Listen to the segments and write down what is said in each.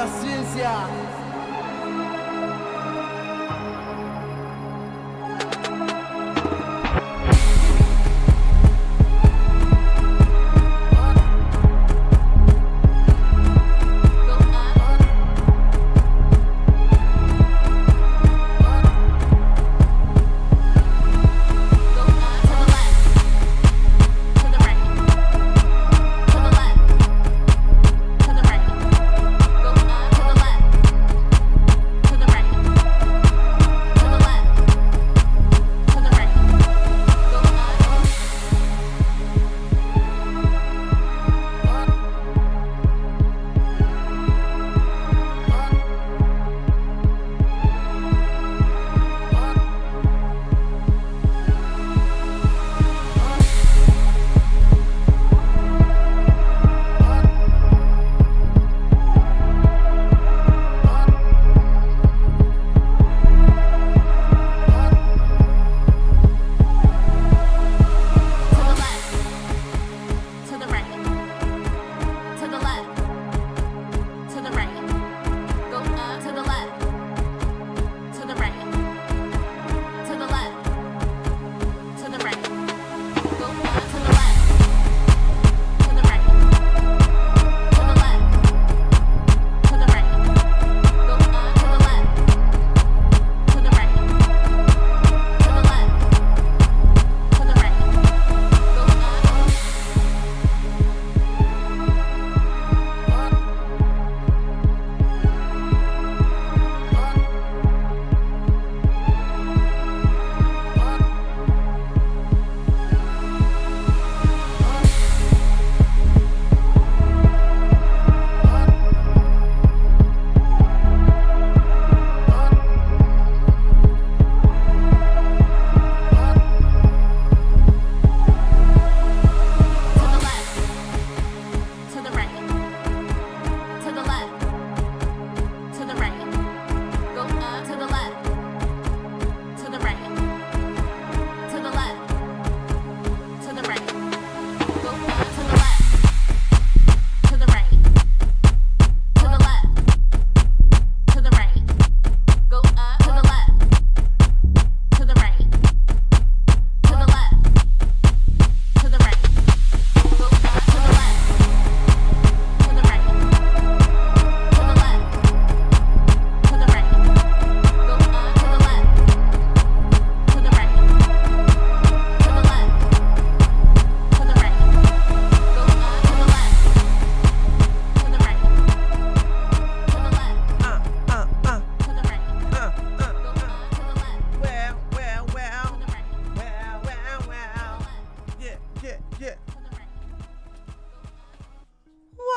da ciencia.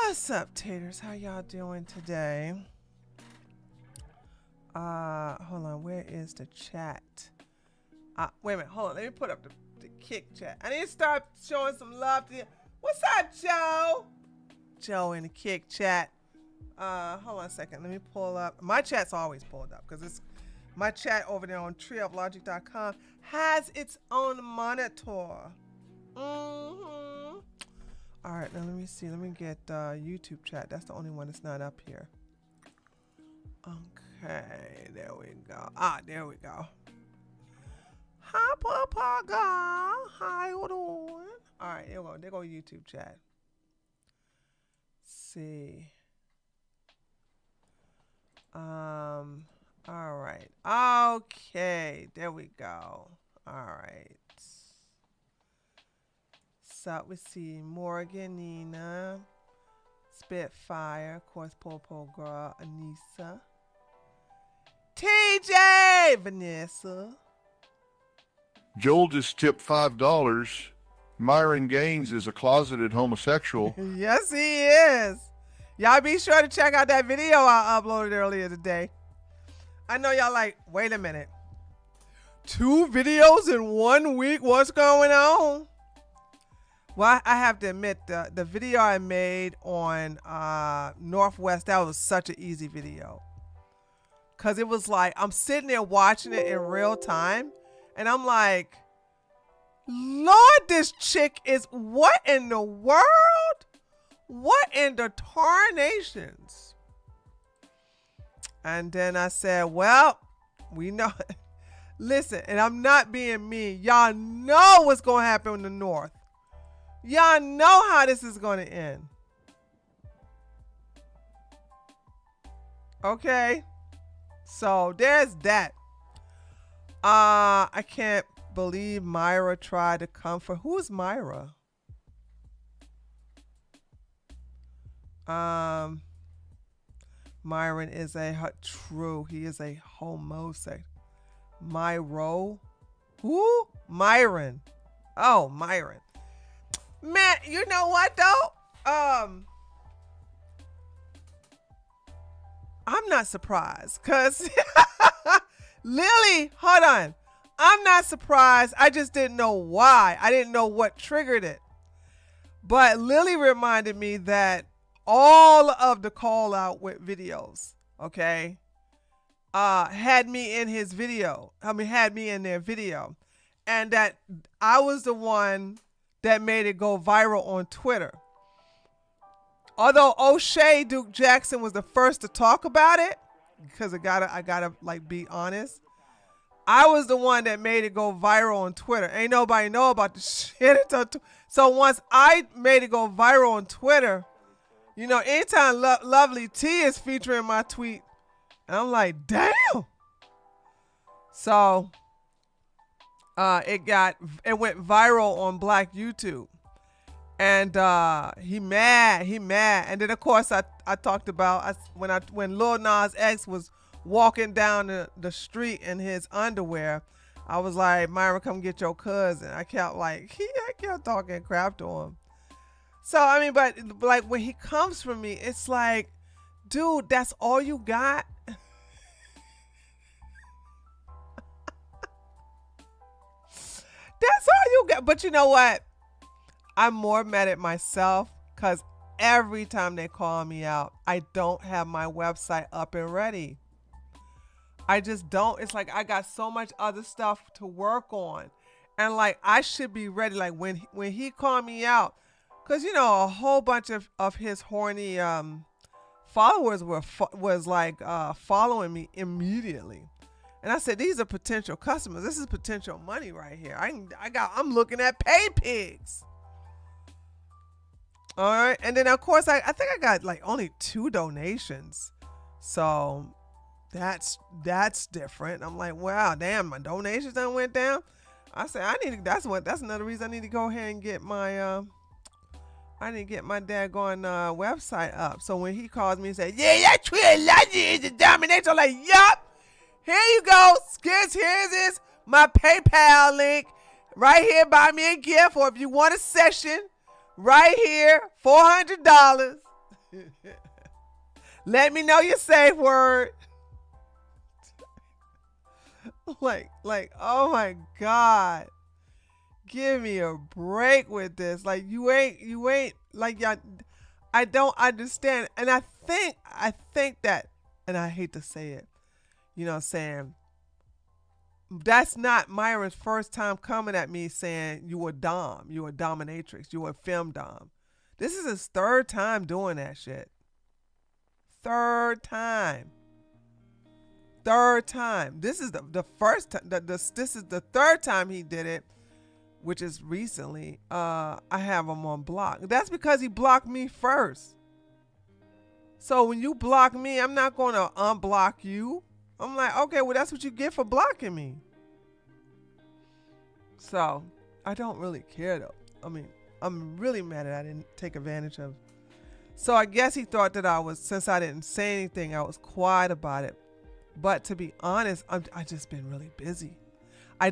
What's up, taters? How y'all doing today? Hold on. Where is the chat? Wait a minute. Hold on. Let me put up the kick chat. I need to start showing some love to you. What's up, Joe? Joe in the kick chat. Hold on a second. Let me pull up. My chat's always pulled up because it's my chat over there on treeoflogic.com has its own monitor. All right, now let me see. Let me get YouTube chat. That's the only one that's not up here. Okay, there we go. There we go. Hi, Papa. How you doing? All right, here we go. There go YouTube chat. See. All right. Okay, there we go. All right. So we see Morgan, Nina, Spitfire, of course, Popo Girl, Anissa, TJ, Vanessa. Joel just tipped $5. Myron Gaines is a closeted homosexual. Yes, he is. Y'all be sure to check out that video I uploaded earlier today. I know y'all like, wait a minute. 2 videos in 1 week? What's going on? Well, I have to admit, the video I made on Northwest, that was such an easy video. Because it was like, I'm sitting there watching it in real time. And I'm like, Lord, this chick is, what in the world? What in the tarnations? And then I said, well, we know. Listen, and I'm not being mean. Y'all know what's going to happen in the North. Y'all know how this is going to end. Okay. So there's that. I can't believe Myra tried to come for. Who's Myra? Myron is true. He is a homosexual. Myro? Who? Myron. Oh, Myron. Man, you know what though? I'm not surprised because Lily, hold on. I'm not surprised. I just didn't know why. I didn't know what triggered it. But Lily reminded me that all of the call out with videos, okay, had me in his video. Had me in their video. And that I was the one that made it go viral on Twitter. Although O'Shea Duke Jackson was the first to talk about it, because I gotta like be honest. I was the one that made it go viral on Twitter. Ain't nobody know about the shit. So once I made it go viral on Twitter, you know, anytime Lovely T is featuring my tweet, and I'm like, damn. So it went viral on Black YouTube. And he mad. And then of course I talked about when Lil Nas X was walking down the street in his underwear, I was like, Myra, come get your cousin. I kept talking crap to him. So I mean, but like when he comes for me, it's like, dude, that's all you got? That's all you got. But you know what? I'm more mad at myself because every time they call me out, I don't have my website up and ready. I just don't. It's like I got so much other stuff to work on. And like I should be ready. Like when he called me out, because you know a whole bunch of his horny followers was following me immediately. And I said, these are potential customers. This is potential money right here. I'm looking at pay pigs. All right. And then of course I think I got like only 2 donations. So that's different. I'm like, wow, damn, my donations done went down. I said that's another reason I need to go ahead and get my daggone website up. So when he calls me and says, yeah, that Twitter legend is a domination, I'm like, yup. Here you go, Skits. Here's this, my PayPal link. Right here, buy me a gift, or if you want a session, right here, $400. Let me know your safe word. like, oh my God. Give me a break with this. Like you ain't like y'all. I don't understand. And I think that, and I hate to say it, you know, saying that's not Myron's first time coming at me saying you a dom, you a dominatrix, you a film dom. This is his 3rd time doing that shit. 3rd time. This is the first time. This is the 3rd time he did it, which is recently. I have him on block. That's because he blocked me first. So when you block me, I'm not going to unblock you. I'm like, okay, well, that's what you get for blocking me. So I don't really care though. I mean, I'm really mad that I didn't take advantage of. So I guess he thought that since I didn't say anything, I was quiet about it. But to be honest, I just been really busy. I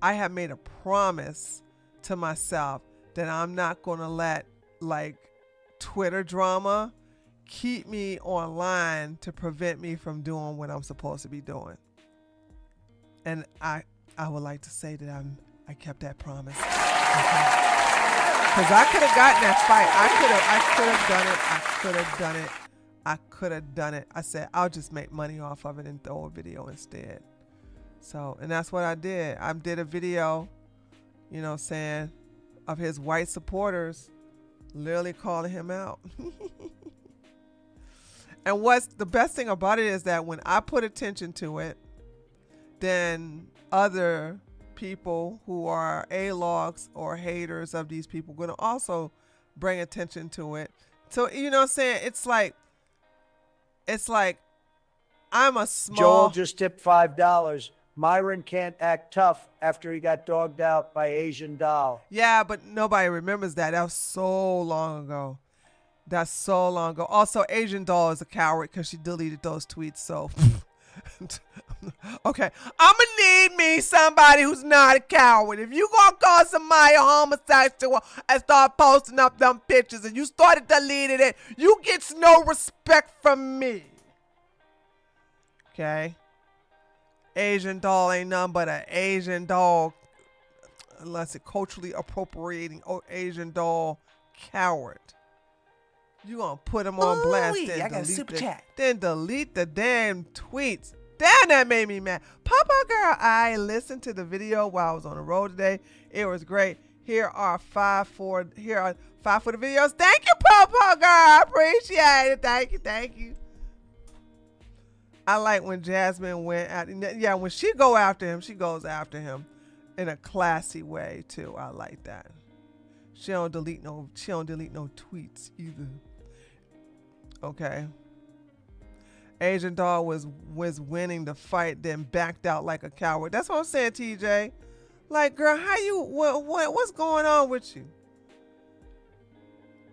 have made a promise to myself that I'm not going to let like Twitter drama keep me online to prevent me from doing what I'm supposed to be doing. And I would like to say that I kept that promise. Because I could have gotten that fight. I could have done it. I said, I'll just make money off of it and throw a video instead. So, and that's what I did. I did a video, you know, saying of his white supporters literally calling him out. And what's the best thing about it is that when I put attention to it, then other people who are A-logs or haters of these people going to also bring attention to it. So, you know what I'm saying? It's like I'm a small... Joel just tipped $5. Myron can't act tough after he got dogged out by Asian Doll. Yeah, but nobody remembers that. That was so long ago. That's so long ago. Also, Asian Doll is a coward because she deleted those tweets. So, okay. I'm going to need me somebody who's not a coward. If you going to call somebody a homosexual and start posting up them pictures and you started deleting it, you get no respect from me. Okay? Asian Doll ain't nothing but an Asian doll, unless it culturally appropriating Asian doll coward. You gonna put them on blast, then delete the damn tweets. Damn, that made me mad. Papa girl, I listened to the video while I was on the road today. It was great. Here are five for the videos. Thank you, Papa girl. I appreciate it. Thank you. I like when Jasmine went at, yeah, when she go after him, she goes after him in a classy way too. I like that. She don't delete no tweets either. Okay. Asian Doll was winning the fight, then backed out like a coward. That's what I'm saying, TJ. Like, girl, how you what's going on with you?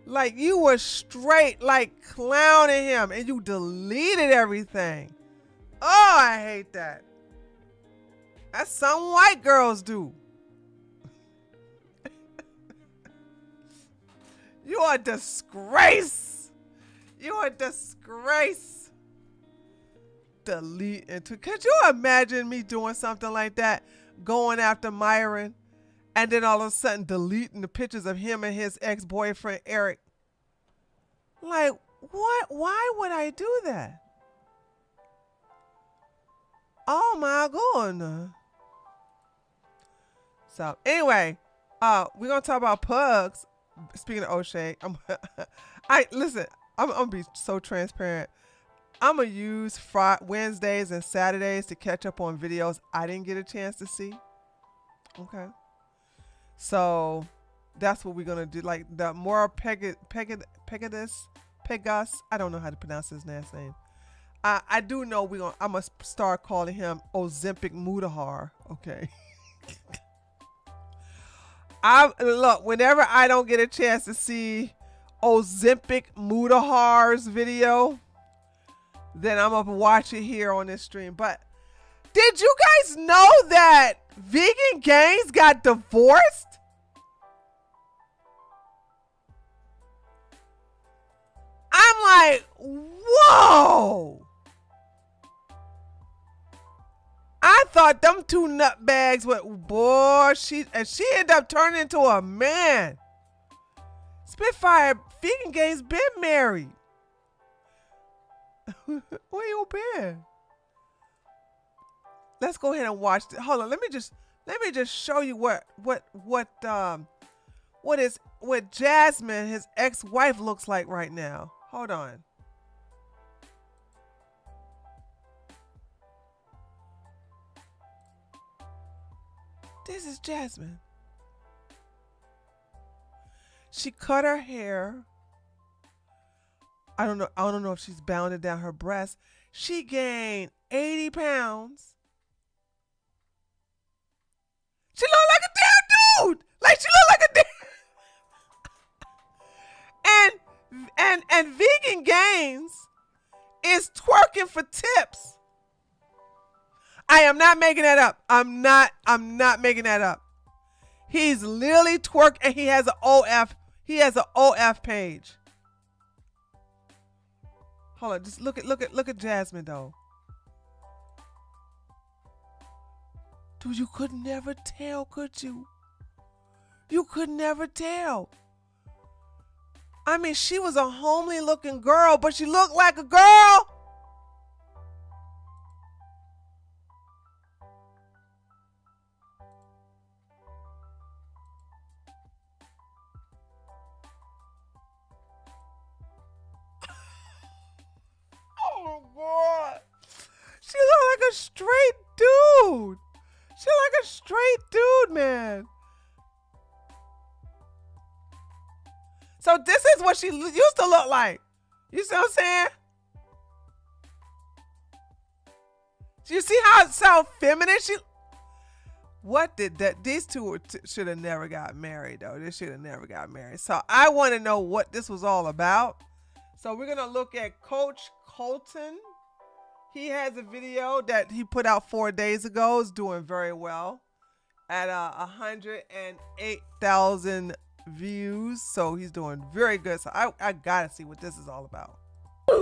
Like, you were straight like clowning him and you deleted everything. Oh, I hate that. That's some white girls do. You are a disgrace. You are a disgrace. Delete into. Could you imagine me doing something like that? Going after Myron and then all of a sudden deleting the pictures of him and his ex-boyfriend Eric. Like, what? Why would I do that? Oh my goodness. So anyway, we're gonna talk about Pugs. Speaking of O'Shea, I'm gonna be so transparent. I'm gonna use Wednesdays and Saturdays to catch up on videos I didn't get a chance to see. Okay. So that's what we're gonna do. Like the more Pegas. I don't know how to pronounce his last name. I do know I'm gonna start calling him Ozempic Mudahar. Okay. Look, whenever I don't get a chance to see Ozempic Mudahar's video, then I'm gonna watch it here on this stream. But did you guys know that Vegan Gains got divorced? I'm like, whoa! I thought them two nutbags were, boy, she ended up turning into a man. Spitfire, Vegan Gains been married. Where you been? Let's go ahead and watch this. Hold on, let me just show you what Jasmine, his ex-wife, looks like right now. Hold on. This is Jasmine. She cut her hair. I don't know if she's bounded down her breast. She gained 80 pounds. She looked like a damn dude. Like she looked like a damn. And Vegan Gains is twerking for tips. I am not making that up. I'm not making that up. He's literally twerk and he has an OF. He has an OF page. Hold on, just look at Jasmine though. Dude, you could never tell, could you? You could never tell. I mean, she was a homely looking girl, but she looked like a girl. God. She look like a straight dude. She like a straight dude, man. So this is what she used to look like. You see what I'm saying? You see how it sounds feminine? What did that? These two should have never got married, though. They should have never got married. So I want to know what this was all about. So we're gonna look at Coach Colton. He has a video that he put out 4 days ago. It's doing very well at 108,000 views. So he's doing very good. So I gotta see what this is all about.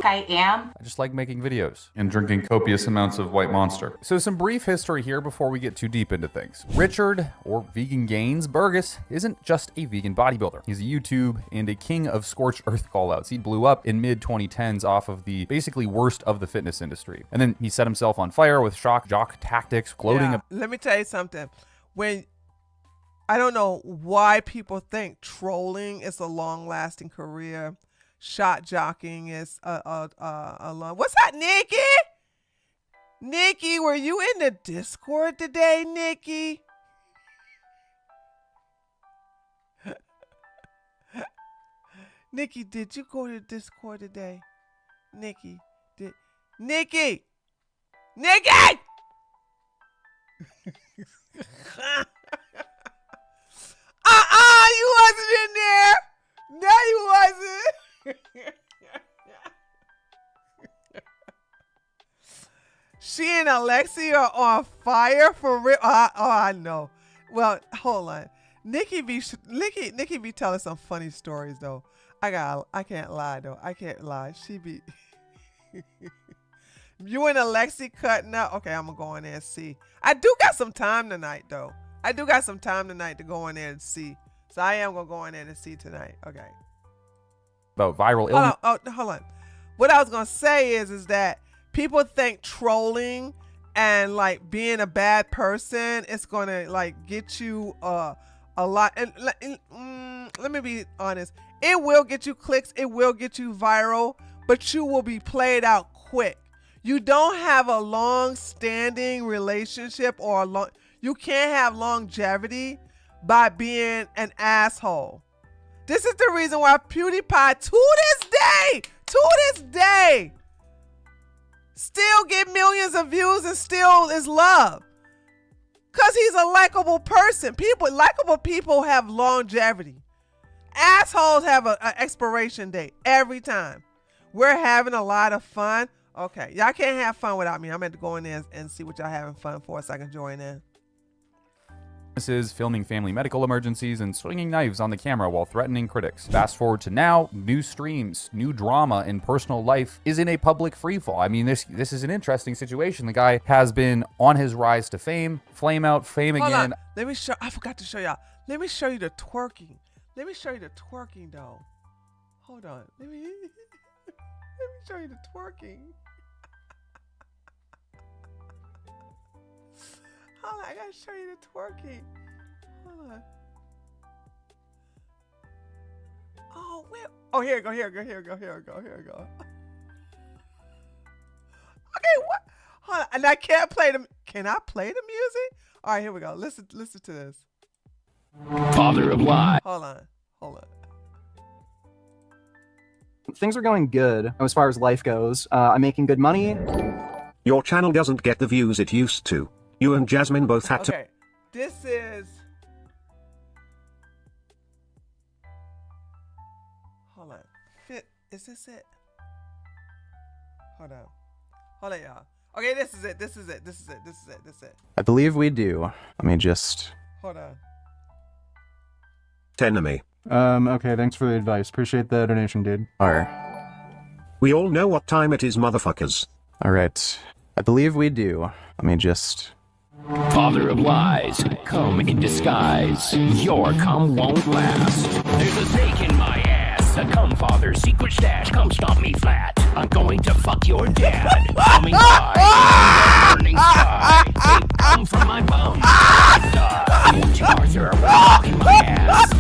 I am. I just like making videos and drinking copious amounts of White Monster. So some brief history here before we get too deep into things. Richard, or Vegan Gains, Burgess isn't just a vegan bodybuilder. He's a YouTube and a king of scorched earth callouts. He blew up in mid-2010s off of the basically worst of the fitness industry. And then he set himself on fire with shock jock tactics, gloating. Yeah, let me tell you something. I don't know why people think trolling is a long-lasting career. Shot jockeying is a long. What's up, Nikki? Nikki, were you in the Discord today, Nikki? Nikki, did you go to Discord today? Nikki, Nikki! You wasn't in there. No, you wasn't. She and Alexi are on fire for real. I know. Well, hold on. Nikki be telling some funny stories though. I can't lie though. I can't lie. She be you and Alexi cutting up. Okay, I'm gonna go in there and see. I do got some time tonight though. I do got some time tonight to go in there and see. So I am gonna go in there and see tonight. Okay. About viral illness. Hold on. What I was gonna say is that people think trolling and like being a bad person is gonna like get you a lot. And let me be honest, it will get you clicks, it will get you viral, but you will be played out quick. You don't have a long-standing relationship you can't have longevity by being an asshole. This is the reason why PewDiePie to this day, still get millions of views and still is loved. Because he's a likable person. Likable people have longevity. Assholes have an expiration date every time. We're having a lot of fun. Okay, y'all can't have fun without me. I'm going to go in there and see what y'all having fun for so I can join in. Filming family medical emergencies, and swinging knives on the camera while threatening critics. Fast forward to now, new streams, new drama in personal life is in a public freefall. I mean, this is an interesting situation. The guy has been on his rise to fame, flame out, fame Hold again. on. Let me show. I forgot to show y'all. Let me show you the twerking. Let me show you the twerking though. Hold on. Let me show you the twerking. Hold on, I gotta show you the twerking. Hold on. Oh, where? Oh, here we go. Okay, what? Hold on, and I can't play them. Can I play the music? All right, here we go. Listen to this. Father of lies. Hold on. Things are going good as far as life goes. I'm making good money. Your channel doesn't get the views it used to. You and Jasmine both had to. Okay, this is. Hold on. Is this it? Hold on, y'all. Okay, this is it. I believe we do. Let me just... Hold on. Enemy. Okay, thanks for the advice. Appreciate the donation, dude. Alright. We all know what time it is, motherfuckers. Alright. I believe we do. Let me just... Father of lies, come in disguise. Your cum won't last. There's a snake in my ass. A cum father, secret stash, come stomp me flat. I'm going to fuck your dad. Coming by, burning sky. Take cum from my bum. Die. Arthur, walking my ass.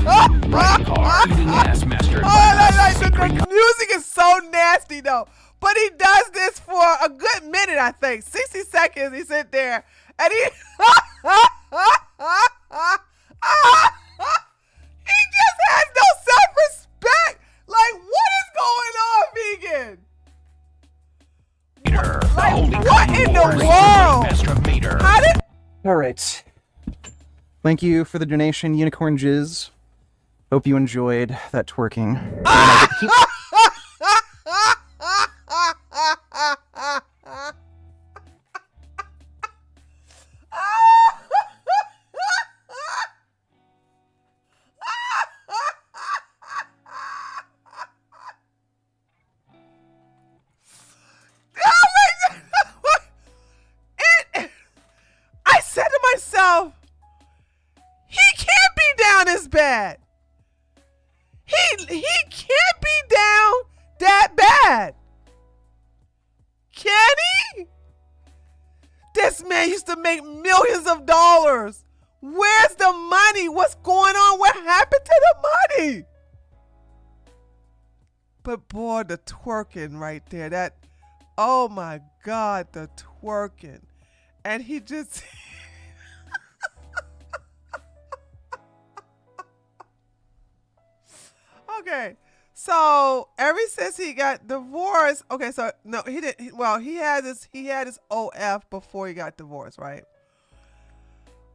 Riding car, eating ass, mastered by The music is so nasty though. But he does this for a good minute, I think. 60 seconds, he sit there, and he... he just has no self-respect. Like, what is going on, vegan? Like, what in the world? How did... All right. Thank you for the donation, Unicorn Jizz. Hope you enjoyed that twerking. And I get to keep- I said to myself, he can't be down as bad. He can't be down that bad. Can he? This man used to make millions of dollars. Where's the money? What's going on? What happened to the money? But boy, the twerking right there, that, oh my God, the twerking. And he just... Okay, so ever since he got divorced, okay, so no, he didn't. Well, he had his OF before he got divorced, right?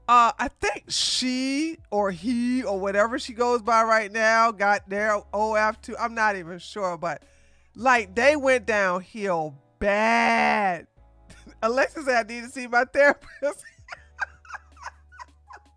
I think she or he or whatever she goes by right now got their OF too. I'm not even sure, but like they went downhill bad. Alexa said I need to see my therapist.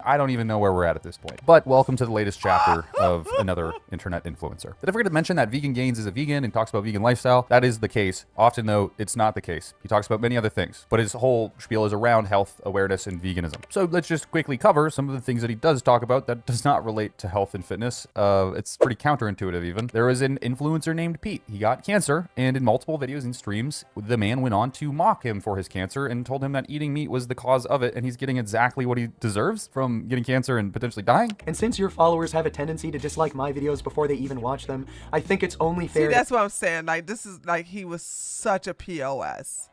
I don't even know where we're at this point. But welcome to the latest chapter of another internet influencer. Did I forget to mention that Vegan Gains is a vegan and talks about vegan lifestyle? That is the case. Often, though, it's not the case. He talks about many other things, but his whole spiel is around health, awareness, and veganism. So let's just quickly cover some of the things that he does talk about that does not relate to health and fitness. It's pretty counterintuitive even. There is an influencer named Pete. He got cancer, and in multiple videos and streams, the man went on to mock him for his cancer and told him that eating meat was the cause of it, and he's getting exactly what he deserves from getting cancer and potentially dying. And since your followers have a tendency to dislike my videos before they even watch them, I think it's only fair. See, that's what I'm saying. Like, this is like he was such a POS.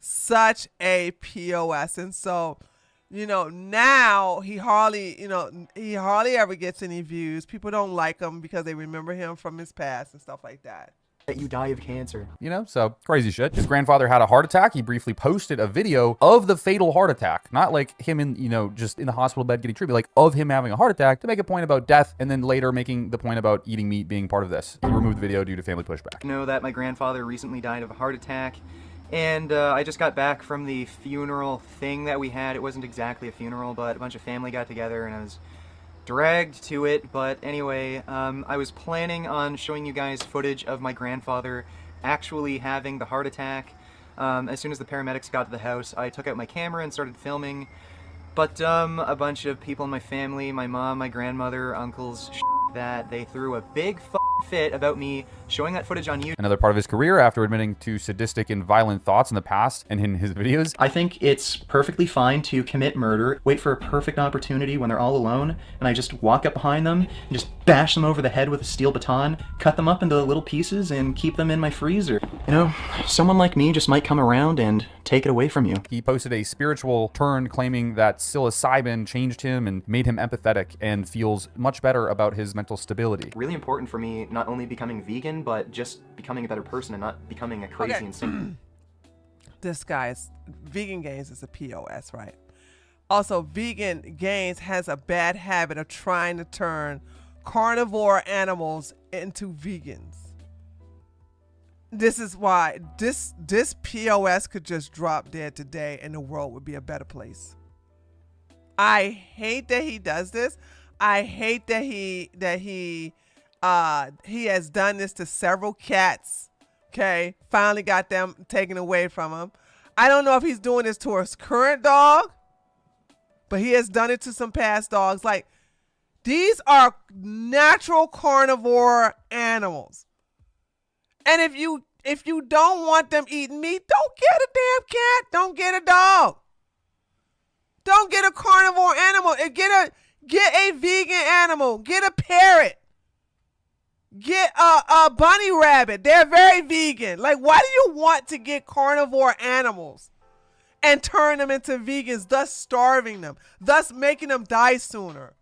Such a POS. And so, you know, now he hardly ever gets any views. People don't like him because they remember him from his past and stuff like that. That you die of cancer. You know, so crazy shit. His grandfather had a heart attack. He briefly posted a video of the fatal heart attack. Not like him in, you know, just in the hospital bed getting treatment, like of him having a heart attack to make a point about death and then later making the point about eating meat being part of this. He removed the video due to family pushback. I know that my grandfather recently died of a heart attack, and I just got back from the funeral thing that we had. It wasn't exactly a funeral, but a bunch of family got together and I was dragged to it. But anyway, I was planning on showing you guys footage of my grandfather actually having the heart attack. As soon as the paramedics got to the house, I took out my camera and started filming. But a bunch of people in my family, my mom, my grandmother, uncles, that they threw a big fit about me showing that footage on YouTube. Another part of his career after admitting to sadistic and violent thoughts in the past and in his videos. I think it's perfectly fine to commit murder, wait for a perfect opportunity when they're all alone, and I just walk up behind them and just bash them over the head with a steel baton, cut them up into little pieces, and keep them in my freezer. You know, someone like me just might come around and take it away from you. He posted a spiritual turn claiming that psilocybin changed him and made him empathetic and feels much better about his mental stability. Really important for me, not only becoming vegan, but just becoming a better person and not becoming a crazy and simple. This guy's Vegan Gains is a POS, right? Also, Vegan Gains has a bad habit of trying to turn carnivore animals into vegans. This is why this POS could just drop dead today and the world would be a better place. I hate that he does this. I hate that he has done this to several cats. Okay, finally got them taken away from him. I don't know if he's doing this to his current dog, but he has done it to some past dogs. Like, these are natural carnivore animals. And if you don't want them eating meat, don't get a damn cat. Don't get a dog. Don't get a carnivore animal. Get a vegan animal. Get a parrot. Get a bunny rabbit. They're very vegan. Like, why do you want to get carnivore animals and turn them into vegans, thus starving them, thus making them die sooner?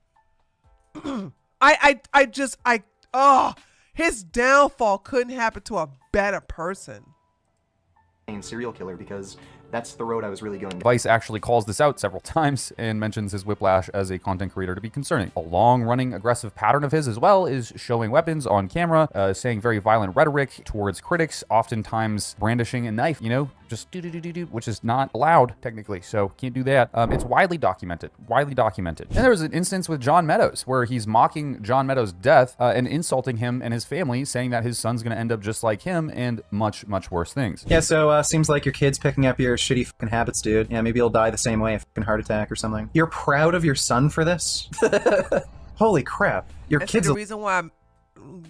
His downfall couldn't happen to a better person. Serial killer, because that's the road I was really going down. Vice actually calls this out several times and mentions his whiplash as a content creator to be concerning. A long-running aggressive pattern of his as well is showing weapons on camera, saying very violent rhetoric towards critics, oftentimes brandishing a knife, you know, just do-do-do-do-do, which is not allowed technically, so can't do that. It's widely documented. And there was an instance with John Meadows where he's mocking John Meadows' death and insulting him and his family, saying that his son's gonna end up just like him and much, much worse things. Yeah, so seems like your kid's picking up your shitty fucking habits, dude. Yeah, maybe he'll die the same way, a fucking heart attack or something. You're proud of your son for this? Holy crap. Your kid's the reason why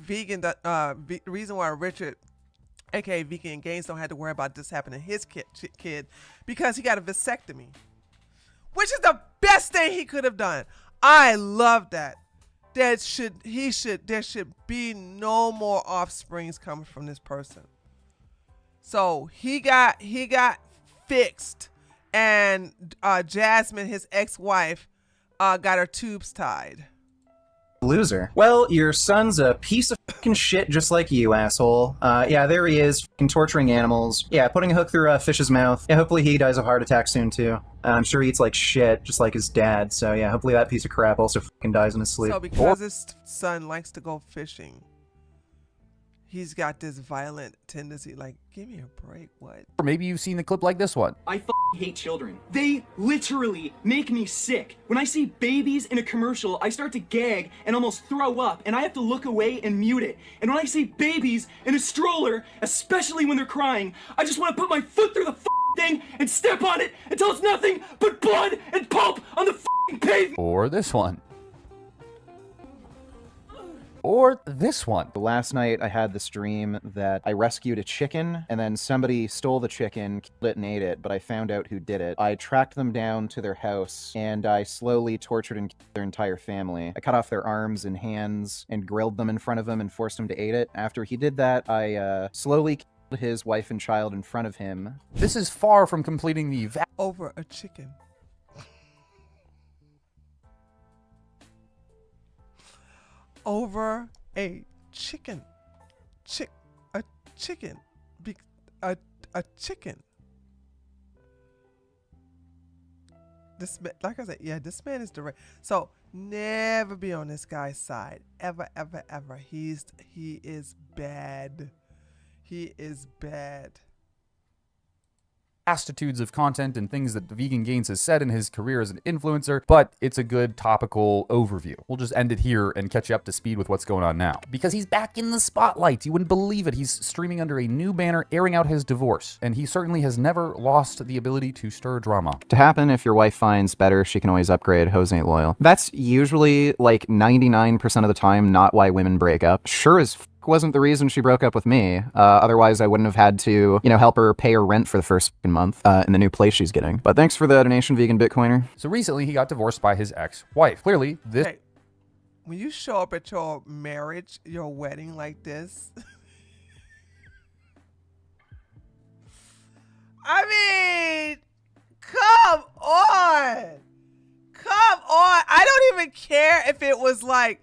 reason why Richard, aka Vegan Gaines, don't have to worry about this happening to his kid, because he got a vasectomy, which is the best thing he could have done. I love that. There should be no more offsprings coming from this person. So he got fixed, and Jasmine, his ex-wife, got her tubes tied. loser. Well, your son's a piece of fucking shit just like you, asshole. Yeah, there he is, fucking torturing animals. Yeah, putting a hook through a fish's mouth. Yeah, hopefully he dies of a heart attack soon, too. I'm sure he eats like shit, just like his dad, so yeah, hopefully that piece of crap also fucking dies in his sleep. So because his son likes to go fishing, he's got this violent tendency, like, give me a break, what? Or maybe you've seen the clip like this one. I hate children. They literally make me sick. When I see babies in a commercial, I start to gag and almost throw up, and I have to look away and mute it. And when I see babies in a stroller, especially when they're crying, I just want to put my foot through the thing and step on it until it's nothing but blood and pulp on the pavement. Or this one. Or this one. Last night I had this dream that I rescued a chicken and then somebody stole the chicken, killed it and ate it, but I found out who did it. I tracked them down to their house and I slowly tortured and killed their entire family. I cut off their arms and hands and grilled them in front of him and forced him to eat it. After he did that, I slowly killed his wife and child in front of him. This is far from completing the over a chicken. Over a chicken. A chicken. A chicken. This man, like I said, yeah, this man is direct. So never be on this guy's side. Ever, ever, ever. He is bad. He is bad. Vastitudes of content and things that the Vegan Gains has said in his career as an influencer, but it's a good topical overview. We'll just end it here and catch you up to speed with what's going on now. Because he's back in the spotlight. You wouldn't believe it. He's streaming under a new banner, airing out his divorce, and he certainly has never lost the ability to stir drama. To happen, if your wife finds better, she can always upgrade. Hoes ain't loyal. That's usually like 99% of the time not why women break up. Sure as wasn't the reason she broke up with me. Otherwise, I wouldn't have had to, help her pay her rent for the first month in the new place she's getting. But thanks for the donation, Vegan Bitcoiner. So recently, he got divorced by his ex-wife. Clearly, this... Hey, when you show up at your marriage, your wedding like this... I mean, come on! Come on! I don't even care if it was like,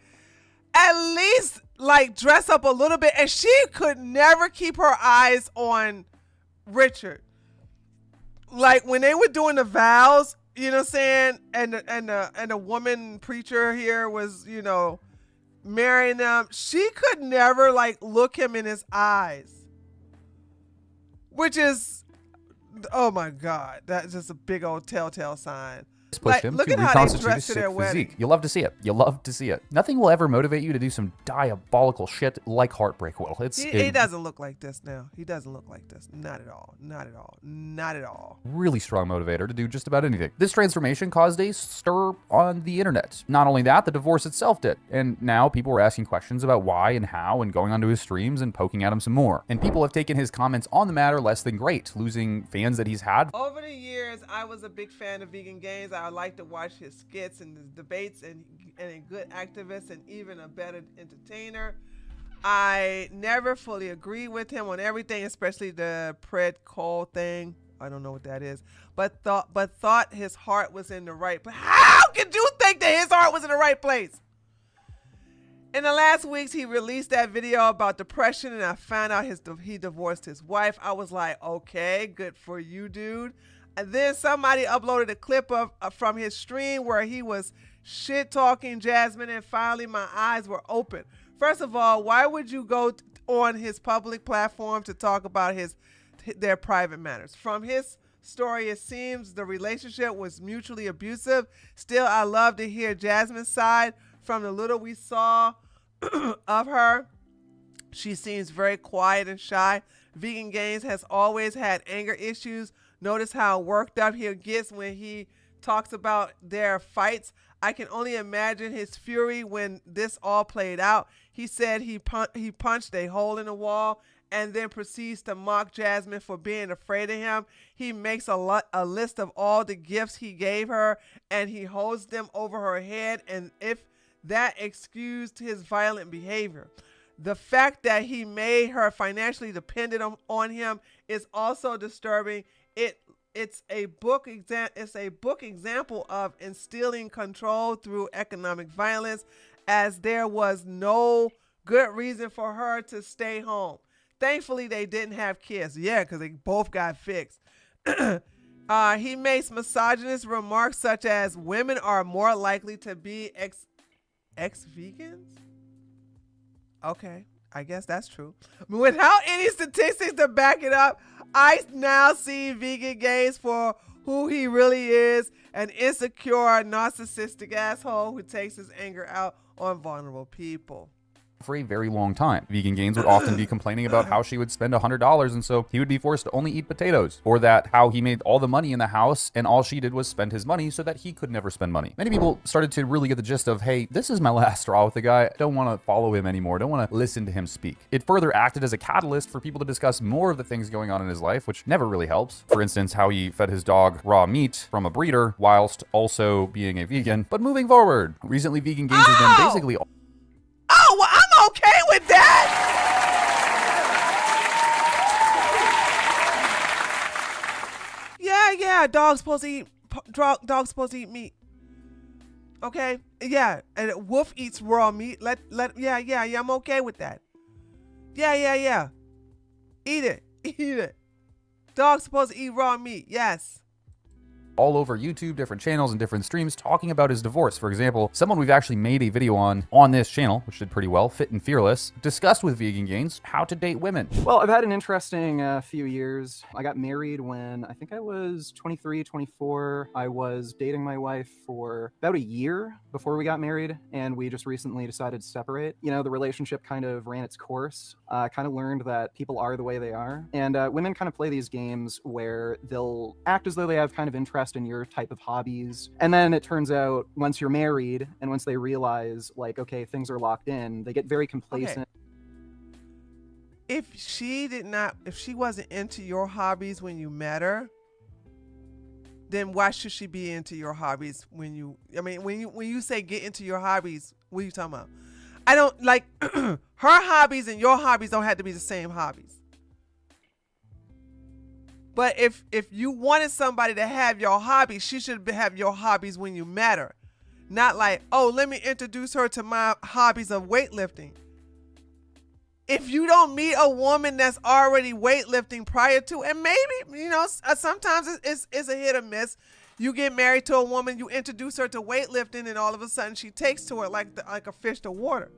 at least... like dress up a little bit, and she could never keep her eyes on Richard. Like when they were doing the vows, you know what I'm saying, and the woman preacher here was, marrying them. She could never like look him in his eyes, which is, oh my God, that's just a big old telltale sign. Pushed him look to at how they reconstitute dress his to sick their physique. wedding. You love to see it. You love to see it. Nothing will ever motivate you to do some diabolical shit like Heartbreak will. He doesn't look like this now. He doesn't look like this. Not at all. Not at all. Not at all. Really strong motivator to do just about anything. This transformation caused a stir on the internet. Not only that, the divorce itself did. And now people were asking questions about why and how and going onto his streams and poking at him some more. And people have taken his comments on the matter less than great, losing fans that he's had. Over the years, I was a big fan of Vegan Gains. I like to watch his skits and his debates, and a good activist and even a better entertainer. I never fully agree with him on everything, especially the Pred Cole thing. I don't know what that is, but thought his heart was in the right place. How could you think that his heart was in the right place? In the last weeks, he released that video about depression, and I found out he divorced his wife. I was like, okay, good for you, dude. And then somebody uploaded a clip from his stream where he was shit talking Jasmine, and finally my eyes were open. First of all, why would you go on his public platform to talk about their private matters? From his story, it seems the relationship was mutually abusive. Still, I love to hear Jasmine's side. From the little we saw of her, she seems very quiet and shy. Vegan Gains has always had anger issues. Notice how worked up he gets when he talks about their fights. I can only imagine his fury when this all played out. He said he punched a hole in the wall and then proceeds to mock Jasmine for being afraid of him. He makes a list of all the gifts he gave her, and he holds them over her head, and if that excused his violent behavior. The fact that he made her financially dependent on him is also disturbing. It's a book example of instilling control through economic violence, as there was no good reason for her to stay home. Thankfully, they didn't have kids. Yeah, because they both got fixed. He makes misogynist remarks such as women are more likely to be ex-vegans? Okay, I guess that's true. Without any statistics to back it up, I now see Vegan Gains for who he really is, an insecure, narcissistic asshole who takes his anger out on vulnerable people. For a very long time, Vegan Gains would often be complaining about how she would spend $100 and so he would be forced to only eat potatoes, or that how he made all the money in the house and all she did was spend his money so that he could never spend money. Many people started to really get the gist of, hey, this is my last straw with the guy. I don't want to follow him anymore. Don't want to listen to him speak. It further acted as a catalyst for people to discuss more of the things going on in his life, which never really helps. For instance, how he fed his dog raw meat from a breeder whilst also being a vegan. But moving forward, recently Vegan Gains has been basically... Oh, well, I'm okay with that. Yeah, dog's supposed to eat meat. Okay, yeah, and a wolf eats raw meat. Yeah, I'm okay with that. Yeah. Eat it. Dog's supposed to eat raw meat. Yes. All over YouTube, different channels and different streams talking about his divorce. For example, someone we've actually made a video on this channel, which did pretty well, Fit and Fearless, discussed with Vegan Gains how to date women. Well, I've had an interesting few years. I got married when I think I was 23, 24. I was dating my wife for about a year before we got married, and we just recently decided to separate. You know, the relationship kind of ran its course. Kind of learned that people are the way they are, and women kind of play these games where they'll act as though they have kind of interest in your type of hobbies, and then it turns out once you're married and once they realize, like, okay, things are locked in, they get very complacent. Okay. If she wasn't into your hobbies when you met her, then why should she be into your hobbies when you say get into your hobbies, what are you talking about? I don't like her hobbies and your hobbies don't have to be the same hobbies. But if you wanted somebody to have your hobbies, she should have your hobbies when you met her. Not like, oh, let me introduce her to my hobbies of weightlifting. If you don't meet a woman that's already weightlifting prior to, and maybe, sometimes it's a hit or miss. You get married to a woman, you introduce her to weightlifting, and all of a sudden she takes to it like a fish to water.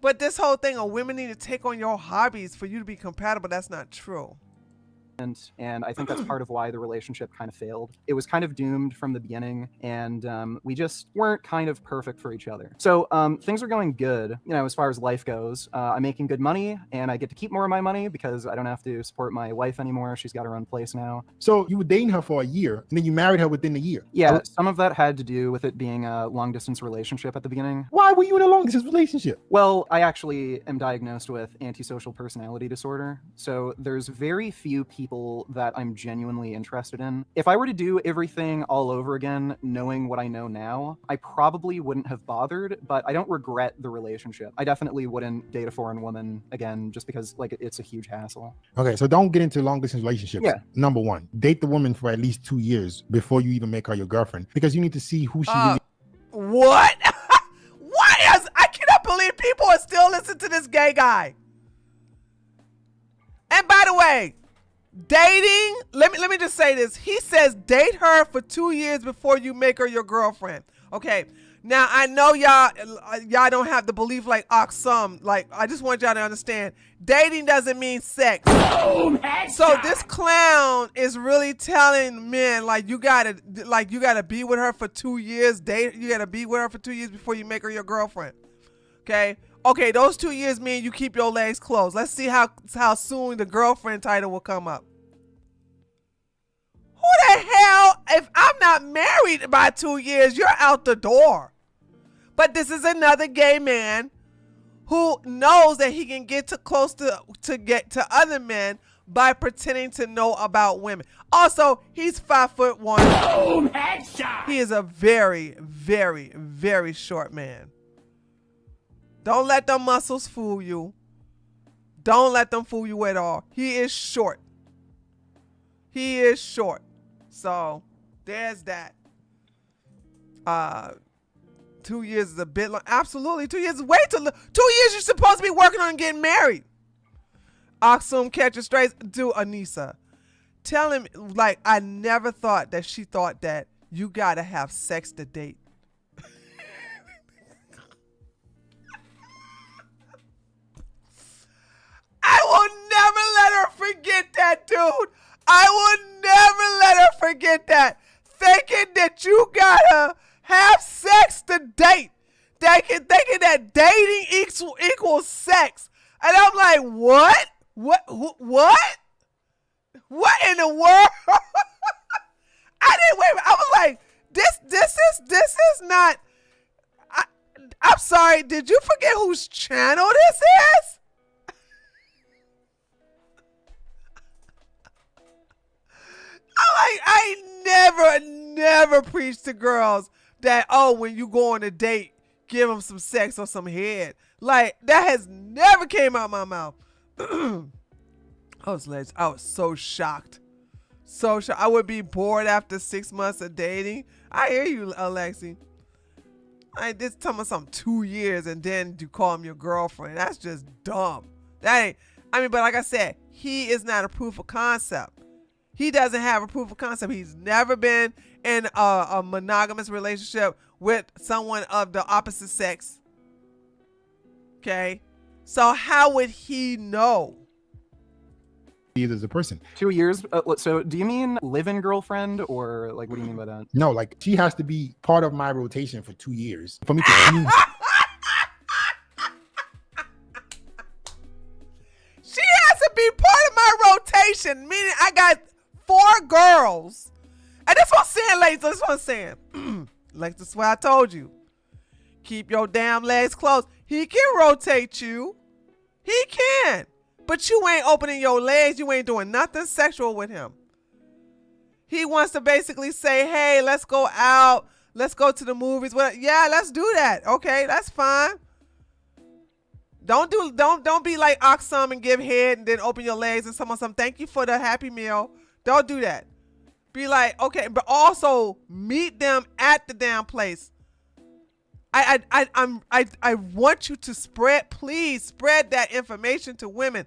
But this whole thing of women need to take on your hobbies for you to be compatible, that's not true. And I think that's part of why the relationship kind of failed. It was kind of doomed from the beginning, and we just weren't kind of perfect for each other. So things are going good, as far as life goes. I'm making good money, and I get to keep more of my money because I don't have to support my wife anymore. She's got her own place now. So you were dating her for a year, and then you married her within a year. Yeah, some of that had to do with it being a long-distance relationship at the beginning. Why were you in a long-distance relationship? Well, I actually am diagnosed with antisocial personality disorder. So there's very few people people that I'm genuinely interested in. If I were to do everything all over again, knowing what I know now, I probably wouldn't have bothered, but I don't regret the relationship. I definitely wouldn't date a foreign woman again just because like it's a huge hassle. Okay, so don't get into long distance relationships. Yeah. Number one, date the woman for at least 2 years before you even make her your girlfriend, because you need to see who she really. What? What is? I cannot believe people are still listening to this gay guy. And by the way, dating. Let me just say this. He says date her for 2 years before you make her your girlfriend. Okay. Now I know y'all don't have the belief like Hasan. Like I just want y'all to understand, dating doesn't mean sex. So this clown is really telling men like you gotta be with her for 2 years. You gotta be with her for 2 years before you make her your girlfriend. Okay. Okay, those 2 years mean you keep your legs closed. Let's see how soon the girlfriend title will come up. Who the hell? If I'm not married by 2 years, you're out the door. But this is another gay man who knows that he can get close to get to other men by pretending to know about women. Also, he's 5'1". Boom, headshot. He is a very, very, very short man. Don't let the muscles fool you. Don't let them fool you at all. He is short. He is short. So there's that. 2 years is a bit long. Absolutely. 2 years is way too long. 2 years you're supposed to be working on getting married. Aksum catch a strays. Do Anissa. Tell him, like, I never thought that she thought that you gotta have sex to date. I will never let her forget that, dude. I will never let her forget that. Thinking that you gotta have sex to date. Thinking that dating equals sex. And I'm like, what? What? What in the world? I didn't wait. I was like, this is not. I'm sorry. Did you forget whose channel this is? I never preach to girls that, oh, when you go on a date, give them some sex or some head. Like, that has never came out my mouth. I was so shocked. So shocked. I would be bored after 6 months of dating. I hear you, Alexi. I just tell me something 2 years and then you call him your girlfriend. That's just dumb. That ain't, but like I said, he is not a proof of concept. He doesn't have a proof of concept. He's never been in a monogamous relationship with someone of the opposite sex. Okay? So how would he know? He is as a person. 2 years? So do you mean live-in girlfriend or like what do you mean by that? No, like she has to be part of my rotation for 2 years for me to see. She has to be part of my rotation, meaning I got 4 girls. And that's what I'm saying, ladies. That's what I'm saying. Like, that's what I told you. Keep your damn legs closed. He can rotate you. He can. But you ain't opening your legs. You ain't doing nothing sexual with him. He wants to basically say, hey, let's go out. Let's go to the movies. Well, yeah, let's do that. Okay, that's fine. Don't be like Aksum and give head and then open your legs and someone thank you for the Happy Meal. Don't do that. Be like, okay, but also meet them at the damn place. I want you to please spread that information to women.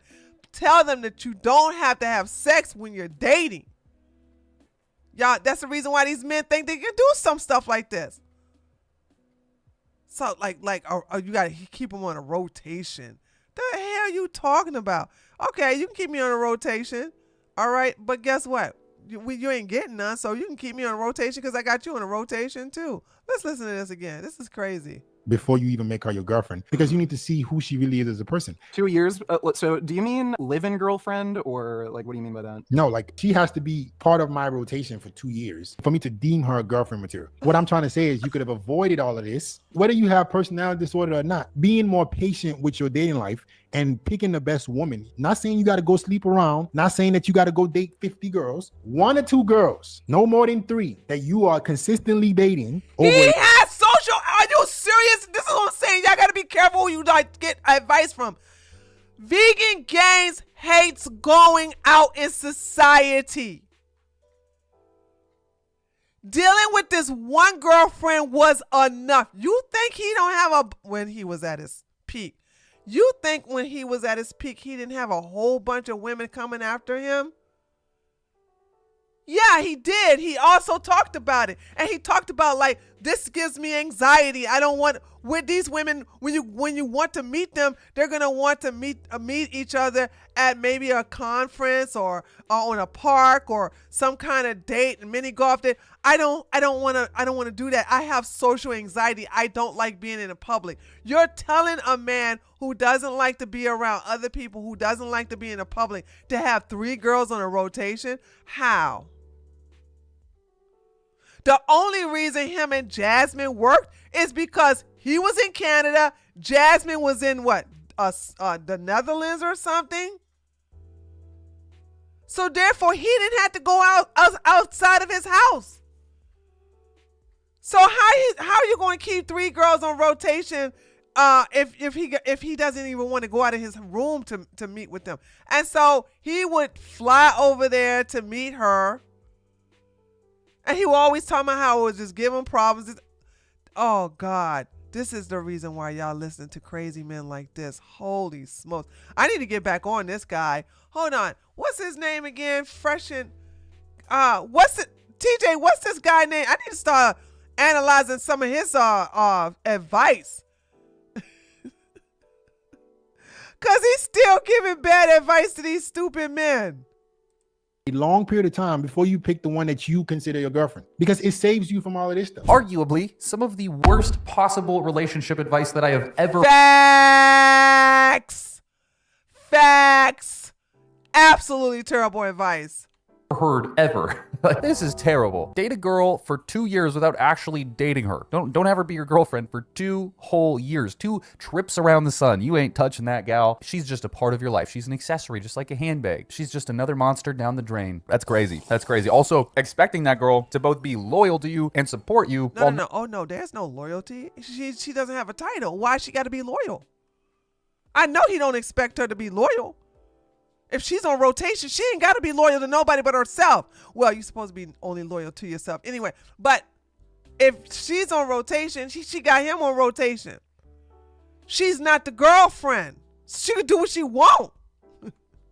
Tell them that you don't have to have sex when you're dating. Y'all, that's the reason why these men think they can do some stuff like this. So you gotta keep them on a rotation. The hell are you talking about? Okay, you can keep me on a rotation. All right, but guess what? You ain't getting none, so you can keep me on a rotation because I got you on a rotation too. Let's listen to this again. This is crazy. before you even make her your girlfriend, because you need to see who she really is as a person. 2 years? So do you mean live-in girlfriend, or like what do you mean by that? No, like she has to be part of my rotation for 2 years for me to deem her girlfriend material. What I'm trying to say is you could have avoided all of this, whether you have personality disorder or not, being more patient with your dating life and picking the best woman. Not saying you got to go sleep around, not saying that you got to go date 50 girls, 1 or 2 girls, no more than 3 that you are consistently dating. He has social. Are you serious? This is what I'm saying. Y'all got to be careful who you like get advice from. Vegan Gains hates going out in society. Dealing with this one girlfriend was enough. You think he don't have when he was at his peak? You think when he was at his peak, he didn't have a whole bunch of women coming after him? Yeah, he did. He also talked about it. And he talked about, like, this gives me anxiety. I don't want, with these women, when you want to meet them, they're going to want to meet each other at maybe a conference or on a park or some kind of date, mini golf date. I don't want to do that. I have social anxiety. I don't like being in the public. You're telling a man who doesn't like to be around other people, who doesn't like to be in the public, to have 3 girls on a rotation? How? The only reason him and Jasmine worked is because he was in Canada. Jasmine was in what? The Netherlands or something? So therefore, he didn't have to go outside of his house. So how are you going to keep 3 girls on rotation if he doesn't even want to go out of his room to meet with them? And so he would fly over there to meet her. And he would always talk about how it was just giving problems. Oh, God. This is the reason why y'all listen to crazy men like this. Holy smokes. I need to get back on this guy. Hold on. What's his name again? TJ, what's this guy name? I need to start analyzing some of his advice. Because he's still giving bad advice to these stupid men. A long period of time before you pick the one that you consider your girlfriend, because it saves you from all of this stuff. Arguably, some of the worst possible relationship advice that I have ever... Facts. Absolutely terrible advice. ...heard ever. This is terrible. Date a girl for 2 years without actually dating her. Don't have her be your girlfriend for 2 whole years. 2 trips around the sun. You ain't touching that gal. She's just a part of your life. She's an accessory, just like a handbag. She's just another monster down the drain. That's crazy. That's crazy. Also, expecting that girl to both be loyal to you and support you. No. Oh, no. There's no loyalty. She doesn't have a title. Why she got to be loyal? I know he don't expect her to be loyal. If she's on rotation, she ain't got to be loyal to nobody but herself. Well, you're supposed to be only loyal to yourself anyway. But if she's on rotation, she got him on rotation. She's not the girlfriend. She can do what she wants.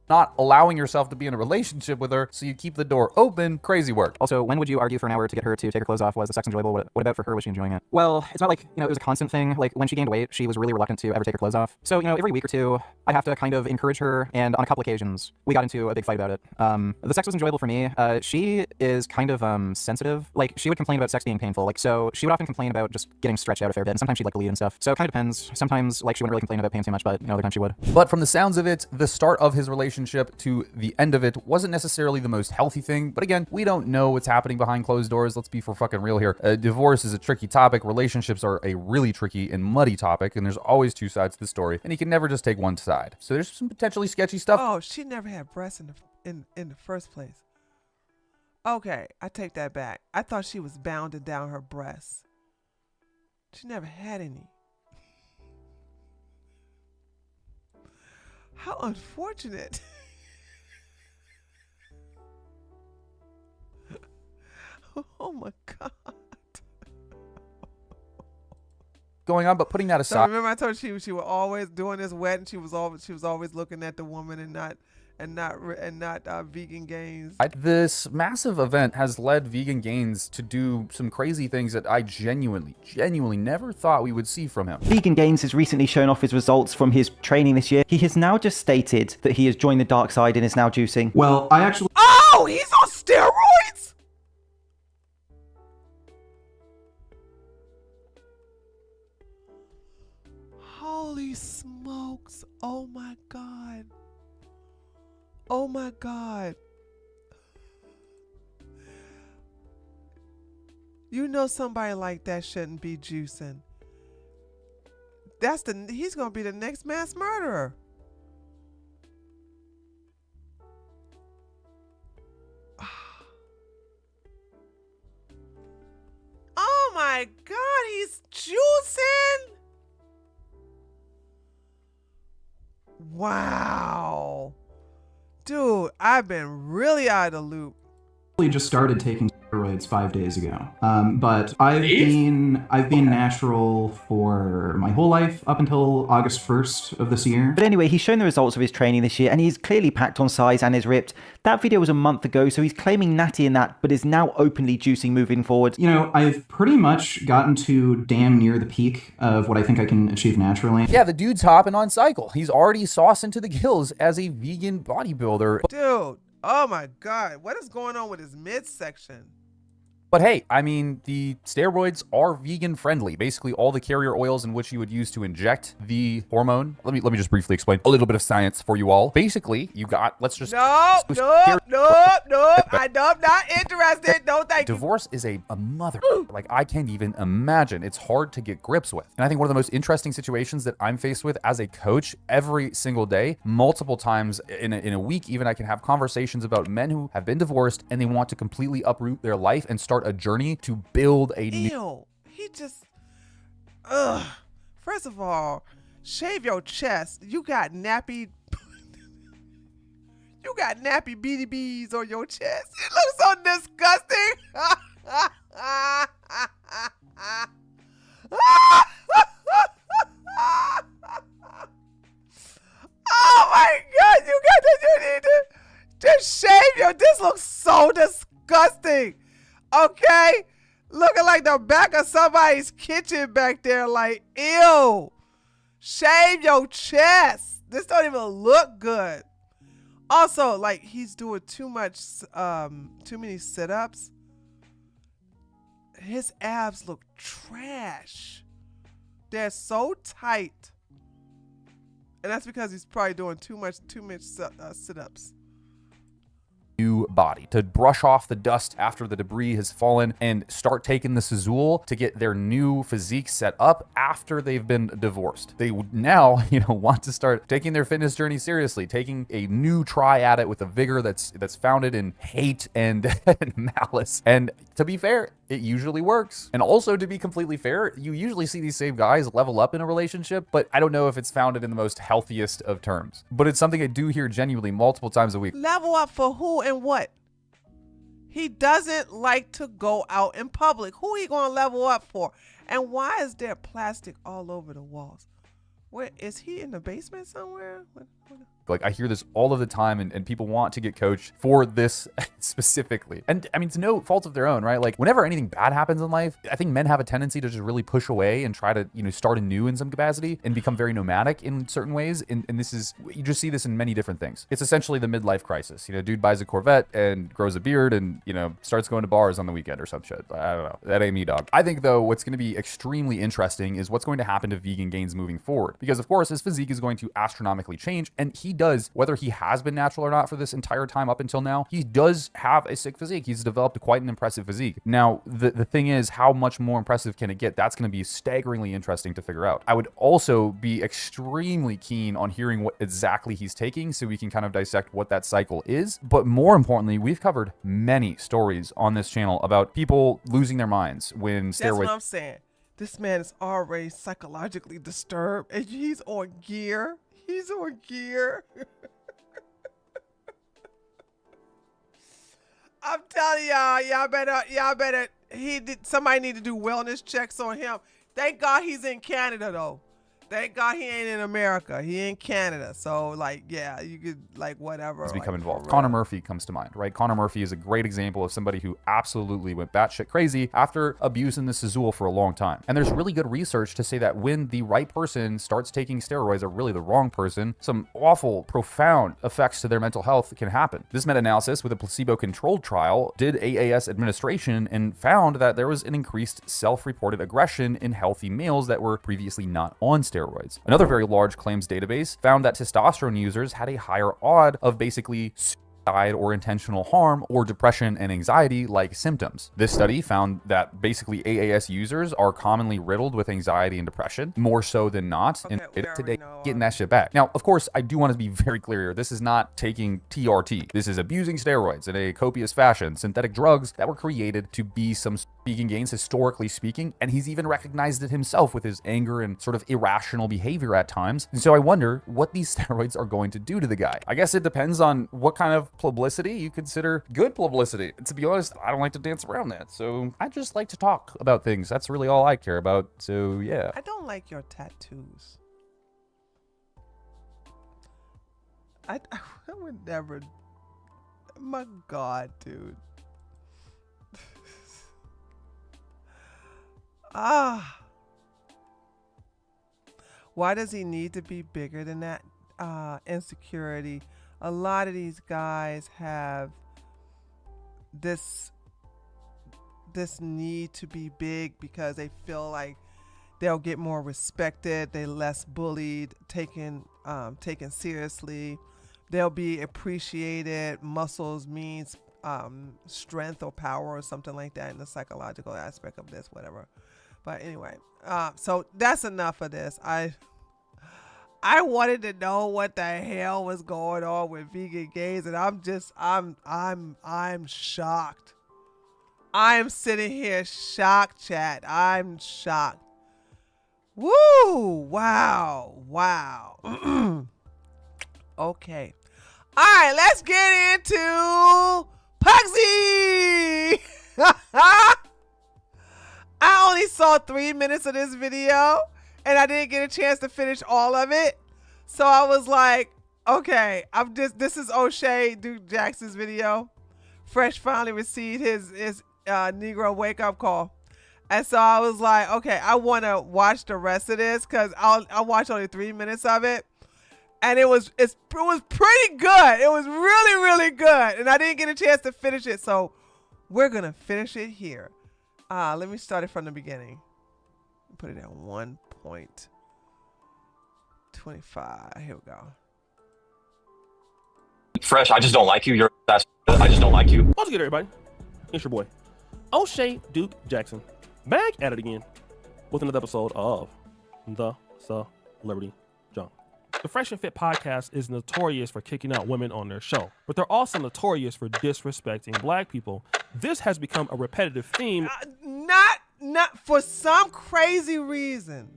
Not allowing yourself to be in a relationship with her, so you keep the door open. Crazy work. Also, when would you argue for an hour to get her to take her clothes off? Was the sex enjoyable? What about for her? Was she enjoying it? Well, it's not like, it was a constant thing. Like, when she gained weight, she was really reluctant to ever take her clothes off. So, every week or two, I'd have to kind of encourage her, and on a couple occasions, we got into a big fight about it. The sex was enjoyable for me. She is kind of sensitive. Like, she would complain about sex being painful. Like, so she would often complain about just getting stretched out a fair bit, and sometimes she'd like to lead and stuff. So it kind of depends. Sometimes, like, she wouldn't really complain about pain too much, but, other times she would. But from the sounds of it, the start of his relationship to the end of it wasn't necessarily the most healthy thing. But again, we don't know what's happening behind closed doors. Let's be for fucking real here. Divorce is a tricky topic. Relationships are a really tricky and muddy topic, and there's always 2 sides to the story, and you can never just take one side. So there's some potentially sketchy stuff. Oh, she never had breasts in the first place. Okay, I take that back. I thought she was bounded down her breasts. She never had any. How unfortunate. Oh my God. Going on, but putting that aside. So remember I told you she was always doing this wet, and she was always looking at the woman and not Vegan Gains. This massive event has led Vegan Gains to do some crazy things that I genuinely never thought we would see from him. Vegan Gains has recently shown off his results from his training this year. He has now just stated that he has joined the dark side and is now juicing. Well, I actually... Oh, he's on steroids? You know somebody like that shouldn't be juicing. He's gonna be the next mass murderer. Oh my God, he's juicing. Wow. Dude, I've been really out of the loop. Just started taking steroids 5 days ago. But I've been natural for my whole life up until August 1st of this year. But anyway, he's shown the results of his training this year and he's clearly packed on size and is ripped. That video was a month ago, so he's claiming natty in that, but is now openly juicing moving forward. You know, I've pretty much gotten to damn near the peak of what I think I can achieve naturally. Yeah, the dude's hopping on cycle. He's already saucing to the gills as a vegan bodybuilder. Dude, oh my God, what is going on with his midsection? But hey, I mean, the steroids are vegan friendly. Basically, all the carrier oils in which you would use to inject the hormone. Let me just briefly explain a little bit of science for you all. Basically, you got, let's just... Nope. I'm not interested. No, thank you. Divorce is a mother. Like, I can't even imagine. It's hard to get grips with. And I think one of the most interesting situations that I'm faced with as a coach every single day, multiple times in a week, even, I can have conversations about men who have been divorced and they want to completely uproot their life and start a journey to build a new... Ew, he just... First of all, shave your chest. You got nappy... You got nappy BDBs on your chest. It looks so disgusting. Oh my God, you need to just shave your... This looks so disgusting. Okay? Looking like the back of somebody's kitchen back there. Like, ew. Shave your chest. This don't even look good. Also, like, he's doing too many sit-ups. His abs look trash. They're so tight. And that's because he's probably doing too much sit-ups. New body to brush off the dust after the debris has fallen and start taking the Sazul to get their new physique set up after they've been divorced. They now, want to start taking their fitness journey seriously, taking a new try at it with a vigor that's founded in hate and malice. And to be fair, it usually works. And also, to be completely fair, you usually see these same guys level up in a relationship, but I don't know if it's founded in the most healthiest of terms. But it's something I do hear genuinely multiple times a week. Level up for who and what? He doesn't like to go out in public. Who he gonna level up for? And why is there plastic all over the walls? Where is he, in the basement somewhere? Like, I hear this all of the time, and people want to get coached for this specifically. And I mean, it's no fault of their own, right? Like, whenever anything bad happens in life, I think men have a tendency to just really push away and try to, start anew in some capacity and become very nomadic in certain ways. And this is, you just see this in many different things. It's essentially the midlife crisis. Dude buys a Corvette and grows a beard and, starts going to bars on the weekend or some shit. I don't know. That ain't me, dog. I think, though, what's going to be extremely interesting is what's going to happen to vegan gains moving forward. Because, of course, his physique is going to astronomically change, and he does, whether he has been natural or not for this entire time up until now, he does have a sick physique. He's developed quite an impressive physique. Now, the thing is, how much more impressive can it get? That's going to be staggeringly interesting to figure out. I would also be extremely keen on hearing what exactly he's taking so we can kind of dissect what that cycle is. But more importantly, we've covered many stories on this channel about people losing their minds when steroids... That's what I'm saying. This man is already psychologically disturbed, and he's on gear. He's on gear. I'm telling y'all better. Somebody need to do wellness checks on him. Thank God he's in Canada though. Thank God he ain't in America. He in Canada. So, yeah, you could, whatever. Has become involved. Connor Murphy comes to mind, right? Connor Murphy is a great example of somebody who absolutely went batshit crazy after abusing the Sazul for a long time. And there's really good research to say that when the right person starts taking steroids, or really the wrong person, some awful, profound effects to their mental health can happen. This meta-analysis with a placebo-controlled trial did AAS administration and found that there was an increased self-reported aggression in healthy males that were previously not on steroids. Another very large claims database found that testosterone users had a higher odd of basically suicide or intentional harm or depression and anxiety like symptoms. This study found that basically AAS users are commonly riddled with anxiety and depression, more so than not, and today getting that shit back. Now, of course, I do want to be very clear here. This is not taking TRT. This is abusing steroids in a copious fashion, synthetic drugs that were created to be some speaking gains, historically speaking, and he's even recognized it himself with his anger and sort of irrational behavior at times. And so I wonder what these steroids are going to do to the guy. I guess it depends on what kind of publicity you consider good publicity. To be honest, I don't like to dance around that. So I just like to talk about things. That's really all I care about. So yeah. I don't like your tattoos. I would never. My God, dude. Why does he need to be bigger than that? Insecurity. A lot of these guys have this need to be big because they feel like they'll get more respected. They're less bullied, taken seriously. They'll be appreciated. Muscles means strength or power or something like that in the psychological aspect of this, whatever. But anyway, so that's enough of this. I wanted to know what the hell was going on with vegan gays, and I'm shocked. I'm sitting here shocked, chat. I'm shocked. Woo! Wow. Okay. All right, let's get into PugCEO. I only saw 3 minutes of this video, and I didn't get a chance to finish all of it. So I was like, okay, this is O'Shea Duke Jackson's video. Fresh finally received his Negro wake up call. And so I was like, okay, I want to watch the rest of this because I'll watch only 3 minutes of it. And it was pretty good. It was really, really good. And I didn't get a chance to finish it. So we're going to finish it here. Let me start it from the beginning. Put it at 1.25. Here we go. Fresh, I just don't like you. I just don't like you. What's good, everybody? It's your boy, O'Shea Duke Jackson, back at it again with another episode of The Celebrity Junk. The Fresh and Fit podcast is notorious for kicking out women on their show, but they're also notorious for disrespecting black people. This has become a repetitive theme. Not for some crazy reason.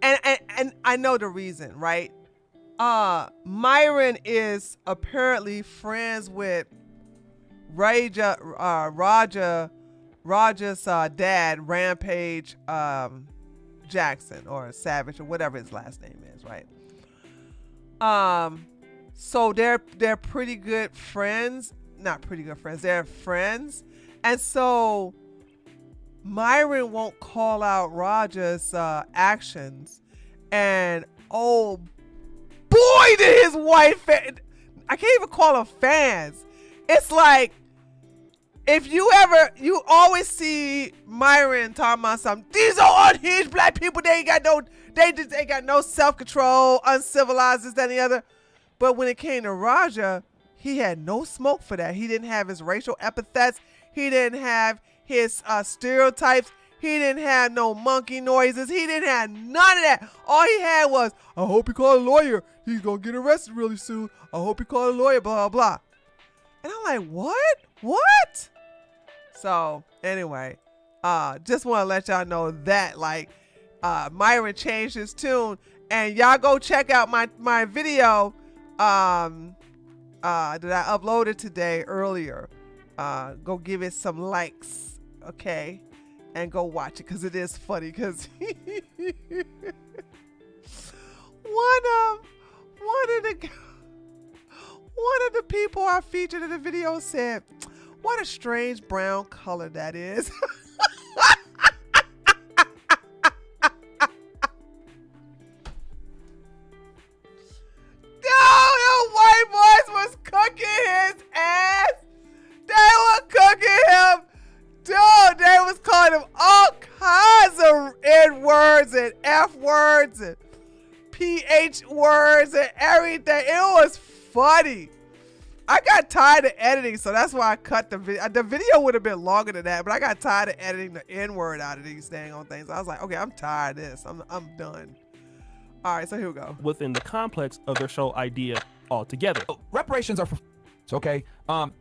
And I know the reason, right? Myron is apparently friends with Raja's dad, Rampage Jackson or Savage or whatever his last name is, right? So they're pretty good friends. Not pretty good friends. They're friends. And so Myron won't call out Raja's actions. And oh boy, did his wife, I can't even call them fans. It's like, if you always see Myron talking about something, these are unhinged black people, they ain't got no self-control, uncivilized, this, that, and the other. But when it came to Raja, he had no smoke for that. He didn't have his racial epithets. He didn't have his stereotypes. He didn't have no monkey noises. He didn't have none of that. All he had was, I hope he called a lawyer. He's going to get arrested really soon. I hope he called a lawyer, blah, blah, blah. And I'm like, what? What? So anyway, just want to let y'all know that, like, Myron changed his tune. And y'all go check out my video that I uploaded today earlier. Go give it some likes, okay? And go watch it because it is funny. Because one of the people I featured in the video said, "What a strange brown color that is." The white boys was cooking his ass. They were cooking him. Dude, they was calling him all kinds of N-words and F-words and PH words and everything. It was funny. I got tired of editing, so that's why I cut the video. The video would have been longer than that, but I got tired of editing the N-word out of these dang on things. I was like, okay, I'm tired of this. I'm done. All right, so here we go. Within the complex of their show idea altogether. Reparations are for okay? Black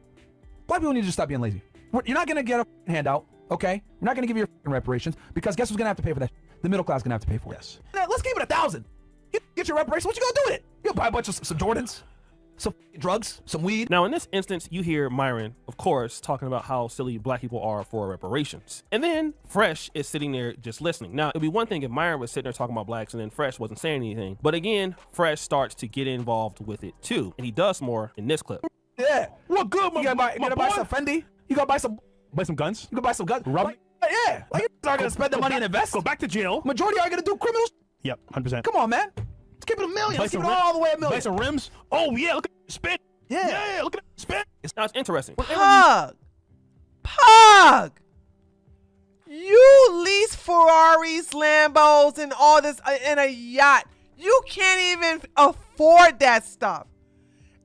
people need to stop being lazy. You're not gonna get a handout, okay? You're not gonna give your reparations because guess who's gonna have to pay for that? The middle class is gonna have to pay for it. Yes. Now, let's keep it 1,000. You get your reparations. What you gonna do with it? You'll buy a bunch of some Jordans, some drugs, some weed. Now, in this instance, you hear Myron, of course, talking about how silly black people are for reparations. And then Fresh is sitting there just listening. Now, it'd be one thing if Myron was sitting there talking about blacks and then Fresh wasn't saying anything. But again, Fresh starts to get involved with it too. And he does more in this clip. Yeah. What good, you gotta buy some Fendi. You gotta buy some guns. You gotta buy some guns. Like, yeah. Like, you are gonna spend the money and invest. Go back to jail. Majority are gonna do criminals. Yep, 100%. Come on, man. Let's keep it $1 million. Let's keep it all the way $1 million. Buy some rims. Oh, yeah, look at the spin. Yeah. Look at the spin. Now, it's interesting. Pug! You lease Ferraris, Lambos, and all this in a yacht. You can't even afford that stuff.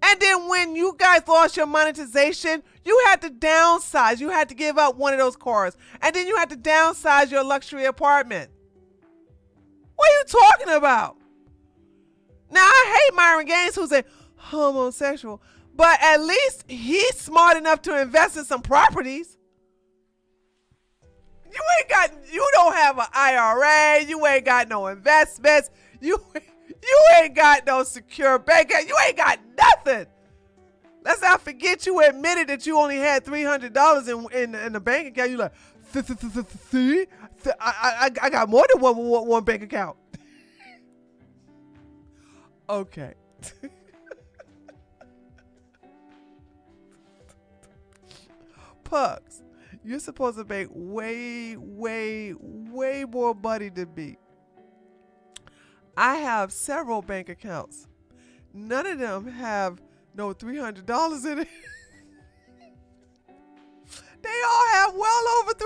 And then when you guys lost your monetization, you had to downsize. You had to give up one of those cars. And then you had to downsize your luxury apartment. What are you talking about? Now, I hate Myron Gaines, who's a homosexual, but at least he's smart enough to invest in some properties. You don't have an IRA. You ain't got no investments. You ain't got no secure bank. You ain't got nothing. Let's not forget you admitted that you only had $300 in the bank account. You like, see, I got more than one bank account. Okay. Pugs, you're supposed to make way more money than me. I have several bank accounts. None of them have no $300 in it. They all have well over $300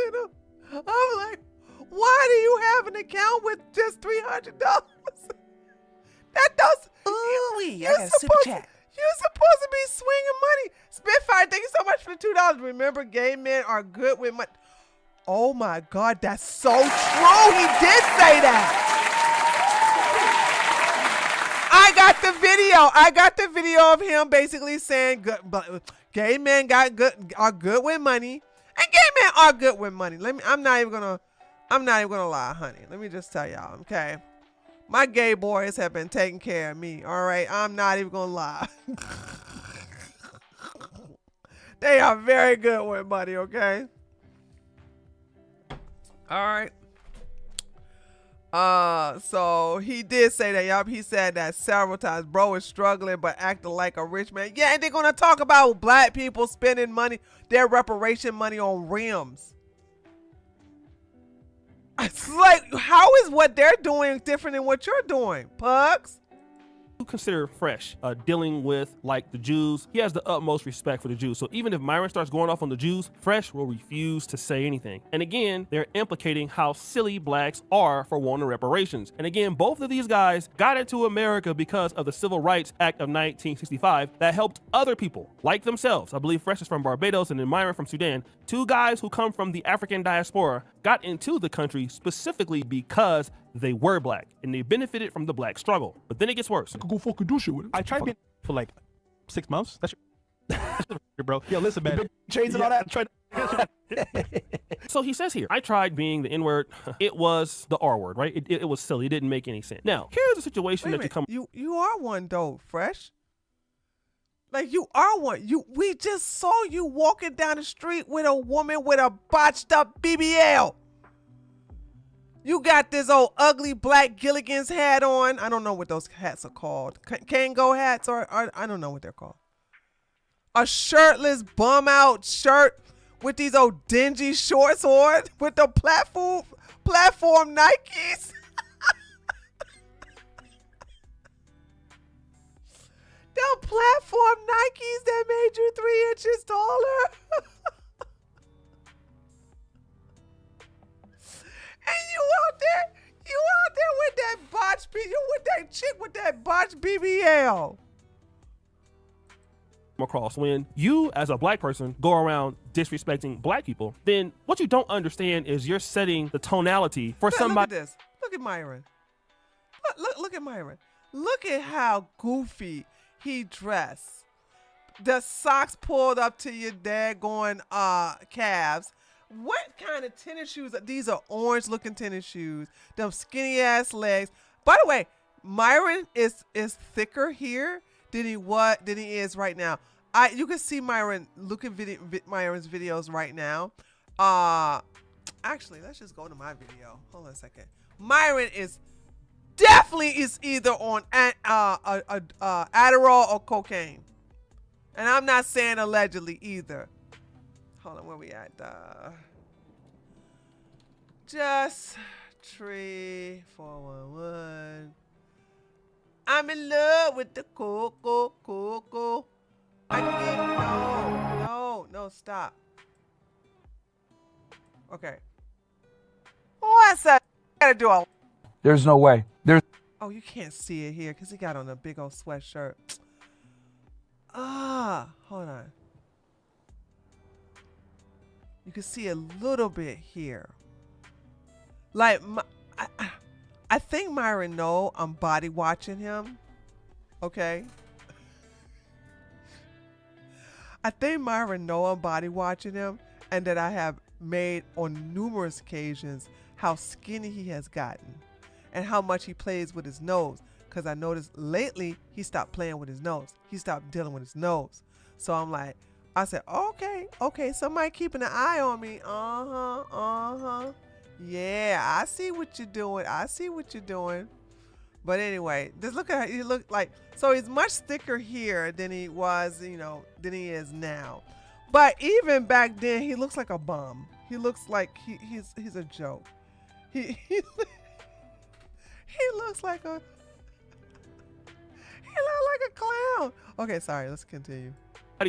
in them. I'm like, why do you have an account with just $300? That does. You're supposed to be swinging money. Spitfire, thank you so much for the $2. Remember, gay men are good with money. Oh my God, that's so true. He did say that. I got the video of him basically saying gay men are good with money, and gay men are good with money. I'm not even gonna lie, honey. Let me just tell y'all, okay? My gay boys have been taking care of me, all right? I'm not even gonna lie. They are very good with money, okay? All right. So he did say that, yup. He said that several times. Bro is struggling but acting like a rich man. Yeah, and they're gonna talk about black people spending money, their reparation money on rims. It's like, how is what they're doing different than what you're doing, Pugs? You consider Fresh dealing with like the Jews. He has the utmost respect for the Jews. So even if Myron starts going off on the Jews, Fresh will refuse to say anything. And again, they're implicating how silly blacks are for wanting reparations. And again, both of these guys got into America because of the Civil Rights Act of 1965 that helped other people like themselves. I believe Fresh is from Barbados and then Myron from Sudan. Two guys who come from the African diaspora got into the country specifically because they were black and they benefited from the black struggle. But then it gets worse. I could go fucking do shit with it. I tried being for like 6 months. That's your bro. Yo, listen, man. Big chains and all that. So he says here, I tried being the N-word. It was the R-word, right? It was silly. It didn't make any sense. Now, here's a situation that you come. You are one though, Fresh. Like, you are one. We just saw you walking down the street with a woman with a botched up BBL. You got this old ugly black Gilligan's hat on. I don't know what those hats are called. Kango hats, or I don't know what they're called. A shirtless bum out shirt with these old dingy shorts on with the platform Nikes. The platform Nikes that made you 3 inches taller. And you out there with that botch, you with that chick with that botch BBL. across. When you, as a black person, go around disrespecting black people, then what you don't understand is you're setting the tonality for somebody. Look at this. Look at Myron. Look at Myron. Look at how goofy he dressed. The socks pulled up to your daggone calves. What kind of tennis shoes? These are orange looking tennis shoes. Them skinny ass legs. By the way, Myron is thicker here than he is right now. You can see Myron. Look at Myron's videos right now. Actually, let's just go to my video. Hold on a second. Myron definitely is either on Adderall or cocaine, and I'm not saying allegedly either. Hold on, where we at? Just tree 411. I'm in love with the cocoa. No, stop. Okay. What's that? Gotta do all. There's no way. Oh, you can't see it here because he got on a big old sweatshirt. Hold on. You can see a little bit here. Like, I think Myron know I'm body watching him. Okay. I think Myron know I'm body watching him, and that I have made on numerous occasions how skinny he has gotten and how much he plays with his nose. Because I noticed lately he stopped playing with his nose. He stopped dealing with his nose. So I'm like, I said, okay, somebody keeping an eye on me. Yeah, I see what you're doing. But anyway, just look at how he looked like. So he's much thicker here than he was, than he is now. But even back then, he looks like a bum. He looks like he's a joke. He looks like a clown. Okay, sorry. Let's continue.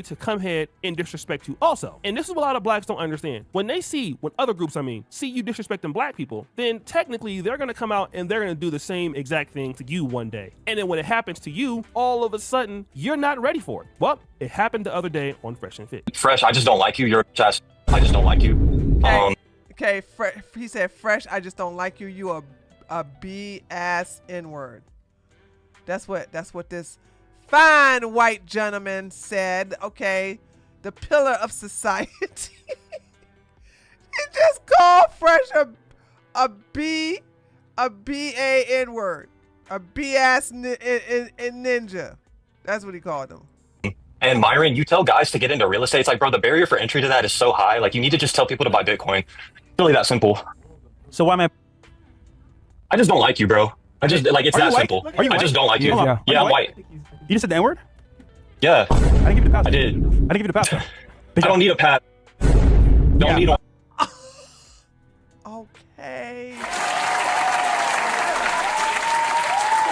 To come ahead and disrespect you also. And this is what a lot of blacks don't understand. When other groups see you disrespecting black people, then technically they're gonna come out and they're gonna do the same exact thing to you one day. And then when it happens to you, all of a sudden, you're not ready for it. Well, it happened the other day on Fresh and Fit. Fresh, I just don't like you. You're a ass. I just don't like you. Okay, he said, Fresh, I just don't like you. You a B-ass N-word. That's what this fine white gentleman said. Okay, the pillar of society. He just called Fresh a B-A-N word, a B-ass ninja. That's what he called him. And Myron, you tell guys to get into real estate. It's like, bro, the barrier for entry to that is so high. Like, you need to just tell people to buy Bitcoin. It's really that simple. So why am I just don't like you, bro. It's that simple. I just don't like you. Yeah, I'm white. You just said the N-word? Yeah. I didn't give you the pass. I did. I didn't give you the pass. I don't need a pat. Don't need one. Okay.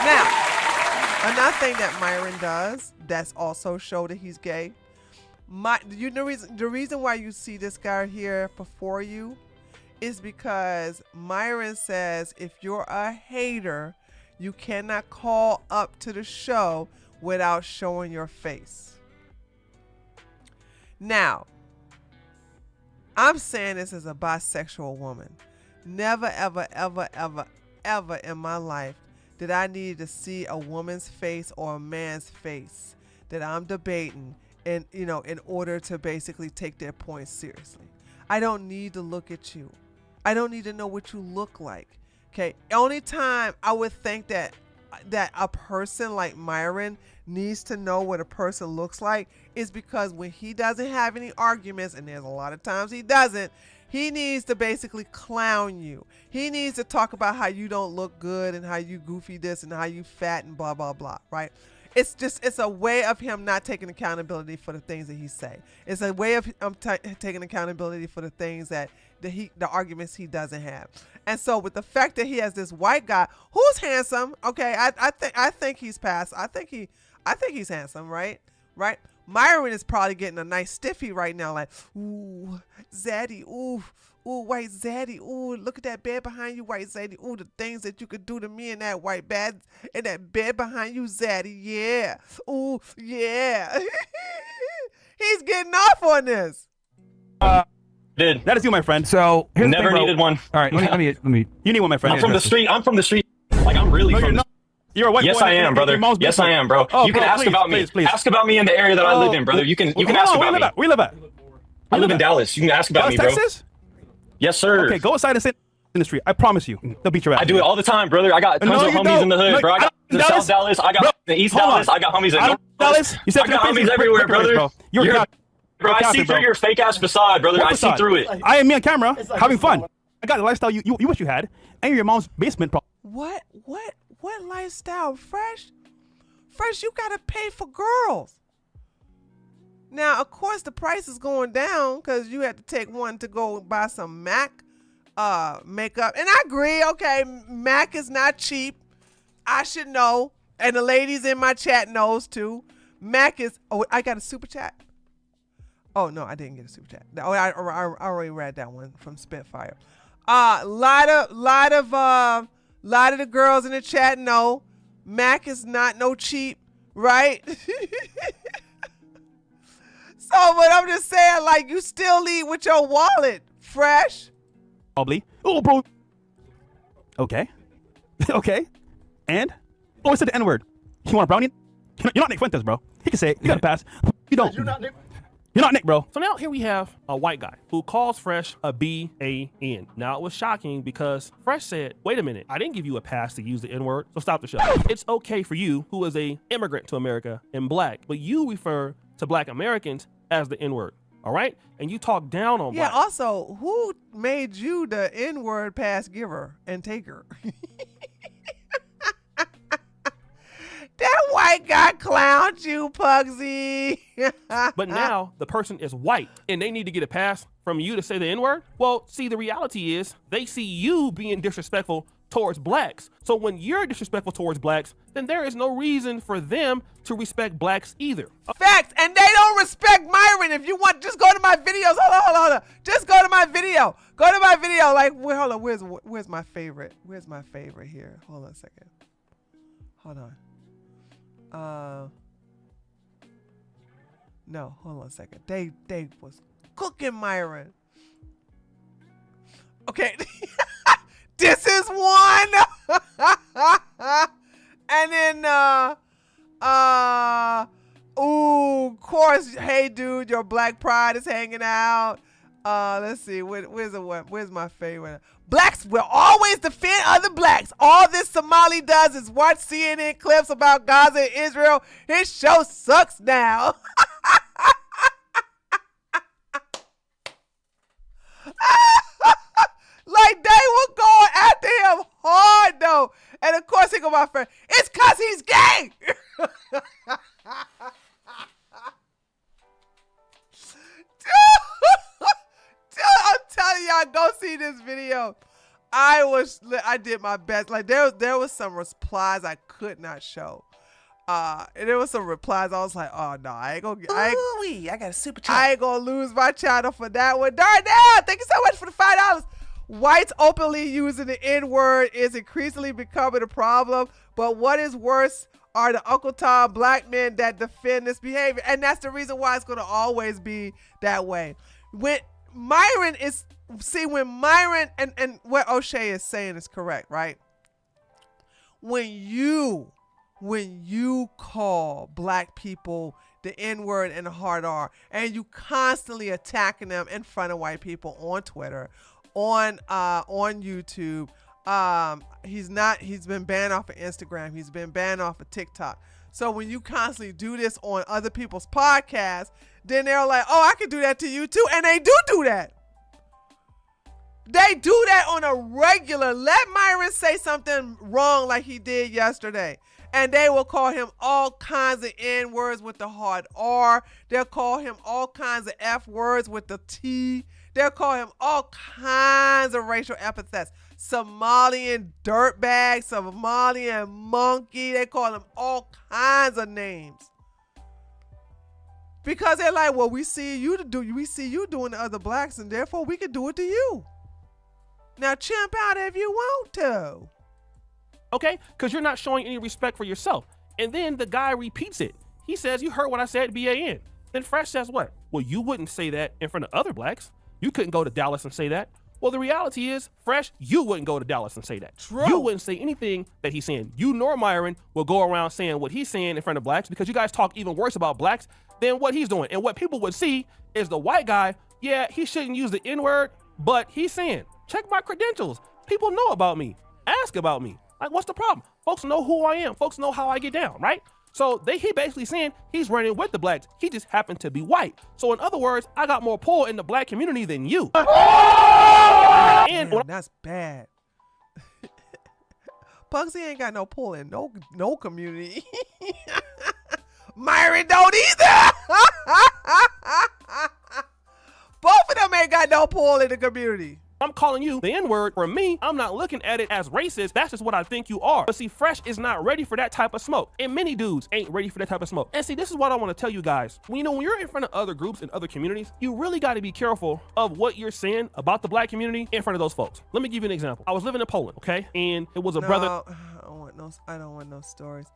Now, another thing that Myron does that's also show that he's gay. The reason why you see this guy here before you is because Myron says if you're a hater, you cannot call up to the show without showing your face. Now, I'm saying this as a bisexual woman. Never, ever, ever, ever, ever in my life did I need to see a woman's face or a man's face that I'm debating in order to basically take their point seriously. I don't need to look at you. I don't need to know what you look like. Okay, only time I would think that a person like Myron needs to know what a person looks like is because when he doesn't have any arguments, and there's a lot of times he doesn't, he needs to basically clown you. He needs to talk about how you don't look good and how you goofy this and how you fat and blah, blah, blah, right? It's a way of him not taking accountability for the things that he say. It's a way of him taking accountability for the things that the arguments he doesn't have. And so with the fact that he has this white guy who's handsome, okay, I think he's passed. I think he's handsome, right? Myron is probably getting a nice stiffy right now, like, ooh, Zaddy, ooh, white Zaddy, ooh, look at that bed behind you, white Zaddy, ooh, the things that you could do to me in that white bed, in that bed behind you, Zaddy, yeah, ooh, yeah. He's getting off on this. Did. That is you, my friend. So here's Never the thing, bro. needed one. All right, let me. You need one, my friend. I'm from the street. I'm from the street. Like, I'm really No, from you're the not. You're a white Yes, boy I am, brother. Yes, I am, bro. Oh, you can bro, ask please, about me. please. Ask about me in the area that I live in, brother. You can ask about me. Where you live at? I live in Dallas. You can ask about Dallas, me, bro. Texas? Yes, sir. Okay, go outside and sit in the street. I promise you, they'll beat your ass. I do it all the time, brother. I got tons of homies in the hood, bro. I got in South Dallas. I got in East Dallas. I got homies in North Dallas. You said I got homies everywhere, brother. Bro, I see through your fake ass facade, brother. I see through it. I am me on camera, having fun. I got the lifestyle you wish you had, and your mom's basement. What lifestyle, Fresh? Fresh, you gotta pay for girls. Now, of course, the price is going down because you had to take one to go buy some MAC makeup. And I agree, okay, MAC is not cheap. I should know. And the ladies in my chat knows too. MAC is, oh, I got a super chat. Oh, no, I didn't get a super chat. Oh, I already read that one from Spitfire. Lot of the girls in the chat know MAC is not no cheap, right? So, but I'm just saying, like, you still lead with your wallet, Fresh. Probably. Oh, bro. Okay. Okay. And? Oh, it said the N-word. You want a brownie? You're not Nick Fuentes, bro. He can say it. You got to pass. You don't. You're not Nick, bro. So now here we have a white guy who calls Fresh a B-A-N. Now it was shocking because Fresh said, wait a minute, I didn't give you a pass to use the N-word, so stop the show. It's okay for you, who is a immigrant to America and black, but you refer to black Americans as the N-word, all right? And you talk down on black. Yeah, also, who made you the N-word pass giver and taker? That white guy clowned you, Pugsy. But now the person is white and they need to get a pass from you to say the N-word? Well, see, the reality is they see you being disrespectful towards blacks. So when you're disrespectful towards blacks, then there is no reason for them to respect blacks either. Facts, and they don't respect Myron. If you want, just go to my videos. Hold on. Just go to my video. Go to my video. Like, hold on. Where's my favorite? Where's my favorite here? Hold on a second. Hold on. No, hold on a second. They was cooking Myron. Okay. This is one. And then ooh, of course, hey dude, your black pride is hanging out. Let's see, where's my favorite? Blacks will always defend other blacks. All this Somali does is watch CNN clips about Gaza and Israel. His show sucks now. Like, they were going after him hard, though. And of course, he go, my friend, it's because he's gay. Dude, I'm telling y'all, go see this video. I did my best. Like, there was some replies I could not show. And there was some replies. I was like, oh no, I got a super chat. I ain't gonna lose my channel for that one. Darnell, thank you so much for the $5. Whites openly using the N-word is increasingly becoming a problem. But what is worse are the Uncle Tom black men that defend this behavior. And that's the reason why it's gonna always be that way. When Myron and what O'Shea is saying is correct, right? When you call black people the N-word and the hard R, and you constantly attacking them in front of white people on Twitter, on YouTube, he's been banned off of Instagram, he's been banned off of TikTok. So when you constantly do this on other people's podcasts, then they're like, oh, I can do that to you too. And they do that. They do that on a regular. Let Myron say something wrong like he did yesterday, and they will call him all kinds of N-words with the hard R. They'll call him all kinds of F-words with the T. They'll call him all kinds of racial epithets. Somalian dirtbag, Somalian monkey. They call him all kinds of names. Because they're like, well, we see you doing to other blacks, and therefore we can do it to you. Now chimp out if you want to. Okay? Because you're not showing any respect for yourself. And then the guy repeats it. He says, you heard what I said, BAN. Then Fresh says what? Well, you wouldn't say that in front of other blacks. You couldn't go to Dallas and say that. Well, the reality is, Fresh, you wouldn't go to Dallas and say that. True. You wouldn't say anything that he's saying. You nor Myron will go around saying what he's saying in front of blacks because you guys talk even worse about blacks than what he's doing. And what people would see is the white guy, yeah, he shouldn't use the N-word, but he's saying, check my credentials. People know about me. Ask about me. Like, what's the problem? Folks know who I am. Folks know how I get down, right? So he basically saying he's running with the blacks. He just happened to be white. So in other words, I got more pull in the black community than you. And Man, that's bad. PugCEO ain't got no pull in no community. Myron don't either. Both of them ain't got no pull in the community. I'm calling you the N-word. For me, I'm not looking at it as racist. That's just what I think you are. But see, Fresh is not ready for that type of smoke. And many dudes ain't ready for that type of smoke. And see, this is what I want to tell you guys. When you're in front of other groups and other communities, you really got to be careful of what you're saying about the black community in front of those folks. Let me give you an example. I was living in Poland, okay? And it was a brother. I don't want no stories.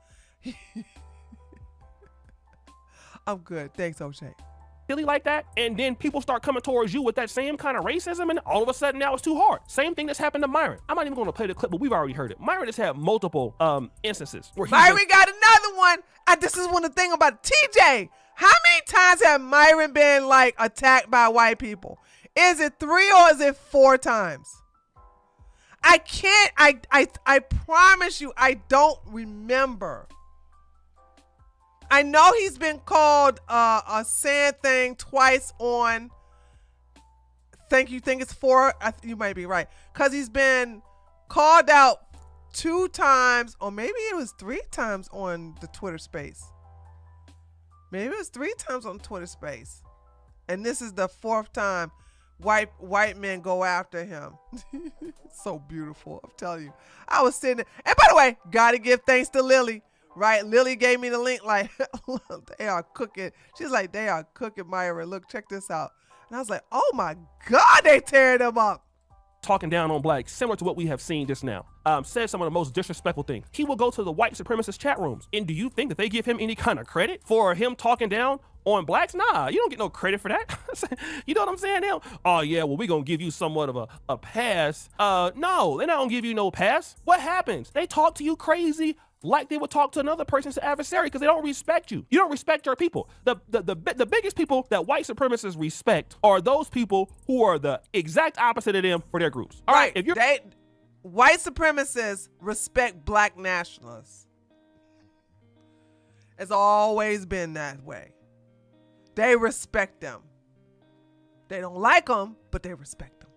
I'm good. Thanks, O'Shea. Silly like that, and then people start coming towards you with that same kind of racism, and all of a sudden now it's too hard. Same thing that's happened to Myron. I'm not even going to play the clip, but we've already heard it. Myron has had multiple instances where Myron got another one. This is one of the thing about TJ. How many times have Myron been like attacked by white people? Is it 3 or is it 4 times? I can't. I promise you, I don't remember. I know he's been called a sad thing twice on. You think it's 4? You might be right. Because he's been called out 2 times, or maybe it was 3 times on the Twitter space. Maybe it was 3 times on Twitter space. And this is the 4th time white men go after him. So beautiful, I'm telling you. I was sitting there. And by the way, gotta give thanks to Lily. Right, Lily gave me the link like, they are cooking. She's like, they are cooking Myra. Look, check this out. And I was like, oh my God, they tearing them up. Talking down on blacks, similar to what we have seen just now. Said some of the most disrespectful things. He will go to the white supremacist chat rooms. And do you think that they give him any kind of credit for him talking down on blacks? Nah, you don't get no credit for that. You know what I'm saying now? Oh yeah, well, we're gonna give you somewhat of a pass. No, they're not gonna give you no pass. What happens? They talk to you crazy like they would talk to another person's adversary because they don't respect you. You don't respect your people. The biggest people that white supremacists respect are those people who are the exact opposite of them for their groups. All right, if you're white supremacists respect black nationalists. It's always been that way. They respect them. They don't like them, but they respect them.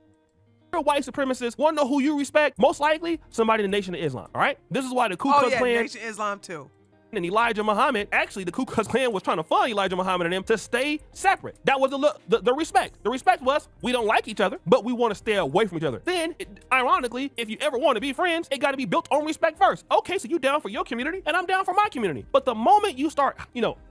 White supremacists want to know who you respect. Most likely, somebody in the Nation of Islam. All right, this is why the Ku Klux Klan, Nation of Islam too. And Elijah Muhammad, actually, the Ku Klux Klan was trying to fund Elijah Muhammad and them to stay separate. That was the respect. The respect was we don't like each other, but we want to stay away from each other. Then, ironically, if you ever want to be friends, it got to be built on respect first. Okay, so you down for your community, and I'm down for my community. But the moment you start,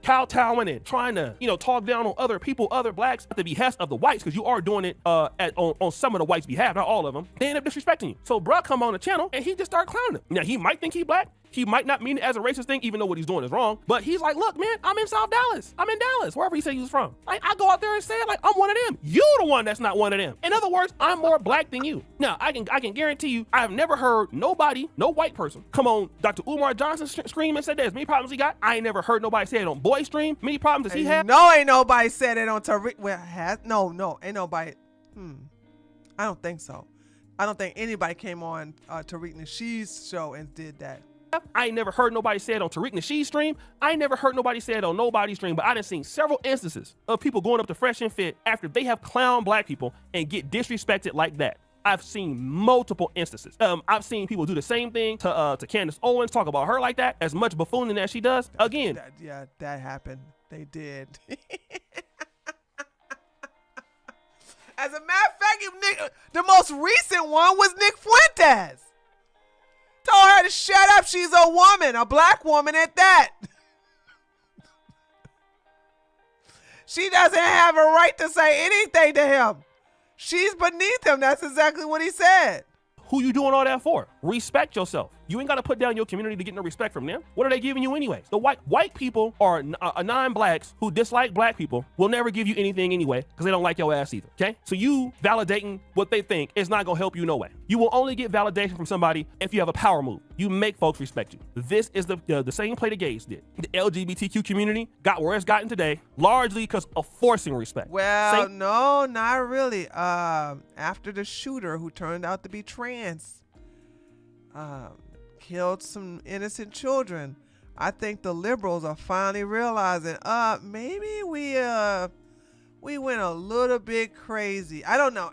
kowtowing and trying to, talk down on other people, other blacks at the behest of the whites, because you are doing it on some of the whites' behalf, not all of them, they end up disrespecting you. So, bruh come on the channel and he just started clowning them. Now, he might think he black. He might not mean it as a racist thing, even though what he's doing is wrong. But he's like, look, man, I'm in South Dallas. I'm in Dallas, wherever he said he was from. I go out there and say it like I'm one of them. You're the one that's not one of them. In other words, I'm more black than you. Now, I can guarantee you, I have never heard nobody, no white person, come on Dr. Umar Johnson stream and say there's many problems he got. I ain't never heard nobody say it on Boy stream. Many problems does he have? No, ain't nobody said it on Tariq. Well, no, ain't nobody. I don't think so. I don't think anybody came on Tariq Nasheed's show and did that. I ain't never heard nobody say it on Tariq Nasheed's stream. I ain't never heard nobody say it on nobody's stream, but I done seen several instances of people going up to Fresh and Fit after they have clowned black people and get disrespected like that. I've seen multiple instances. I've seen people do the same thing to Candace Owens, talk about her like that, as much buffooning as she does. Again, that happened. They did. As a matter of fact, the most recent one was Nick Fuentes. Told her to shut up. She's a woman, a black woman at that. She doesn't have a right to say anything to him. She's beneath him. That's exactly what he said. Who you doing all that for? Respect yourself. You ain't got to put down your community to get no respect from them. What are they giving you anyways? The white people or non-blacks who dislike black people will never give you anything anyway because they don't like your ass either, okay? So you validating what they think is not going to help you no way. You will only get validation from somebody if you have a power move. You make folks respect you. This is the same play the gays did. The LGBTQ community got where it's gotten today largely because of forcing respect. Well, no, not really. After the shooter who turned out to be trans, killed some innocent children, I think the liberals are finally realizing, maybe we went a little bit crazy. I don't know.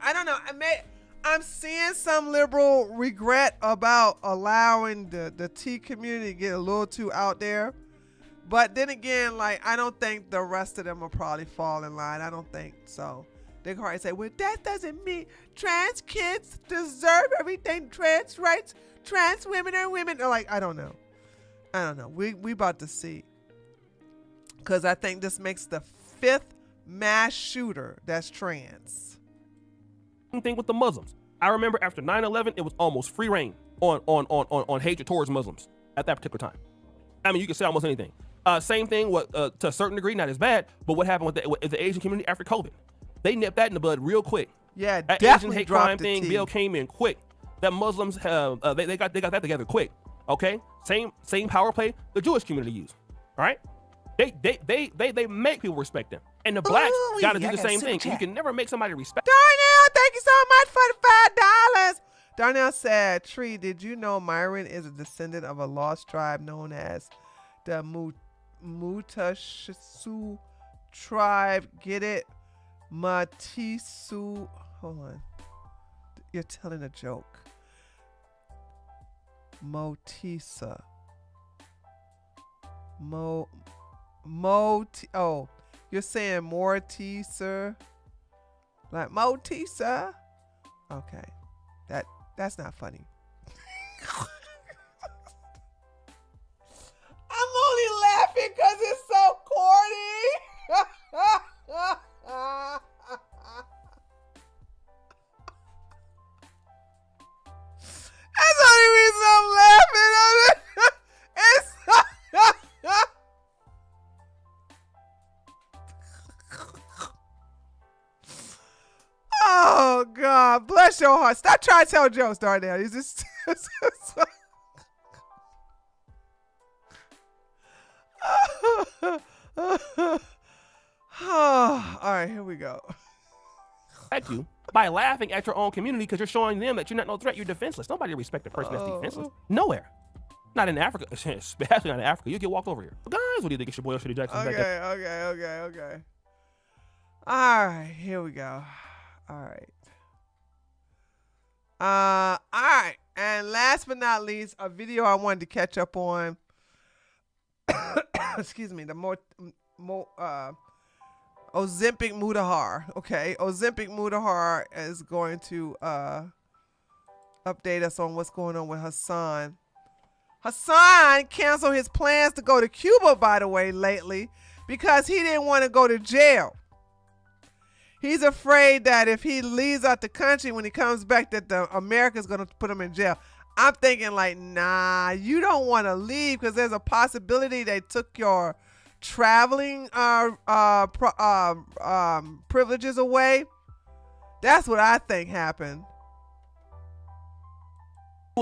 I'm seeing some liberal regret about allowing the T community to get a little too out there. But then again, like, I don't think the rest of them will probably fall in line. I don't think so. They probably say, well, that doesn't mean trans kids deserve everything. Trans rights, trans women are women. They're like, I don't know. We about to see. Because I think this makes the 5th mass shooter that's trans. Same thing with the Muslims. I remember after 9/11, it was almost free reign on hatred towards Muslims at that particular time. I mean, you can say almost anything. Same thing with, to a certain degree, not as bad, but what happened with the Asian community after COVID? They nipped that in the bud real quick. Yeah, that definitely Asian hate dropped crime the thing T. bill came in quick. That Muslims they got that together quick. Okay, same power play the Jewish community used. All right, they make people respect them, and the blacks got to do the same thing. You can never make somebody respect. Darnell, thank you so much for the $5. Darnell said, Tree, did you know Myron is a descendant of a lost tribe known as the Mutashisu tribe? Get it? Matisu. Hold on. You're telling a joke. Motisa. Oh, you're saying Mortisa? Like Motisa? Okay. That's not funny. I'm only laughing because it's so corny. That's the only reason I'm laughing at it. Oh God, bless your heart. Stop trying to tell jokes, Darnell. You just all right, here we go. Respect you by laughing at your own community because you're showing them that you're not no threat. You're defenseless. Nobody respect a person that's defenseless. Nowhere. Not in Africa, especially not in Africa. You get walked over here. Guys, what do you think? It's your boy Shitty Jackson. Okay. All right, here we go. All right. And last but not least, a video I wanted to catch up on. Excuse me, the Ozempic Mudahar. Okay, Ozempic Mudahar is going to update us on what's going on with Hasan. Hasan canceled his plans to go to Cuba, by the way, lately because he didn't want to go to jail. He's afraid that if he leaves out the country when he comes back, that America's going to put him in jail. I'm thinking like, nah, you don't want to leave because there's a possibility they took your traveling privileges away. That's what I think happened.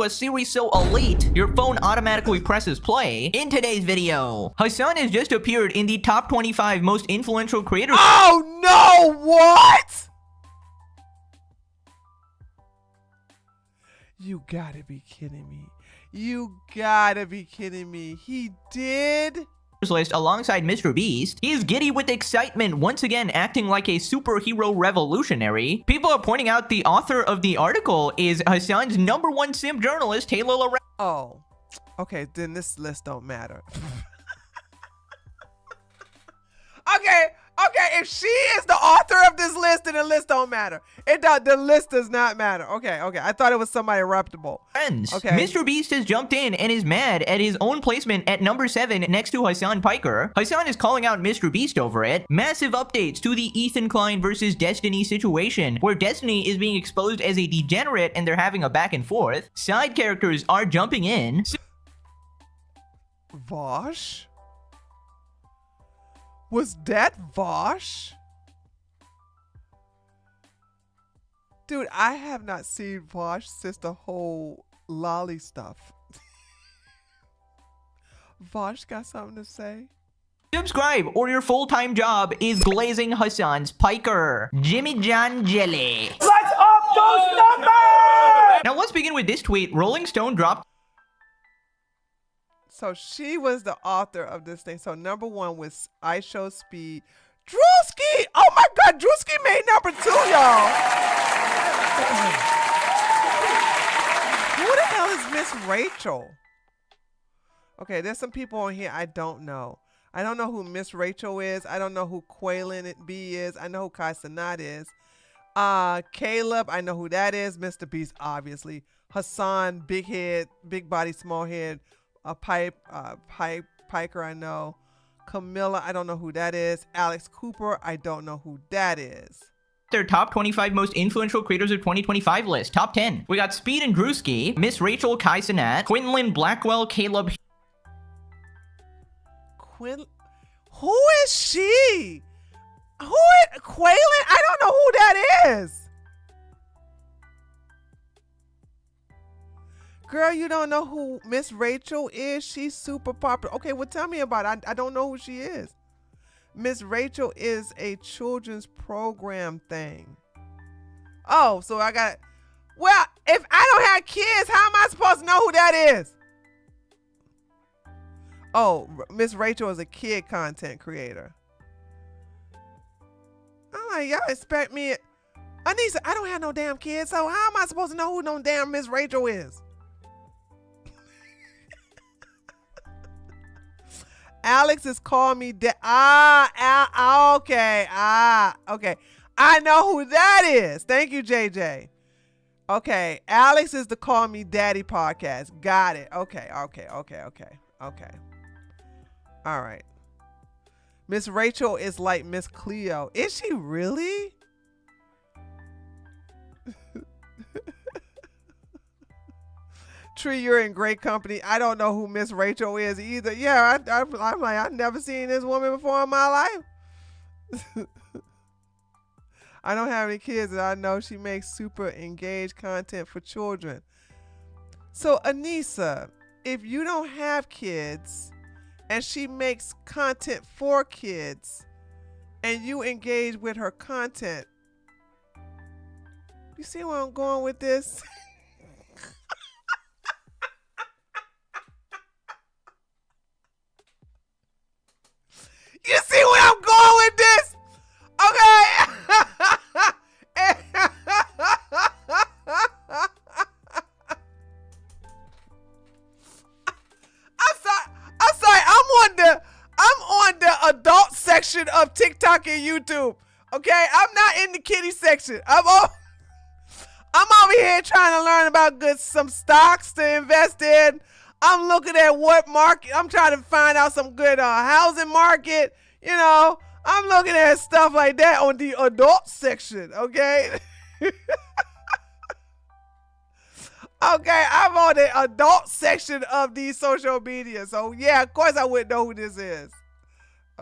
A series so elite, your phone automatically presses play. In today's video, Hasan has just appeared in the top 25 most influential creators. Oh no, what? You gotta be kidding me. He did? List alongside Mr. Beast. He's giddy with excitement, once again acting like a superhero revolutionary. People are pointing out the author of the article is Hasan's #1 sim journalist, Taylor Lorenz. Oh, okay, then this list don't matter. Okay, if she is the author of this list, then the list don't matter. The list does not matter. Okay. I thought it was somebody reputable. Friends. Okay. Mr. Beast has jumped in and is mad at his own placement at number 7 next to Hasan Piker. Hasan is calling out Mr. Beast over it. Massive updates to the Ethan Klein versus Destiny situation, where Destiny is being exposed as a degenerate and they're having a back and forth. Side characters are jumping in. Vosh? Was that Vosh? Dude, I have not seen Vosh since the whole lolly stuff. Vosh got something to say? Subscribe or your full-time job is glazing Hasan's Piker. Jimmy John Jelly. Let's up those numbers! Now let's begin with this tweet. Rolling Stone dropped. So she was the author of this thing. So number 1 was I Show Speed. Drewski! Oh my God, Drewski made number 2, y'all. Who the hell is Miss Rachel? Okay, there's some people on here I don't know. I don't know who Miss Rachel is. I don't know who Quaylen B is. I know who Kai Sanat is. Caleb, I know who that is. Mr. Beast, obviously. Hasan, big head, big body, small head. Piker, I know. Camilla, I don't know who that is. Alex Cooper, I don't know who that is. Their top 25 most influential creators of 2025 list. Top 10. We got Speed and Drewski, Miss Rachel Kai Sanat, Quinlan Blackwell, Caleb. Who is she? Quaylen? I don't know who that is. Girl, you don't know who Miss Rachel is? She's super popular. Okay, well, tell me about it. I don't know who she is. Miss Rachel is a children's program thing. Oh, so I got... Well, if I don't have kids, how am I supposed to know who that is? Oh, Miss Rachel is a kid content creator. I'm like, y'all expect me... Anissa, I don't have no damn kids, so how am I supposed to know who no damn Miss Rachel is? Alex is calling me okay. Okay. I know who that is. Thank you, JJ. Okay. Alex is the Call Me Daddy podcast. Got it. Okay. All right. Miss Rachel is like Miss Cleo. Is she really? Tree, you're in great company. I don't know who Miss Rachel is either. Yeah, I'm like, I've never seen this woman before in my life. I don't have any kids, and I know she makes super engaged content for children. So, Anissa, if you don't have kids and she makes content for kids and you engage with her content, you see where I'm going with this? You see where I'm going with this? Okay. I'm sorry. I'm on the adult section of TikTok and YouTube. Okay, I'm not in the kiddie section. I'm over here trying to learn about some stocks to invest in. I'm looking at what market. I'm trying to find out some good housing market. You know, I'm looking at stuff like that on the adult section. Okay. Okay, I'm on the adult section of these social media. So yeah, of course I wouldn't know who this is.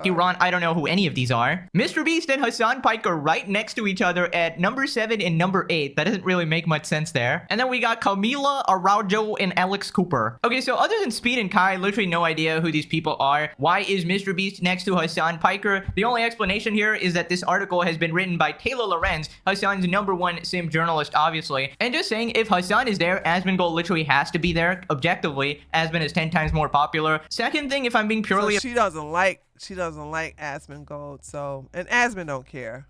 Ron, I don't know who any of these are. Mr. Beast and Hasan Piker right next to each other at number 7 and number 8. That doesn't really make much sense there. And then we got Camila Araujo and Alex Cooper. Okay, so other than Speed and Kai, literally no idea who these people are. Why is Mr. Beast next to Hasan Piker? The only explanation here is that this article has been written by Taylor Lorenz, Hasan's #1 sim journalist, obviously. And just saying, if Hasan is there, Asmongold literally has to be there. Objectively, Asmon is 10 times more popular. Second thing, if I'm being purely... So she doesn't like Asmongold, so, and Asmon don't care.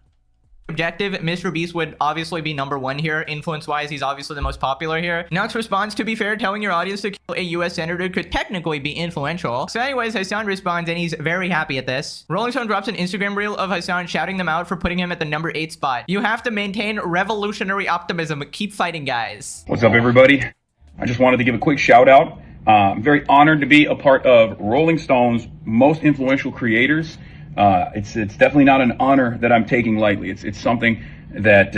objective, Mr. Beast would obviously be number one here. Influence-wise, he's obviously the most popular here. Nux responds, to be fair, telling your audience to kill a US senator could technically be influential. So anyways, Hasan responds, and he's very happy at this. Rolling Stone drops an Instagram reel of Hasan shouting them out for putting him at the number 8 spot. You have to maintain revolutionary optimism. Keep fighting, guys. What's up, everybody? I just wanted to give a quick shout out. I'm very honored to be a part of Rolling Stone's most influential creators. It's definitely not an honor that I'm taking lightly. It's something that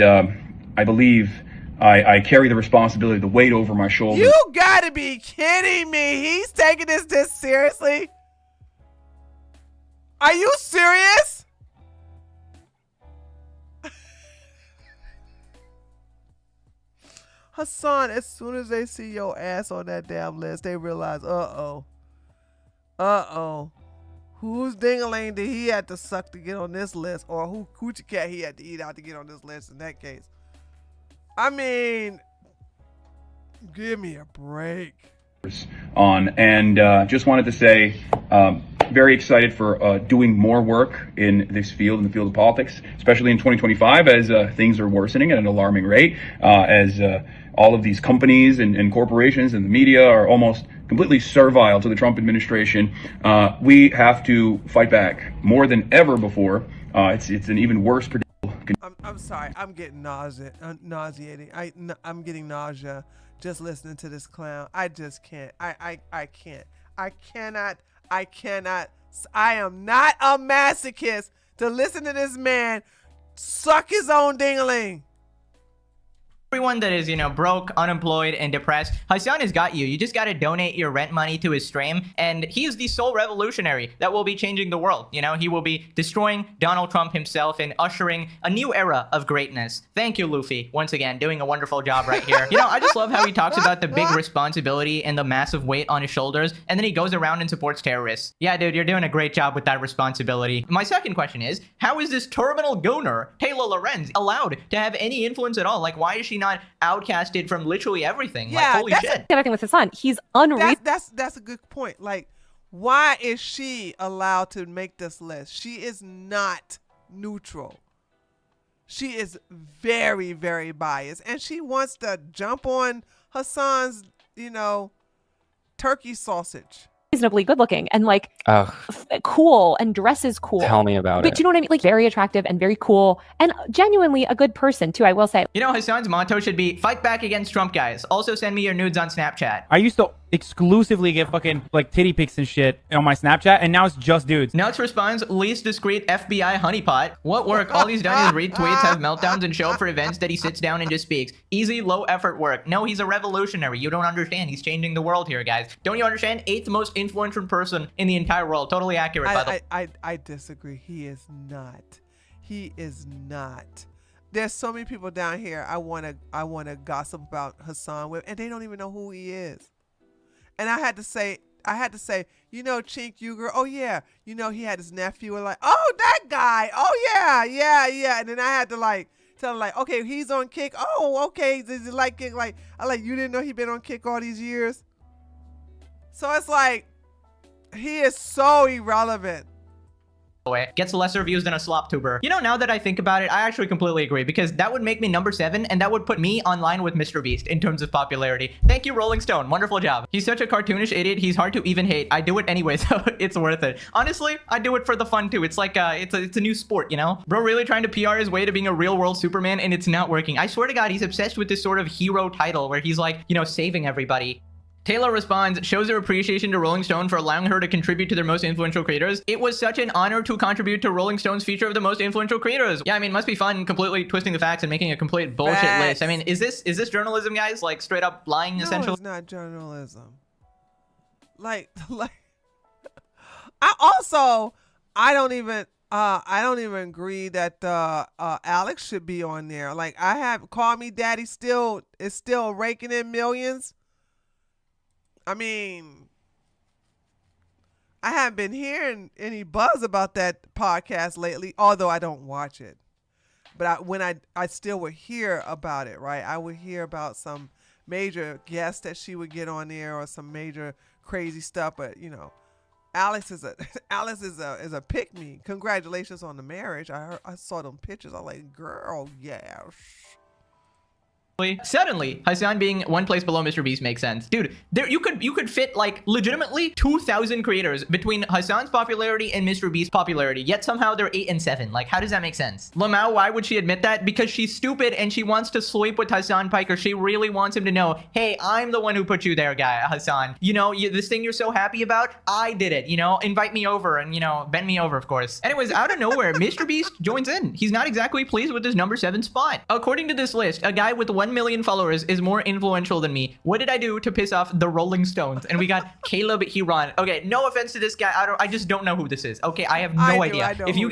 I believe I carry the responsibility, the weight over my shoulders. You gotta be kidding me. He's taking this seriously? Are you serious? Hasan, as soon as they see your ass on that damn list, they realize, uh-oh. Whose ding-a-ling did he have to suck to get on this list? Or who coochie cat he had to eat out to get on this list in that case? I mean, give me a break. Just wanted to say, very excited for doing more work in this field, in the field of politics, especially in 2025 as things are worsening at an alarming rate, as all of these companies and corporations and the media are almost completely servile to the Trump administration. We have to fight back more than ever before. It's an even worse predicament. I'm sorry. I'm getting nauseating. I'm getting nausea just listening to this clown. I just can't. I can't. I cannot. I am not a masochist to listen to this man suck his own ding-a-ling. Everyone that is, broke, unemployed, and depressed, Hasan has got you. You just got to donate your rent money to his stream, and he's the sole revolutionary that will be changing the world. He will be destroying Donald Trump himself and ushering a new era of greatness. Thank you, Luffy, once again, doing a wonderful job right here. I just love how he talks about the big responsibility and the massive weight on his shoulders, and then he goes around and supports terrorists. Yeah, dude, you're doing a great job with that responsibility. My second question is, how is this terminal goner, Taylor Lorenz, allowed to have any influence at all? Like, why is she not outcasted from literally everything? Yeah, like, holy shit. The other thing with Hasan, he's unreasonable. That's a good point. Like, why is she allowed to make this list? She is not neutral. She is very, very biased, and she wants to jump on Hasan's, turkey sausage. Reasonably good looking and cool and dresses cool. Tell me about it. But you know what I mean? Like, very attractive and very cool and genuinely a good person too, I will say. Hasan's motto should be fight back against Trump, guys. Also send me your nudes on Snapchat. I used to exclusively get fucking titty pics and shit on my Snapchat, and now it's just dudes. Nux responds, least discreet FBI honeypot. What work? All he's done is read tweets, have meltdowns, and show up for events that he sits down and just speaks. Easy, low effort work. No, he's a revolutionary. You don't understand. He's changing the world here, guys. Don't you understand? 8th most influential person in the entire world. Totally accurate, by the way. I disagree. He is not. He is not. There's so many people down here I wanna gossip about Hasan with, and they don't even know who he is. And I had to say, Chink Uger, oh yeah, he had his nephew, and oh, that guy, oh yeah. And then I had to tell him okay, he's on Kick. Oh, okay, does he like Kick? You didn't know he been on Kick all these years. So it's he is so irrelevant. Gets lesser views than a slop tuber. Now that I think about it, I actually completely agree, because that would make me number 7, and that would put me online with Mr. Beast in terms of popularity. Thank you, Rolling Stone. Wonderful job. He's such a cartoonish idiot. He's hard to even hate. I do it anyway, so it's worth it. Honestly, I do it for the fun too. It's it's a new sport, Bro really trying to PR his way to being a real world Superman, and it's not working. I swear to God, he's obsessed with this sort of hero title where he's saving everybody. Taylor responds, shows her appreciation to Rolling Stone for allowing her to contribute to their most influential creators. It was such an honor to contribute to Rolling Stone's feature of the most influential creators. Yeah, must be fun completely twisting the facts and making a complete bullshit list. Is this journalism, guys? Straight up lying, essentially? No, it's not journalism. I don't even agree that Alex should be on there. I have Call Me Daddy is still raking in millions. I haven't been hearing any buzz about that podcast lately, although I don't watch it. But I still would hear about it, right? I would hear about some major guest that she would get on there or some major crazy stuff. But, Alice is a pick me. Congratulations on the marriage. I saw them pictures. I'm like, girl, yes. Suddenly, Hasan being one place below Mr. Beast makes sense. Dude, you could fit like legitimately 2,000 creators between Hasan's popularity and Mr. Beast's popularity, yet somehow they're 8 and 7. Like, how does that make sense? Lamau, why would she admit that? Because she's stupid and she wants to sleep with Hasan Piker. She really wants him to know, hey, I'm the one who put you there, guy, Hasan. You know, this thing you're so happy about, I did it. You know, invite me over and, you know, bend me over, of course. Anyways, out of nowhere, Mr. Beast joins in. He's not exactly pleased with his number 7 spot. According to this list, a guy with 1 million followers is more influential than me. What did I do to piss off the Rolling Stones? And we got Caleb Huron. Okay, no offense to this guy. I just don't know who this is. Okay, I have no idea. If you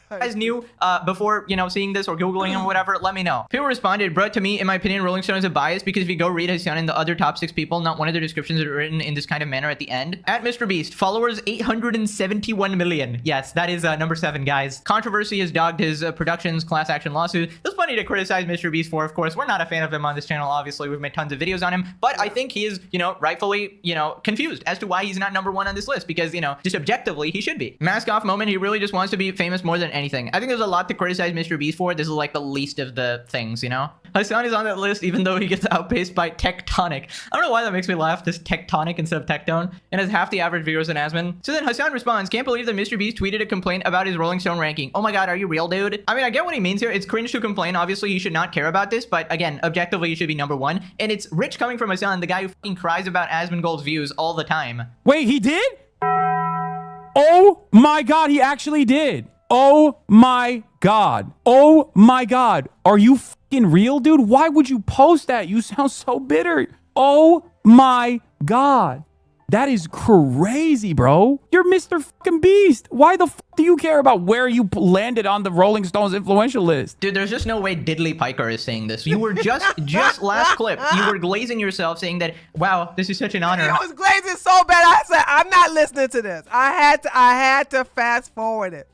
guys knew before, you know, seeing this or Googling him or whatever, let me know. People responded, bro, to me, in my opinion, Rolling Stone is a bias because if you go read Hasan and the other top 6 people, not one of their descriptions are written in this kind of manner at the end. At Mr. Beast, followers 871 million. Yes, that is number 7, guys. Controversy has dogged his productions, class action lawsuit. There's plenty to criticize Mr. Beast for, of course. We're not a fan of him on this channel, obviously. We've made tons of videos on him, but I think he is, you know, rightfully, you know, confused as to why he's not number 1 on this list because, you know, just objectively, he should be. Mask off moment, he really just wants to be famous more than anything. I think there's a lot to criticize Mr. Beast for. This is like the least of the things, you know? Hasan is on that list even though he gets outpaced by Tectonic. I don't know why that makes me laugh, this Tectonic instead of Tectone, and has half the average viewers than Asman. So then Hasan responds, can't believe that Mr. Beast tweeted a complaint about his Rolling Stone ranking. Oh my god, are you real, dude? I mean, I get what he means here. It's cringe to complain. Obviously, he should not care about this, but again, objectively, he should be number 1. And it's rich coming from Hasan, the guy who fucking cries about Asmongold's views all the time. Wait, he did? Oh my god, he actually did. Oh my god. Oh my god. Are you fucking real, dude? Why would you post that? You sound so bitter. Oh my god. That is crazy, bro. You're Mr. fucking Beast. Why the fuck do you care about where you landed on the Rolling Stones influential list? Dude, there's just no way Diddley Piker is saying this. You were just last clip, you were glazing yourself saying that, wow, this is such an honor. I was glazing so bad. I said, I'm not listening to this. I had to fast forward it.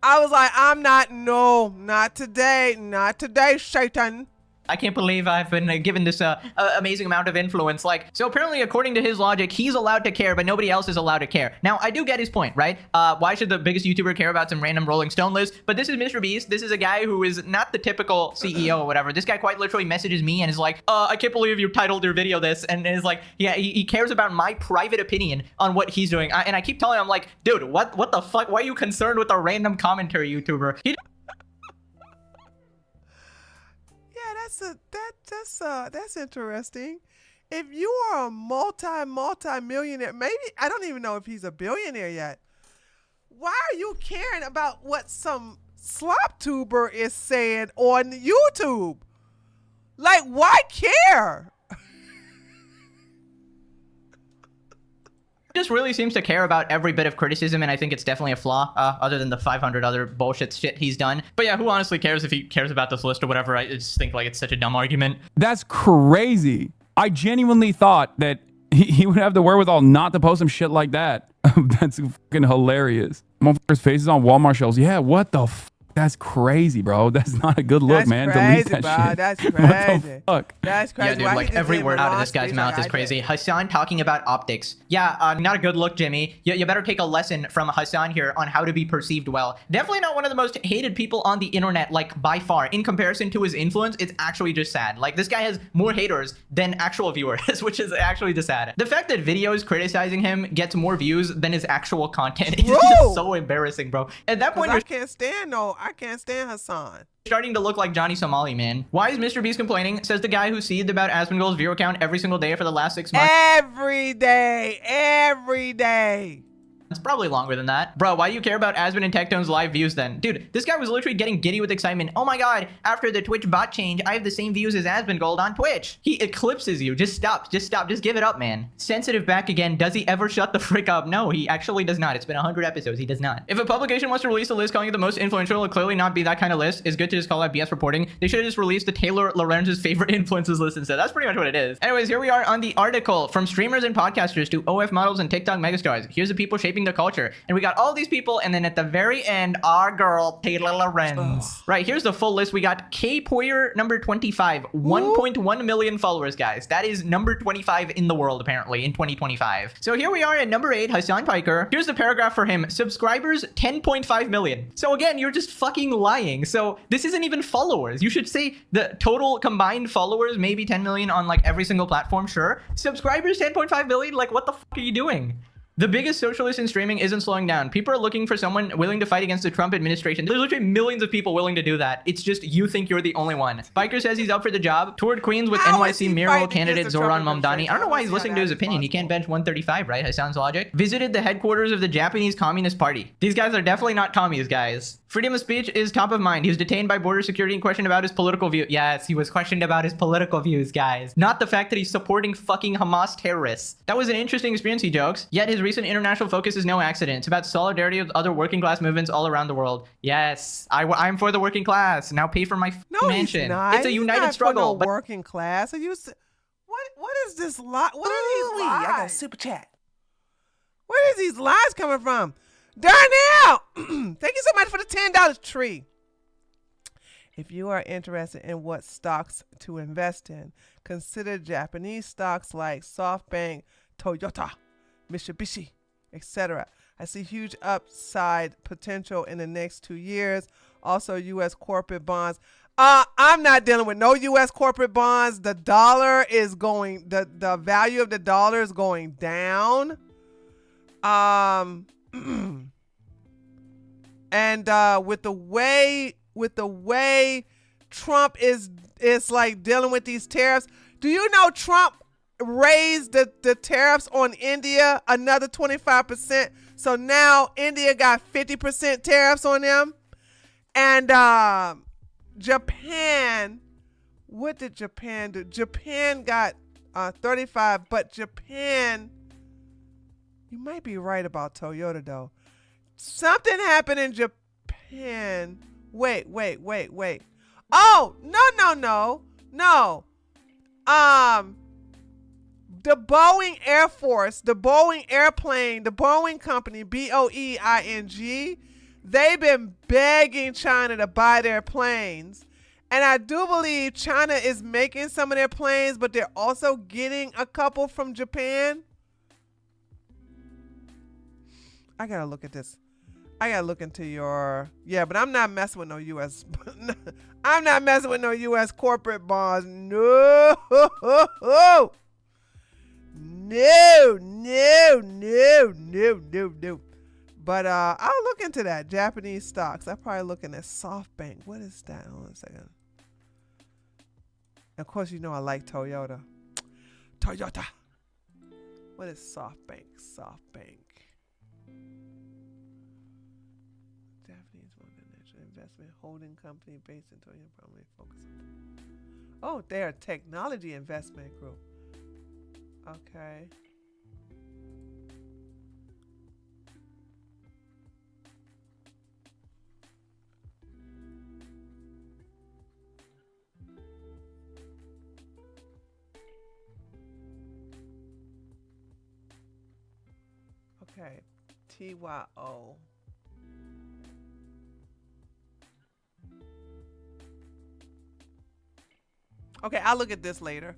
I was like, not today. Not today, Shaitan. I can't believe I've been given this amazing amount of influence. Like, so apparently, according to his logic, he's allowed to care, but nobody else is allowed to care. Now, I do get his point, right? Why should the biggest YouTuber care about some random Rolling Stone list? But this is Mr. Beast. This is a guy who is not the typical CEO or whatever. This guy quite literally messages me and is like, I can't believe you titled your video this. And is like, yeah, he cares about my private opinion on what he's doing. And I keep telling him, like, dude, what the fuck? Why are you concerned with a random commentary YouTuber? That's interesting. If you are a multi-millionaire, maybe I don't even know if he's a billionaire yet. Why are you caring about what some slop tuber is saying on YouTube? Like, why care? Just really seems to care about every bit of criticism, and I think it's definitely a flaw, other than the 500 other bullshit shit he's done. But yeah, who honestly cares if he cares about this list or whatever? I just think like it's such a dumb argument. That's crazy. I genuinely thought that he would have the wherewithal not to post some shit like that. That's fucking hilarious. Motherfuckers' faces on Walmart shelves. Yeah, what the fuck? That's crazy, bro. That's not a good look, man. Crazy, Delete that bro. shit. That's crazy. What the fuck? That's crazy. Yeah, dude, like every word out of this guy's mouth is crazy. Hasan talking about optics. Yeah, not a good look, Jimmy. You better take a lesson from Hasan here on how to be perceived well. Definitely not one of the most hated people on the internet, like by far. In comparison to his influence, it's actually just sad. Like this guy has more haters than actual viewers, which is actually just sad. The fact that videos criticizing him gets more views than his actual content is just so embarrassing, bro. At that point, I can't stand Hasan. Starting to look like Johnny Somali, man. Why is Mr. Beast complaining? Says the guy who seethed about Asmongold's viewer count every single day for the last 6 months. Every day. It's probably longer than that. Bro, why do you care about Asmon and Tectone's live views then? Dude, this guy was literally getting giddy with excitement. Oh my god, after the Twitch bot change, I have the same views as Asmongold on Twitch. He eclipses you. Just stop. Just give it up, man. Sensitive back again. Does he ever shut the frick up? No, he actually does not. It's been 100 episodes. He does not. If a publication wants to release a list calling it the most influential, it'll clearly not be that kind of list. It's good to just call out BS reporting. They should have just released the Taylor Lorenz's favorite influences list instead. That's pretty much what it is. Anyways, here we are on the article from streamers and podcasters to OF models and TikTok megastars. Here's the people shaping shaping the culture. And we got all these people, and then at the very end, our girl, Taylor Lorenz. Right, here's the full list. We got K Poyer, number 25, 1.1 million followers, guys. That is number 25 in the world, apparently, in 2025. So here we are at number 8, Hasan Piker. Here's the paragraph for him. Subscribers, 10.5 million. So again, you're just fucking lying. So this isn't even followers. You should say the total combined followers, maybe 10 million on like every single platform, sure. Subscribers, 10.5 million? Like, what the fuck are you doing? The biggest socialist in streaming isn't slowing down. People are looking for someone willing to fight against the Trump administration. There's literally millions of people willing to do that. It's just you think you're the only one. Piker says he's up for the job. Toured Queens with NYC mayoral candidate Zoran Mamdani. I don't know why he's listening to his opinion. He can't bench 135, right? Hasan's logic. Visited the headquarters of the Japanese Communist Party. These guys are definitely not commies, guys. Freedom of speech is top of mind. He was detained by border security and questioned about his political view. Yes, he was questioned about his political views, guys. Not the fact that he's supporting fucking Hamas terrorists. That was an interesting experience, he jokes. Yet his recent international focus is no accident. It's about solidarity with other working class movements all around the world. Yes, I'm for the working class. Now pay for my mansion. He's not. It's a united He's struggle. not for no working class. Are you? What is this lie? What are these lies? I got a super chat. Where is these lies coming from? Darnell, thank you so much for the $10 tree. If you are interested in what stocks to invest in, consider Japanese stocks like SoftBank, Toyota, Mitsubishi, etc. I see huge upside potential in the next 2 years. Also, U.S. corporate bonds. I'm not dealing with no U.S. corporate bonds. The dollar is going, the value of the dollar is going down. And with the way Trump is like dealing with these tariffs, do you know Trump raised the tariffs on India another 25%? So now India got 50% tariffs on them. And Japan, what did Japan do? Japan got 35, but Japan, you might be right about Toyota though. Something happened in Japan. Wait. Oh, no. The Boeing Air Force, the Boeing airplane, the Boeing company, Boeing, they've been begging China to buy their planes. And I do believe China is making some of their planes, but they're also getting a couple from Japan. I gotta look at this. I gotta look into your, but I'm not messing with no U.S. I'm not messing with no U.S. corporate bonds. No. But I'll look into that. Japanese stocks. I'm probably looking at SoftBank. What is that? Hold on a second. Of course, you know I like Toyota. Toyota. What is SoftBank? SoftBank. Japanese multinational investment holding company based in Tokyo, primarily focused on. Oh, they're a technology investment group. Okay. Okay. TYO. Okay, I'll look at this later.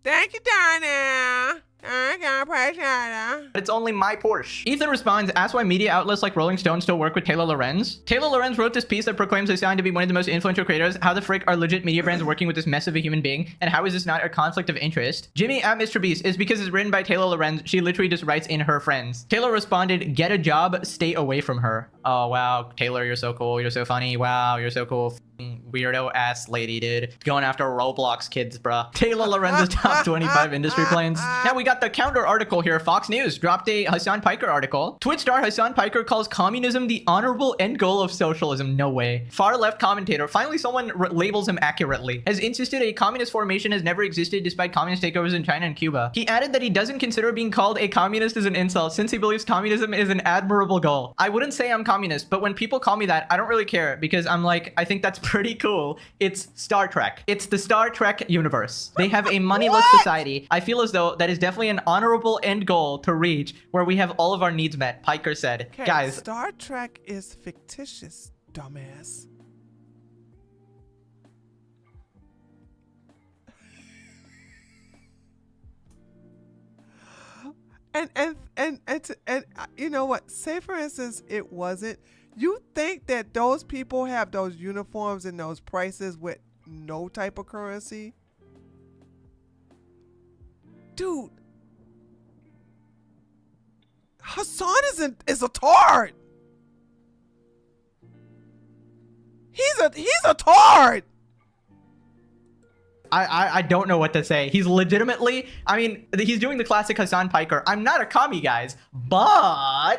Thank you, Darnell. I appreciate it. It's only my Porsche. Ethan responds, ask why media outlets like Rolling Stone still work with Taylor Lorenz. Taylor Lorenz wrote this piece that proclaims Hasan to be one of the most influential creators. How the frick are legit media brands working with this mess of a human being? And how is this not a conflict of interest? Jimmy at Mr. Beast is because it's written by Taylor Lorenz. She literally just writes in her friends. Taylor responded, get a job, stay away from her. Oh, wow. Taylor, you're so cool. You're so funny. Wow, you're so cool. Weirdo ass lady, dude. Going after Roblox kids, bruh. Taylor Lorenz's top 25 industry planes. Now we got the counter article here. Fox News dropped a Hasan Piker article. Twitch star Hasan Piker calls communism the honorable end goal of socialism. No way. Far left commentator, finally someone labels him accurately, has insisted a communist formation has never existed despite communist takeovers in China and Cuba. He added that he doesn't consider being called a communist as an insult since he believes communism is an admirable goal. I wouldn't say I'm communist, but when people call me that, I don't really care because I'm like, I think that's pretty cool. It's Star Trek. It's the Star Trek universe. They have a moneyless society. I feel as though that is definitely an honorable end goal to reach where we have all of our needs met, Piker said. Okay, Guys. Star Trek is fictitious, dumbass. And you know what? Say for instance, it wasn't. You think that those people have those uniforms and those prices with no type of currency? Dude, Hasan is a tard. He's a tard. I don't know what to say. He's legitimately, I mean, he's doing the classic Hasan Piker. I'm not a commie, guys, but I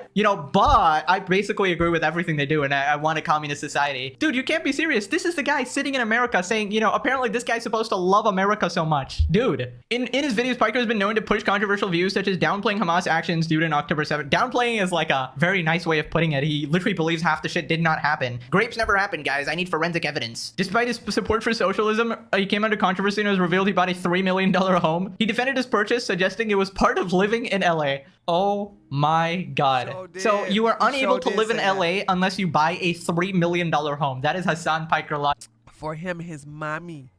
basically agree with everything they do, and I want a communist society. Dude, you can't be serious. This is the guy sitting in America saying, apparently this guy's supposed to love America so much. Dude, in his videos, Piker has been known to push controversial views such as downplaying Hamas actions due to October 7th. Downplaying is like a very nice way of putting it. He literally believes half the shit did not happen. Grapes never happened, guys. I need forensic evidence. Despite his support for socialism, he came under controversy and it was revealed he bought a $3 million home. He defended his purchase, suggesting it was part of living in LA. Oh my God. So you are unable to live in LA unless you buy a $3 million home. That is Hasan Piker law. For him, his mommy.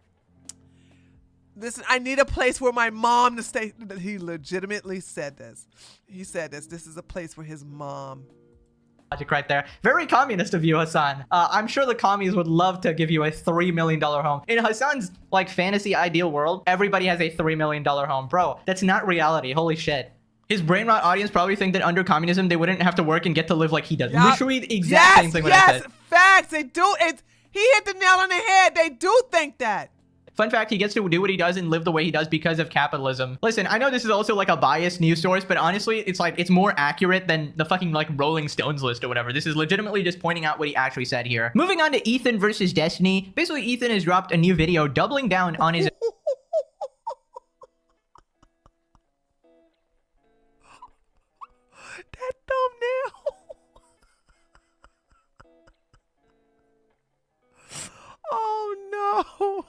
Listen, I need a place where my mom to stay. He legitimately said this. He said this. This is a place for his mom. Right there. Very communist of you, Hasan. I'm sure the commies would love to give you a $3 million home. In Hasan's like fantasy ideal world, everybody has a $3 million home. Bro, that's not reality. Holy shit. His brain rot audience probably think that under communism, they wouldn't have to work and get to live like he does. Yep. Literally the exact same thing what I said. Facts. They do. He hit the nail on the head. They do think that. Fun fact, he gets to do what he does and live the way he does because of capitalism. Listen, I know this is also like a biased news source, but honestly, it's more accurate than the fucking like Rolling Stones list or whatever. This is legitimately just pointing out what he actually said here. Moving on to Ethan versus Destiny. Basically, Ethan has dropped a new video doubling down on his... That thumbnail. Oh no.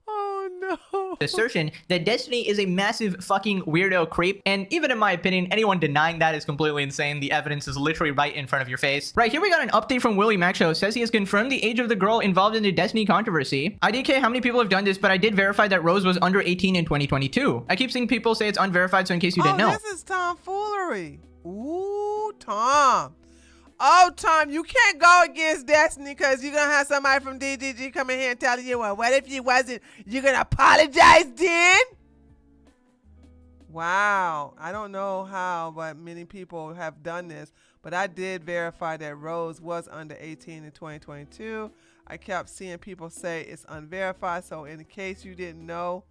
Oh no. Assertion that Destiny is a massive fucking weirdo creep, and even in my opinion, anyone denying that is completely insane. The evidence is literally right in front of your face. Right, here we got an update from Willie Mac Show. Says he has confirmed the age of the girl involved in the Destiny controversy. I didn't care how many people have done this, but I did verify that Rose was under 18 in 2022. I keep seeing people say it's unverified, so in case you didn't know. This is tomfoolery. Ooh, Tom. Oh, Tom, you can't go against Destiny because you're going to have somebody from DGG come in here and tell you, well, what if you wasn't? You're going to apologize then? Wow. I don't know how, but many people have done this. But I did verify that Rose was under 18 in 2022. I kept seeing people say it's unverified. So in case you didn't know,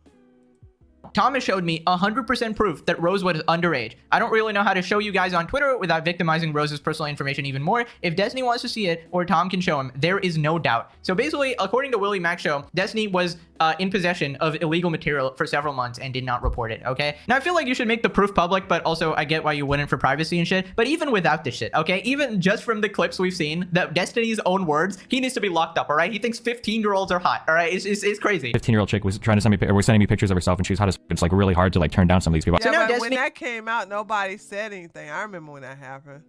Thomas showed me 100% proof that Rose was underage. I don't really know how to show you guys on Twitter without victimizing Rose's personal information even more. If Destiny wants to see it, or Tom can show him, there is no doubt. So basically, according to Willie Mac Show, Destiny was in possession of illegal material for several months and did not report it, okay? Now, I feel like you should make the proof public, but also I get why you wouldn't for privacy and shit. But even without this shit, okay? Even just from the clips we've seen, that Destiny's own words, he needs to be locked up, all right? He thinks 15-year-olds are hot, all right? It's crazy. 15-year-old chick was trying to send me, or was sending me pictures of herself, and she was hot as it's like really hard to like turn down some of these people. Yeah, so but when that came out, nobody said anything. I remember when that happened.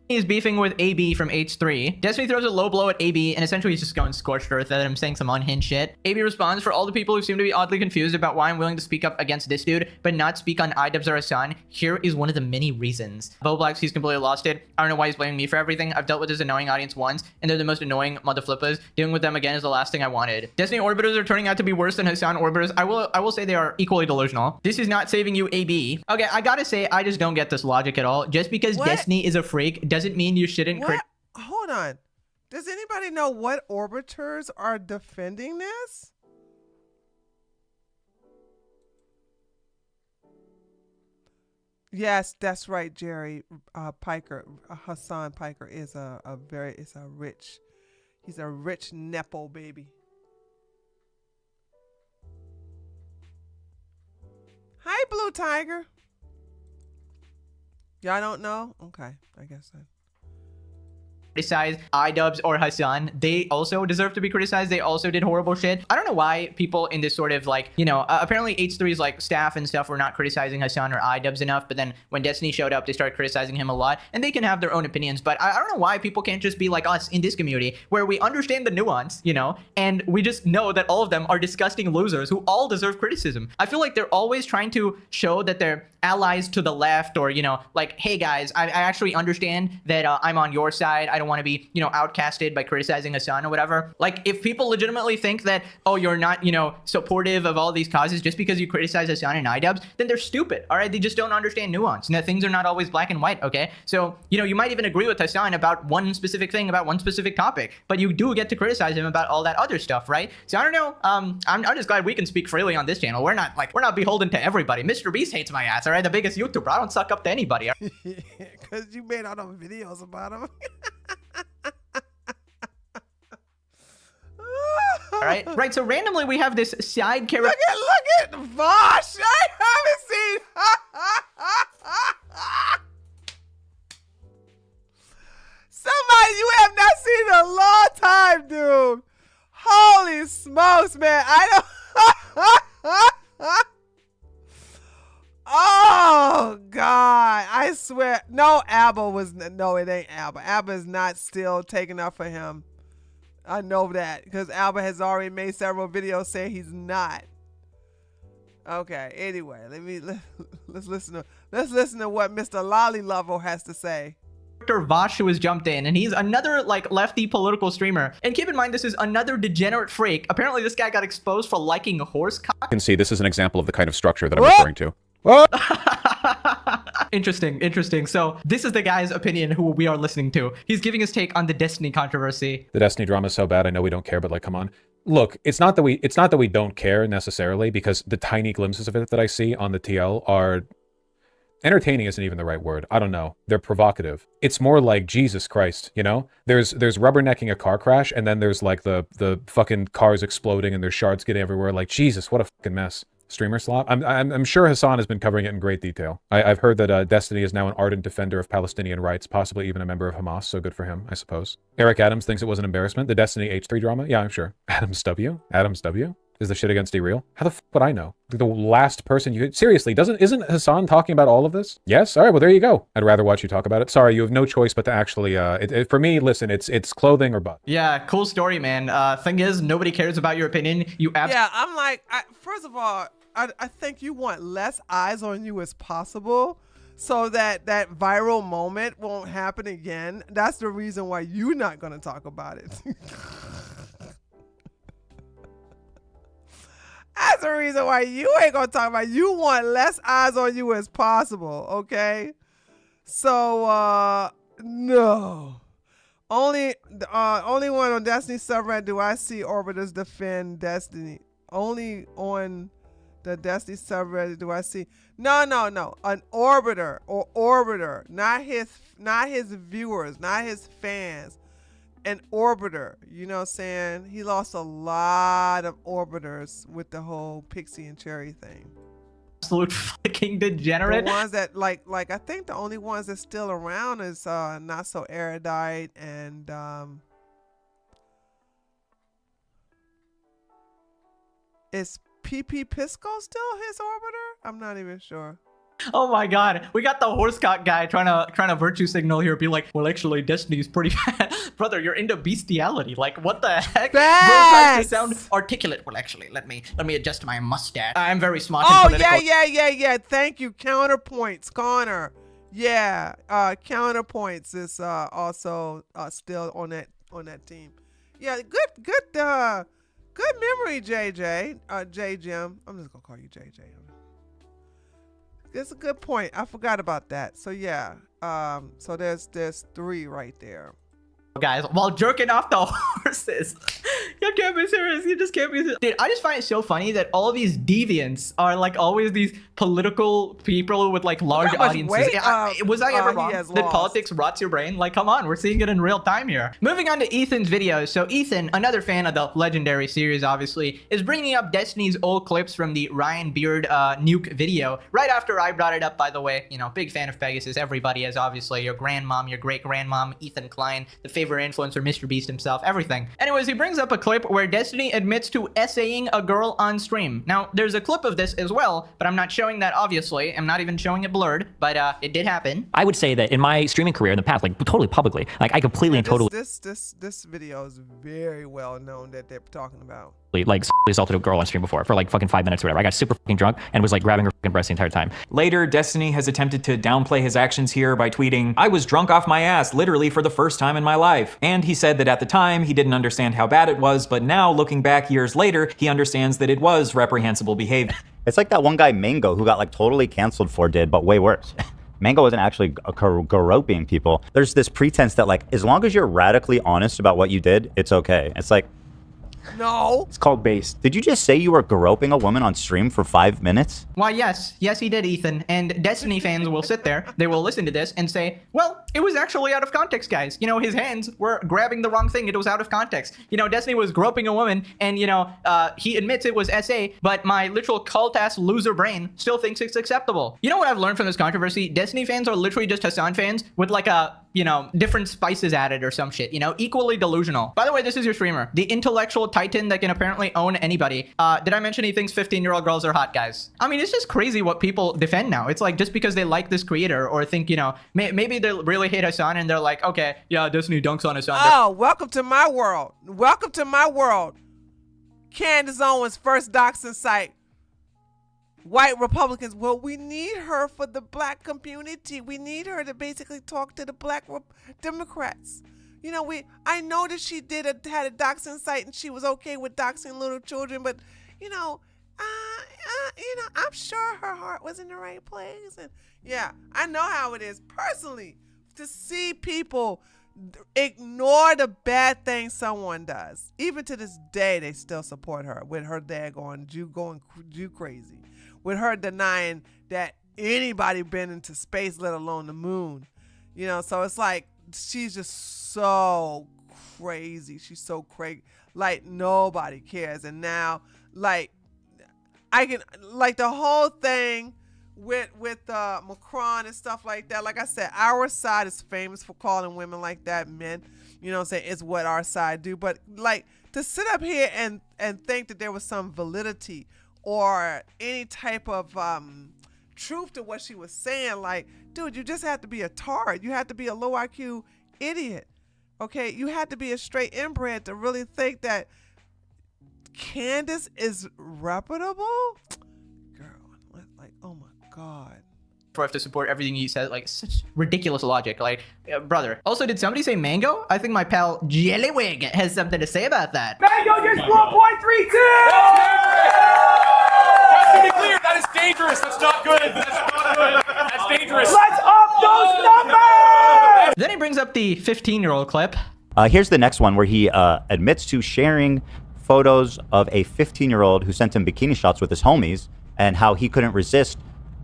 Is beefing with AB from H3. Destiny throws a low blow at AB and essentially he's just going scorched earth at him, saying some unhinged shit. AB responds, for all the people who seem to be oddly confused about why I'm willing to speak up against this dude, but not speak on iDubbbz or Hasan, here is one of the many reasons. Bo Blacks, he's completely lost it. I don't know why he's blaming me for everything. I've dealt with this annoying audience once, and they're the most annoying mother flippers. Dealing with them again is the last thing I wanted. Destiny orbiters are turning out to be worse than Hasan orbiters. I will say they are equally delusional. This is not saving you, AB. Okay, I gotta say, I just don't get this logic at all. Just because Destiny is a freak doesn't mean you shouldn't. What? Hold on. Does anybody know what orbiters are defending this? Yes, that's right, Jerry. Piker, Hasan Piker is he's a rich nepo baby. Hi, Blue Tiger. Y'all don't know? Okay, I guess so. criticize iDubbbz or Hasan. They also deserve to be criticized. They also did horrible shit. I don't know why people in this sort of like, you know, apparently H3's like staff and stuff were not criticizing Hasan or iDubbbz enough, but then when Destiny showed up, they started criticizing him a lot, and they can have their own opinions, but I don't know why people can't just be like us in this community where we understand the nuance, you know, and we just know that all of them are disgusting losers who all deserve criticism. I feel like they're always trying to show that they're allies to the left, or, you know, like, hey guys, I actually understand that I'm on your side. I don't want to be, you know, outcasted by criticizing Hasan or whatever. Like, if people legitimately think that, oh, you're not, you know, supportive of all these causes just because you criticize Hasan and iDubbbz, then they're stupid, all right? They just don't understand nuance, and that things are not always black and white, okay? So, you know, you might even agree with Hasan about one specific thing, about one specific topic, but you do get to criticize him about all that other stuff, right? So I don't know, I'm just glad we can speak freely on this channel. We're not beholden to everybody. Mr. Beast hates my ass, all right? The biggest YouTuber. I don't suck up to anybody. Because you made all those videos about him. All right, right. So randomly we have this side character. Look at Vosh. I haven't seen. Somebody you have not seen in a long time, dude. Holy smokes, man. I don't. Oh God! I swear, no. Abba was no. It ain't Abba. Abba is not still taking up for him. I know that because Abba has already made several videos saying he's not. Okay. Anyway, let's listen to what Mr. Lolly Lover has to say. Vosh who has jumped in, and he's another like lefty political streamer. And keep in mind, this is another degenerate freak. Apparently, this guy got exposed for liking horse cock. You can see this is an example of the kind of structure that I'm referring to. Interesting. So this is the guy's opinion who we are listening to. He's giving his take on the Destiny controversy. The Destiny drama is so bad. I know we don't care, but like, come on. Look, it's not that we don't care necessarily, because the tiny glimpses of it that I see on the TL are entertaining. Isn't even the right word. I don't know. They're provocative. It's more like Jesus Christ, you know? There's rubbernecking a car crash, and then there's like the fucking cars exploding and there's shards getting everywhere. Like, Jesus, what a fucking mess. Streamer slop. I'm sure Hasan has been covering it in great detail. I've heard that Destiny is now an ardent defender of Palestinian rights, possibly even a member of Hamas, so good for him, I suppose. Eric Adams thinks it was an embarrassment. The Destiny H3 drama? Yeah, I'm sure. Adams W? Is the shit against D real? How the f would I know? The last person you could... Seriously, isn't Hasan talking about all of this? Yes? Alright, well there you go. I'd rather watch you talk about it. Sorry, you have no choice but to actually... for me, listen, it's clothing or butt. Yeah, cool story, man. Thing is, nobody cares about your opinion. Yeah, I'm like... first of all, I think you want less eyes on you as possible so that that viral moment won't happen again. That's the reason why you're not going to talk about it. That's the reason why you ain't going to talk about it. You want less eyes on you as possible, okay? So, no. Only one on Destiny subreddit do I see Orbiters defend Destiny. Only on the Destiny subreddit do I see. No. An Orbiter, not his viewers, not his fans. An Orbiter, you know what I'm saying? He lost a lot of Orbiters with the whole Pixie and Cherry thing. Absolute fucking degenerate. The ones that like I think the only ones that's still around is Not So Erudite and is PP Pisco still his Orbiter? I'm not even sure. Oh my god, we got the horsecock guy trying to virtue signal here, be like, well, actually, Destiny's pretty bad. Brother, you're into bestiality. Like, what the heck? Bro tries to sound articulate. Well, actually, let me adjust my mustache. I'm very smart. Oh yeah. Thank you. Counterpoints, Connor. Yeah, Counterpoints is also still on that team. Yeah, good memory, JJ. J Jim. I'm just gonna call you JJ. That's a good point. I forgot about that. So yeah. So there's 3 right there. Guys, while jerking off the horses. Yeah, That can't be serious. You just can't be serious. Dude, I just find it so funny that all of these deviants are like always these political people with like large audiences. Was I ever wrong that politics rots your brain? Like, come on, we're seeing it in real time here. Moving on to Ethan's videos. So Ethan, another fan of the legendary series, obviously, is bringing up Destiny's old clips from the Ryan Beard nuke video right after I brought it up, by the way. You know, big fan of Pegasus. Everybody is, obviously, your grandmom, your great-grandmom, Ethan Klein, the favorite influencer, Mr. Beast himself, everything. Anyways, he brings up a clip where Destiny admits to essaying a girl on stream. Now, there's a clip of this as well, but I'm not showing that, obviously. I'm not even showing it blurred, but it did happen. I would say that in my streaming career in the past, like totally publicly, like I completely and totally This video is very well known that they're talking about. like assaulted a girl on stream before for like fucking 5 minutes or whatever. I got super fucking drunk and was like grabbing her fucking breast the entire time. Later, Destiny has attempted to downplay his actions here by tweeting, "I was drunk off my ass literally for the first time in my life." And he said that at the time he didn't understand how bad it was, but now looking back years later, he understands that it was reprehensible behavior. It's like that one guy Mango who got like totally canceled for did, but way worse. Mango wasn't actually groping people. There's this pretense that like, as long as you're radically honest about what you did, it's okay. It's like, no. It's called based. Did you just say you were groping a woman on stream for 5 minutes? Why, yes. Yes, he did, Ethan. And Destiny fans will sit there, they will listen to this and say, well, it was actually out of context, guys. You know, his hands were grabbing the wrong thing. It was out of context. You know, Destiny was groping a woman and, you know, he admits it was SA, but my literal cult-ass loser brain still thinks it's acceptable. You know what I've learned from this controversy? Destiny fans are literally just Hasan fans with like a, you know, different spices added or some shit, you know, equally delusional. By the way, this is your streamer, the intellectual titan that can apparently own anybody. Did I mention he thinks 15-year-old girls are hot, guys? I mean, it's just crazy what people defend now. It's like just because they like this creator or think, you know, maybe they really hate Hasan and they're like, okay, yeah, Destiny dunks on Hasan. Oh, welcome to my world. Welcome to my world. Candace Owens' first doxing site. White Republicans, well, we need her for the black community. We need her to basically talk to the black Democrats. You know, I know that she had a doxing site and she was okay with doxing little children, but you know, I'm sure her heart was in the right place. And yeah, I know how it is personally to see people ignore the bad things someone does. Even to this day, they still support her with her dad going Jew crazy. With her denying that anybody been into space, let alone the moon. You know, so it's like, she's just so crazy. She's so crazy. Like, nobody cares. And now, like, I can, like, the whole thing with Macron and stuff like that. Like I said, our side is famous for calling women like that men. You know what I'm saying? It's what our side do. But, like, to sit up here and think that there was some validity or any type of truth to what she was saying, like, dude, you just have to be a tard. You have to be a low IQ idiot. Okay? You have to be a straight inbred to really think that Candace is reputable? Girl, like, oh my God. For us to support everything he said, like, such ridiculous logic. Like, brother. Also, did somebody say Mango? I think my pal Jellywig has something to say about that. Mango gets 1.32! To be clear, that is dangerous. That's not good. That's not good. That's dangerous. Let's up those numbers! Then he brings up the 15-year-old clip. Here's the next one where he admits to sharing photos of a 15-year-old who sent him bikini shots with his homies and how he couldn't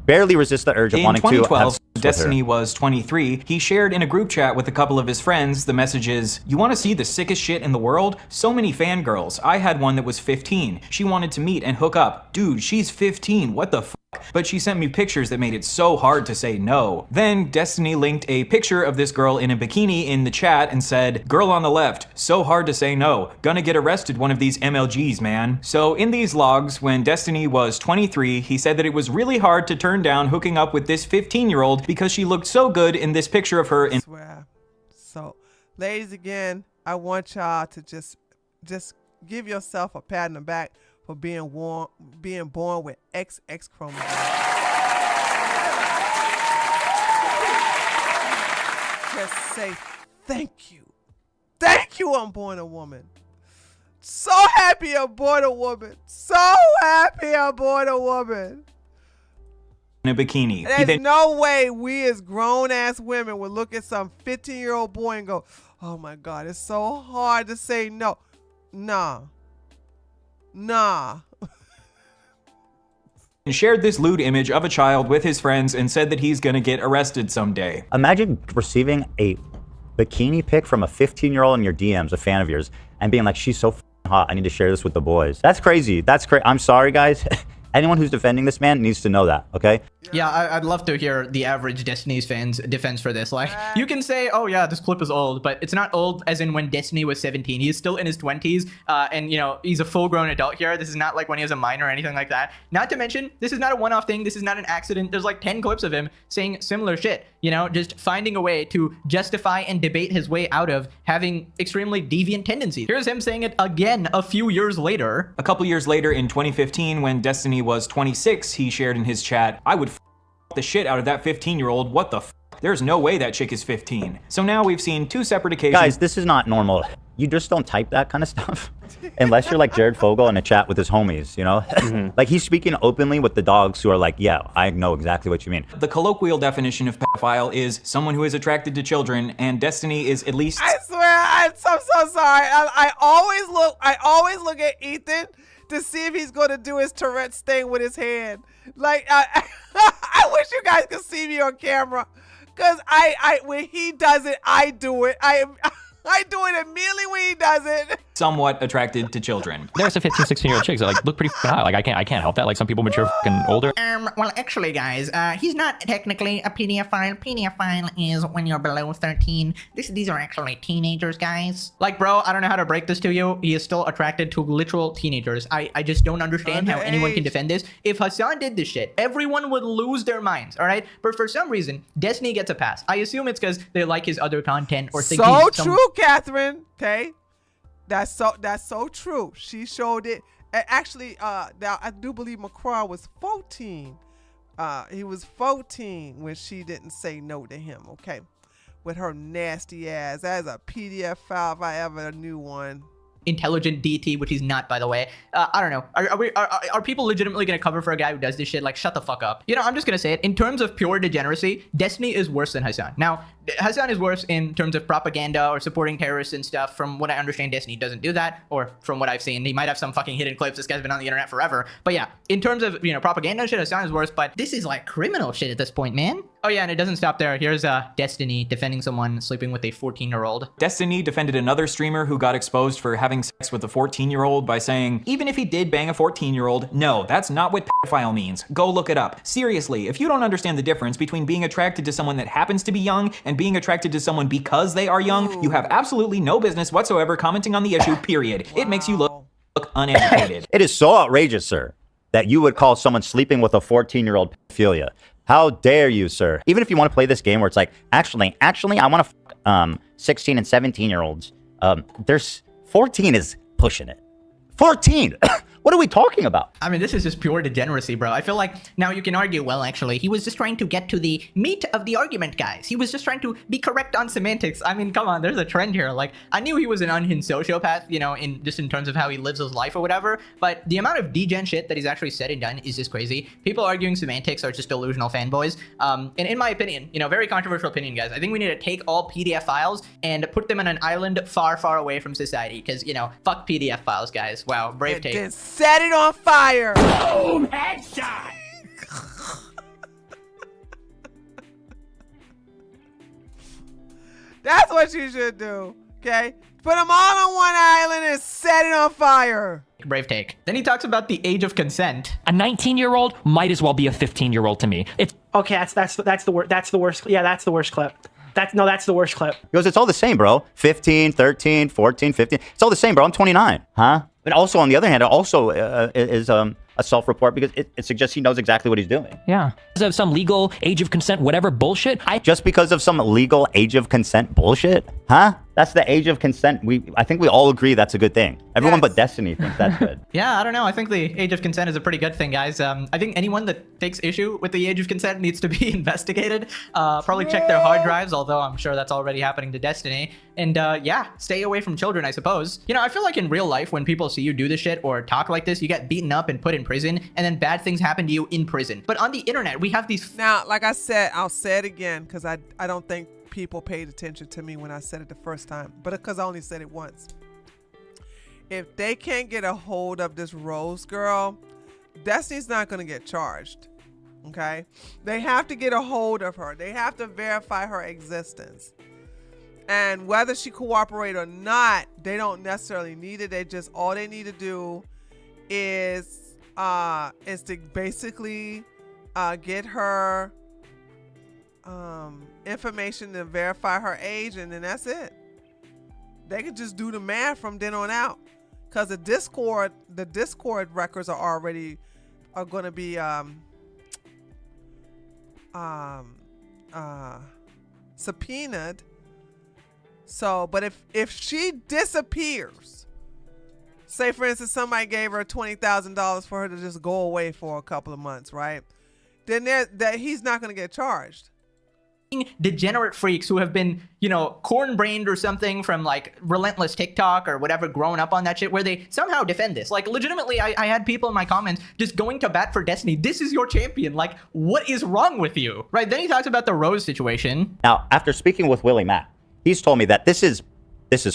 barely resist the urge of wanting to have sex with her. Destiny was 23. He shared in a group chat with a couple of his friends the messages, "You want to see the sickest shit in the world? So many fangirls. I had one that was 15. She wanted to meet and hook up. Dude, she's 15. What the fuck? But she sent me pictures that made it so hard to say no." Then Destiny linked a picture of this girl in a bikini in the chat and said, "Girl on the left, so hard to say no. Gonna get arrested one of these MLGs, man." So in these logs, when Destiny was 23, he said that it was really hard to turn down hooking up with this 15-year-old because she looked so good in this picture of her in— So, ladies, again, I want y'all to just give yourself a pat on the back for being born with XX chromosomes. Just say thank you. Thank you, I'm born a woman. So happy I'm born a woman. So happy I'm born a woman. a bikini. There's no way we as grown-ass women would look at some 15-year-old boy and go, oh my God, it's so hard to say no. Nah. Nah. And shared this lewd image of a child with his friends and said that he's gonna get arrested someday. Imagine receiving a bikini pic from a 15-year-old in your DMs, a fan of yours, and being like, she's so hot, I need to share this with the boys. That's crazy. That's crazy. I'm sorry, guys. Anyone who's defending this man needs to know that, okay? Yeah, I'd love to hear the average Destiny's fan's defense for this. Like, you can say, oh yeah, this clip is old, but it's not old as in when Destiny was 17. He's still in his 20s, and you know, he's a full-grown adult here. This is not like when he was a minor or anything like that. Not to mention, this is not a one-off thing. This is not an accident. There's like 10 clips of him saying similar shit, you know, just finding a way to justify and debate his way out of having extremely deviant tendencies. Here's him saying it again a few years later. A couple years later in 2015, when Destiny was 26, he shared in his chat, I would the shit out of that 15-year-old. What the f? There's no way that chick is 15. So now we've seen two separate occasions. Guys, this is not normal. You just don't type that kind of stuff. Unless you're like Jared Fogle in a chat with his homies, you know? Like he's speaking openly with the dogs who are like, yeah, I know exactly what you mean. The colloquial definition of pedophile is someone who is attracted to children, and Destiny is at least... I swear, I'm so sorry. I always look at Ethan to see if he's going to do his Tourette's thing with his hand. Like, I wish you guys could see me on camera, because when he does it, I do it. I do it immediately when he does it. Somewhat attracted to children. There's some 15, 16-year-old chicks that like look pretty hot. Like I can't help that. Like some people mature fucking older. Well, actually, guys, he's not technically a pedophile. Pedophile is when you're below 13. These are actually teenagers, guys. Like, bro, I don't know how to break this to you. He is still attracted to literal teenagers. I just don't understand how anyone can defend this. If Hasan did this shit, everyone would lose their minds, all right? But for some reason, Destiny gets a pass. I assume it's because they like his other content or think so true, Catherine. Okay. That's so true. She showed it. Actually, now I do believe McCraw was 14. He was 14 when she didn't say no to him. Okay, with her nasty ass. That's a PDF file if I ever knew one. Intelligent DT, which he's not, by the way. I don't know. Are people legitimately gonna cover for a guy who does this shit? Like, shut the fuck up. You know, I'm just gonna say it. In terms of pure degeneracy, Destiny is worse than Hasan. Now, Hasan is worse in terms of propaganda or supporting terrorists and stuff. From what I understand, Destiny doesn't do that, or from what I've seen, he might have some fucking hidden clips. This guy's been on the internet forever. But yeah, in terms of, you know, propaganda shit, Hasan is worse. But this is like criminal shit at this point, man. Oh yeah, and it doesn't stop there. Here's Destiny defending someone sleeping with a 14-year-old. Destiny defended another streamer who got exposed for having sex with a 14-year-old by saying, even if he did bang a 14-year-old, no, that's not what pedophile means. Go look it up. Seriously, if you don't understand the difference between being attracted to someone that happens to be young and being attracted to someone because they are young, you have absolutely no business whatsoever commenting on the issue, period. It makes you look uneducated. It is so outrageous, sir, that you would call someone sleeping with a 14-year-old pedophilia. How dare you, sir? Even if you want to play this game where it's like, actually, I want to 16 and 17-year-olds. There's 14 is pushing it. 14! What are we talking about? I mean, this is just pure degeneracy, bro. I feel like now you can argue, well, actually, he was just trying to get to the meat of the argument, guys. He was just trying to be correct on semantics. I mean, come on, there's a trend here. Like, I knew he was an unhinged sociopath, you know, in terms of how he lives his life or whatever, but the amount of degen shit that he's actually said and done is just crazy. People arguing semantics are just delusional fanboys. And in my opinion, you know, very controversial opinion, guys, I think we need to take all PDF files and put them on an island far, far away from society, because, you know, fuck PDF files, guys. Wow, brave take. Then set it on fire. Boom! Headshot! That's what you should do, okay? Put them all on one island and set it on fire. Brave take. Then he talks about the age of consent. A 19-year-old might as well be a 15-year-old to me. It's okay. That's the worst. Yeah, that's the worst clip. That's the worst clip. He goes, it's all the same, bro. 15, 13, 14, 15. It's all the same, bro. I'm 29. Huh? But also, on the other hand, it also is a self-report because it suggests he knows exactly what he's doing. Yeah. Because of some legal age of consent, whatever bullshit. Just because of some legal age of consent bullshit? Huh? That's the age of consent. I think we all agree that's a good thing. Everyone but Destiny thinks that's good. Yeah, I don't know. I think the age of consent is a pretty good thing, guys. I think anyone that takes issue with the age of consent needs to be investigated. Probably check their hard drives, although I'm sure that's already happening to Destiny. And yeah, stay away from children, I suppose. You know, I feel like in real life, when people see you do this shit or talk like this, you get beaten up and put in prison, and then bad things happen to you in prison. But on the internet, we have these... Now, like I said, I'll say it again, because I don't think people paid attention to me when I said it the first time, but because I only said it once. if they can't get a hold of this Rose girl, Destiny's not going to get charged. Okay? They have to get a hold of her. They have to verify her existence. And whether she cooperate or not, they don't necessarily need it. They just, all they need to do is to basically get her information to verify her age, and then that's it. They can just do the math from then on out, because the Discord records are going to be subpoenaed. So, but if she disappears, say for instance somebody gave her $20,000 for her to just go away for a couple of months, right? Then he's not going to get charged. Degenerate freaks who have been, you know, corn-brained or something from like relentless TikTok or whatever, growing up on that shit, where they somehow defend this. Like, legitimately, I had people in my comments just going to bat for Destiny. This is your champion. Like, what is wrong with you? Right? Then he talks about the Rose situation. Now, after speaking with Willie Mack, he's told me that this is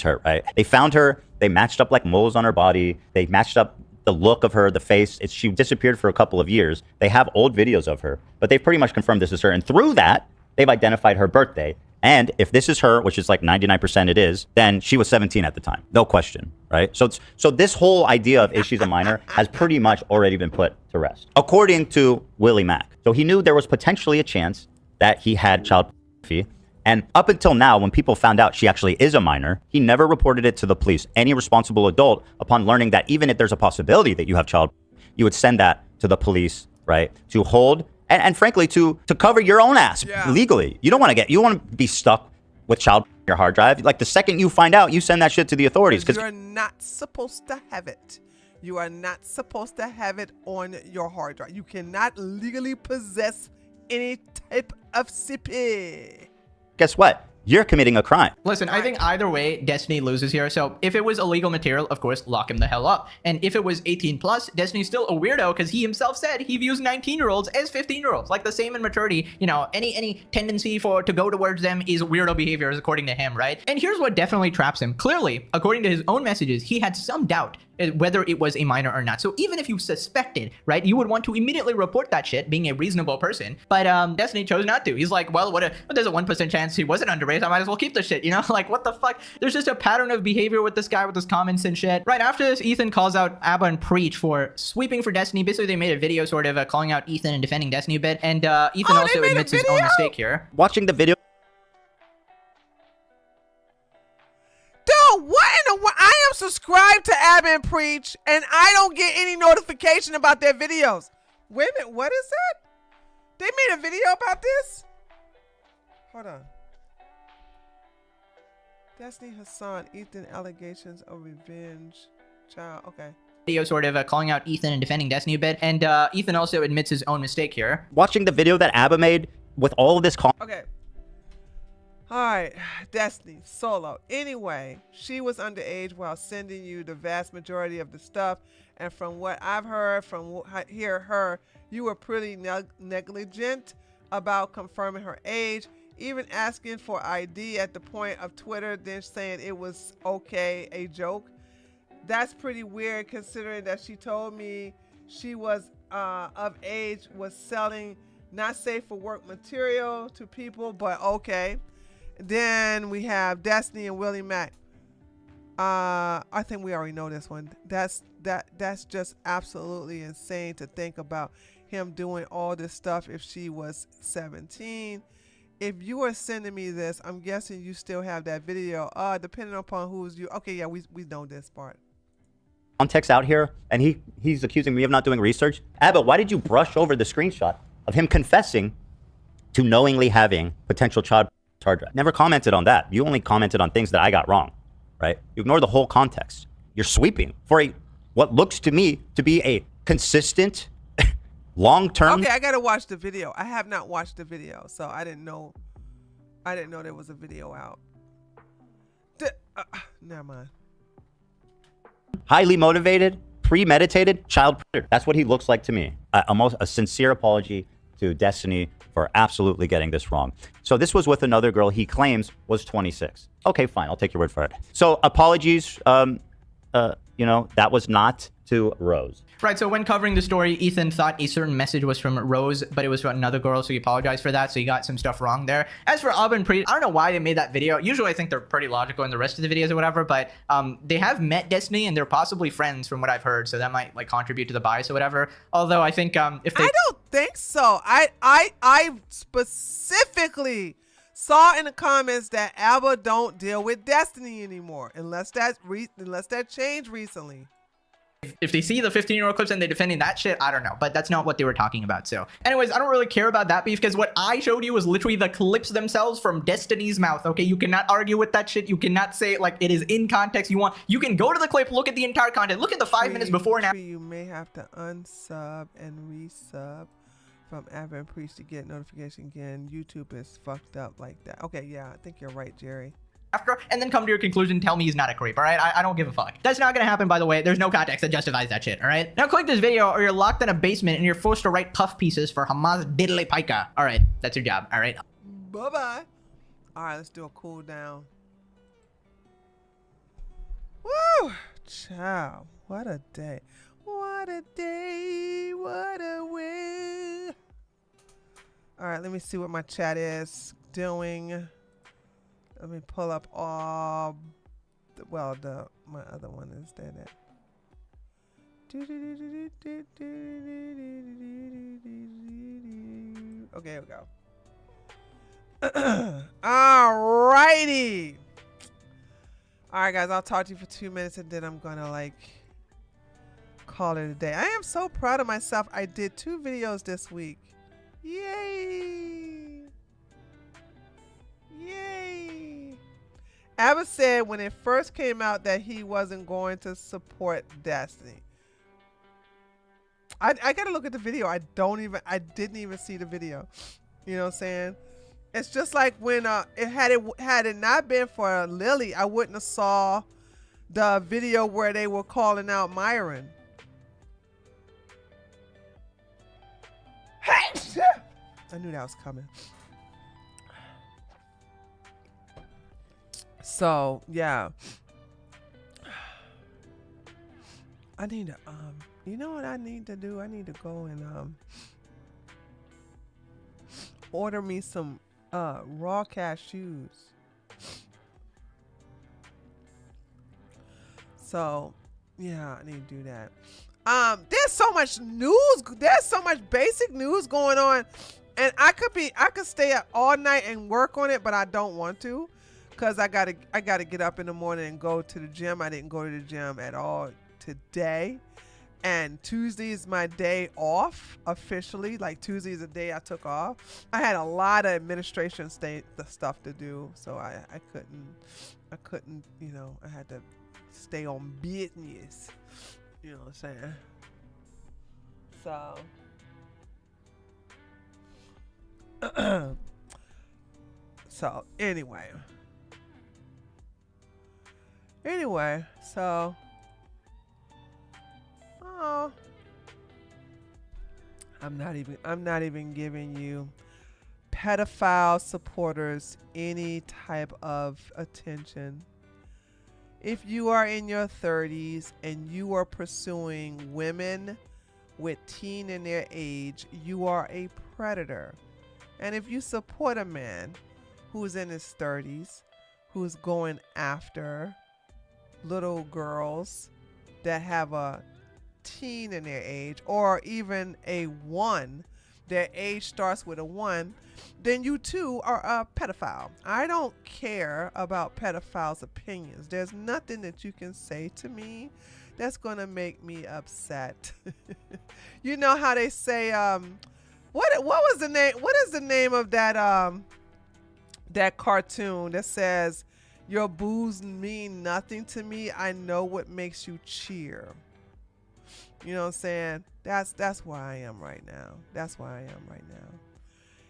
her, right? They found her, they matched up like moles on her body, they matched up the look of her, the face. She disappeared for a couple of years. They have old videos of her, but they've pretty much confirmed this is her. And through that, they've identified her birthday. And if this is her, which is like 99% it is, then she was 17 at the time. No question, right? So this whole idea of is she's a minor has pretty much already been put to rest, according to Willie Mack. So he knew there was potentially a chance that he had child pornography. And up until now, when people found out she actually is a minor, he never reported it to the police. Any responsible adult, upon learning that even if there's a possibility that you have child, you would send that to the police, right? To hold and frankly, to cover your own ass legally. You don't want to be stuck with child on your hard drive. Like the second you find out, you send that shit to the authorities. Because you're not supposed to have it. You are not supposed to have it on your hard drive. You cannot legally possess any type of CP. Guess what? You're committing a crime. Listen, I think either way, Destiny loses here. So if it was illegal material, of course, lock him the hell up. And if it was 18 plus, Destiny's still a weirdo because he himself said he views 19-year-olds as 15-year-olds. Like the same in maturity, you know, any tendency to go towards them is weirdo behaviors according to him, right? And here's what definitely traps him. Clearly, according to his own messages, he had some doubt whether it was a minor or not. So even if you suspected, right, you would want to immediately report that shit, being a reasonable person. But Destiny chose not to. He's like, well, there's a 1% chance he wasn't underage. I might as well keep the shit, you know? Like, what the fuck? There's just a pattern of behavior with this guy with his comments and shit. Right after this, Ethan calls out Abba and Preach for sweeping for Destiny. Basically, they made a video sort of calling out Ethan and defending Destiny a bit. And Ethan also admits his own mistake here. Watching the video. Dude, what in the world? I am subscribed to Ab and Preach, and I don't get any notification about their videos. Wait a minute, what is that? They made a video about this? Hold on. Destiny, Hasan, Ethan, allegations of revenge, child. Okay. Video sort of calling out Ethan and defending Destiny a bit. And Ethan also admits his own mistake here. Watching the video that Abba made with all of this. Okay. All right, Destiny, solo. Anyway, she was underage while sending you the vast majority of the stuff. And from what I've heard, you were pretty negligent about confirming her age, even asking for ID at the point of Twitter, then saying it was okay, a joke. That's pretty weird considering that she told me she was of age, was selling not safe for work material to people, but okay. Then we have Destiny and Willie Mack. I think we already know this one. That's just absolutely insane to think about him doing all this stuff if she was 17. If you are sending me this, I'm guessing you still have that video. Depending upon who's you. Okay, yeah, we know this part. Context out here, and he's accusing me of not doing research. Abba, why did you brush over the screenshot of him confessing to knowingly having potential child hard drive? Never commented on that. You only commented on things that I got wrong, right? You ignore the whole context. You're sweeping for what looks to me to be a consistent, long-term. Okay, I gotta watch the video. I have not watched the video, so I didn't know there was a video out. Never mind. Highly motivated, premeditated child predator. That's what he looks like to me. A sincere apology to Destiny for absolutely getting this wrong. So this was with another girl he claims was 26. Okay, fine. I'll take your word for it. So apologies, you know, that was not to Rose. Right, so when covering the story, Ethan thought a certain message was from Rose, but it was from another girl, so he apologized for that, so he got some stuff wrong there. As for Ab and Priest, I don't know why they made that video. Usually I think they're pretty logical in the rest of the videos or whatever, but they have met Destiny and they're possibly friends from what I've heard, so that might like contribute to the bias or whatever. Although I think if they... I don't think so. I specifically saw in the comments that Abba don't deal with Destiny anymore, unless that changed recently. If they see the 15-year-old clips and they're defending that shit, I don't know. But that's not what they were talking about. So anyways, I don't really care about that beef because what I showed you was literally the clips themselves from Destiny's mouth. Okay, you cannot argue with that shit. You cannot say it like it is in context. You can go to the clip, look at the entire content, look at the 5 minutes before and after. You may have to unsub and resub from Abba and Priest to get notification again. YouTube is fucked up like that. Okay, yeah, I think you're right, Jerry. After, and then come to your conclusion and tell me he's not a creep, all right? I don't give a fuck. That's not gonna happen, by the way. There's no context that justifies that shit, all right? Now click this video or you're locked in a basement and you're forced to write puff pieces for Hamas diddly Piker. All right, that's your job, all right? Bye-bye. All right, let's do a cool down. Woo! Ciao. What a day. What a day. What a win. All right, let me see what my chat is doing. Let me pull up all. My other one is there. Okay, here we go. Alrighty. All right, guys. I'll talk to you for 2 minutes, and then I'm gonna call it a day. I am so proud of myself. I did 2 videos this week. Yay! Yay! Abba said when it first came out that he wasn't going to support Destiny. I gotta look at the video. I didn't even see the video. You know what I'm saying? It's just like when had it not been for Lily, I wouldn't have saw the video where they were calling out Myron. I knew that was coming. So yeah, I need to you know what I need to do? I need to go and order me some raw cashews. So yeah, I need to do that. There's so much news. There's so much basic news going on, and I could stay up all night and work on it, but I don't want to, cause I gotta get up in the morning and go to the gym. I didn't go to the gym at all today, and Tuesday is my day off officially. Like Tuesday is the day I took off. I had a lot of administration stuff to do, so I couldn't, you know, I had to stay on business. You know what I'm saying? So, so anyway, so, oh, I'm not even giving you pedophile supporters any type of attention. If you are in your 30s and you are pursuing women with teen in their age, you are a predator. And if you support a man who's in his 30s, who's going after little girls that have a teen in their age, or even a 1, their age starts with a 1, then you too are a pedophile. I don't care about pedophiles' opinions. There's nothing that you can say to me that's gonna make me upset. You know how they say, what was the name? What is the name of that that cartoon that says, "Your boos mean nothing to me. I know what makes you cheer." You know what I'm saying? That's where I am right now. That's where I am right now.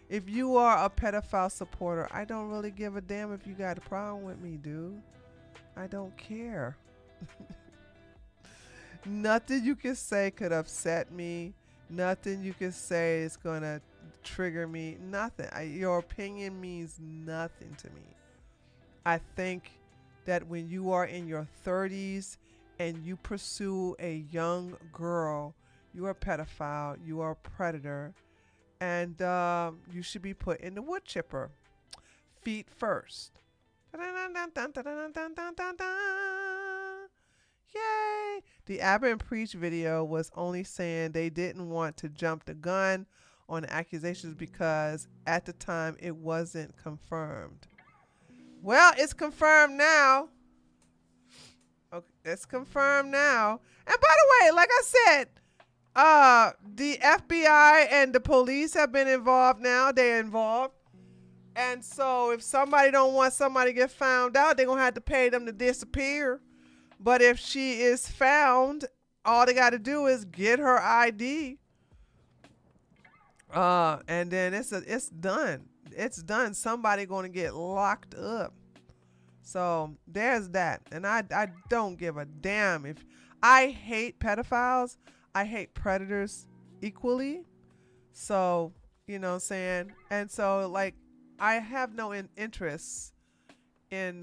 If you are a pedophile supporter, I don't really give a damn if you got a problem with me, dude. I don't care. Nothing you can say could upset me. Nothing you can say is gonna trigger me. Nothing. Your opinion means nothing to me. I think that when you are in your 30s and you pursue a young girl, you are a pedophile, you are a predator, and you should be put in the wood chipper. Feet first. Yay! The Abba and Preach video was only saying they didn't want to jump the gun on the accusations because at the time it wasn't confirmed. Well, it's confirmed now. Okay, it's confirmed now. And by the way, like I said, the FBI and the police have been involved now. They're involved. And so if somebody don't want somebody to get found out, they're going to have to pay them to disappear. But if she is found, all they got to do is get her ID. And then it's done. It's done. Somebody going to get locked up. So there's that. And I don't give a damn if I hate pedophiles. I hate predators equally. So, you know what I'm saying? And so like I have no interest in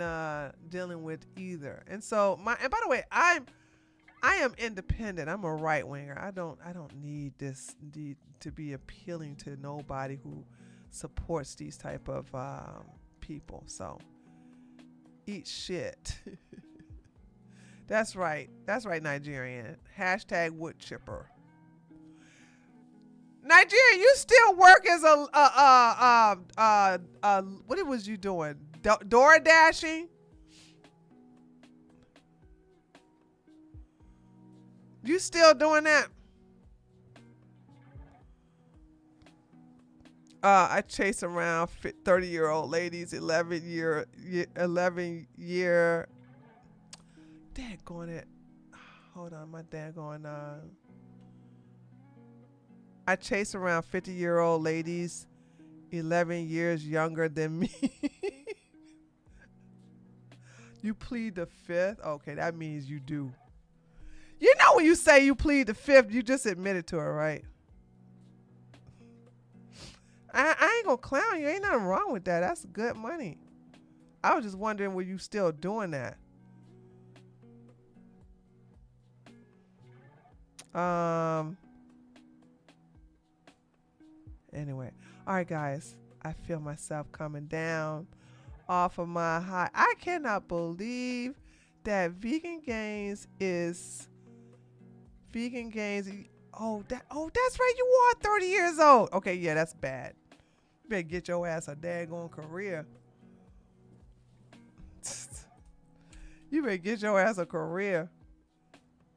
dealing with either. And so and by the way, I am independent. I'm a right winger. I don't need this to be appealing to nobody who supports these type of people. So eat shit. That's right. That's right, Nigerian. # wood chipper. Nigeria, you still work as what was you doing? Door dashing? You still doing that? I chase around 30-year-old ladies, 11 year. Daggone it. Hold on, my daggone. I chase around 50-year-old ladies, 11 years younger than me. You plead the fifth? Okay, that means you do. You know when you say you plead the fifth, you just admitted to it, right? I ain't gonna clown you. Ain't nothing wrong with that. That's good money. I was just wondering, were you still doing that? Anyway, all right, guys. I feel myself coming down off of my high. I cannot believe that Vegan Gains is Vegan Gains. Oh, that's right. You are 30 years old. Okay, yeah, that's bad. You better get your ass a daggone career. You better get your ass a career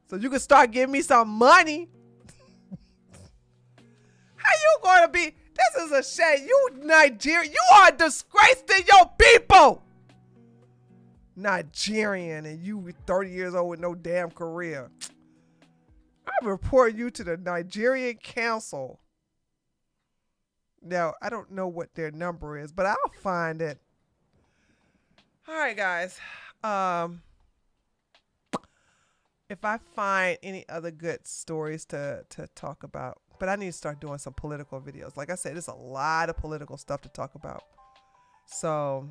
so you can start giving me some money. How you gonna be? This is a shame. You Nigerian, you are a disgrace to your people. Nigerian, and you 30 years old with no damn career. I report you to the Nigerian Council. Now, I don't know what their number is, but I'll find it. All right, guys. If I find any other good stories to talk about, but I need to start doing some political videos. Like I said, there's a lot of political stuff to talk about. So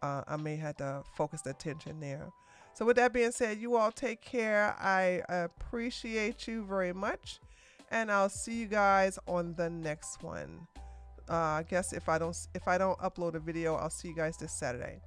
I may have to focus the attention there. So with that being said, you all take care. I appreciate you very much. And I'll see you guys on the next one. I guess if I don't upload a video, I'll see you guys this Saturday.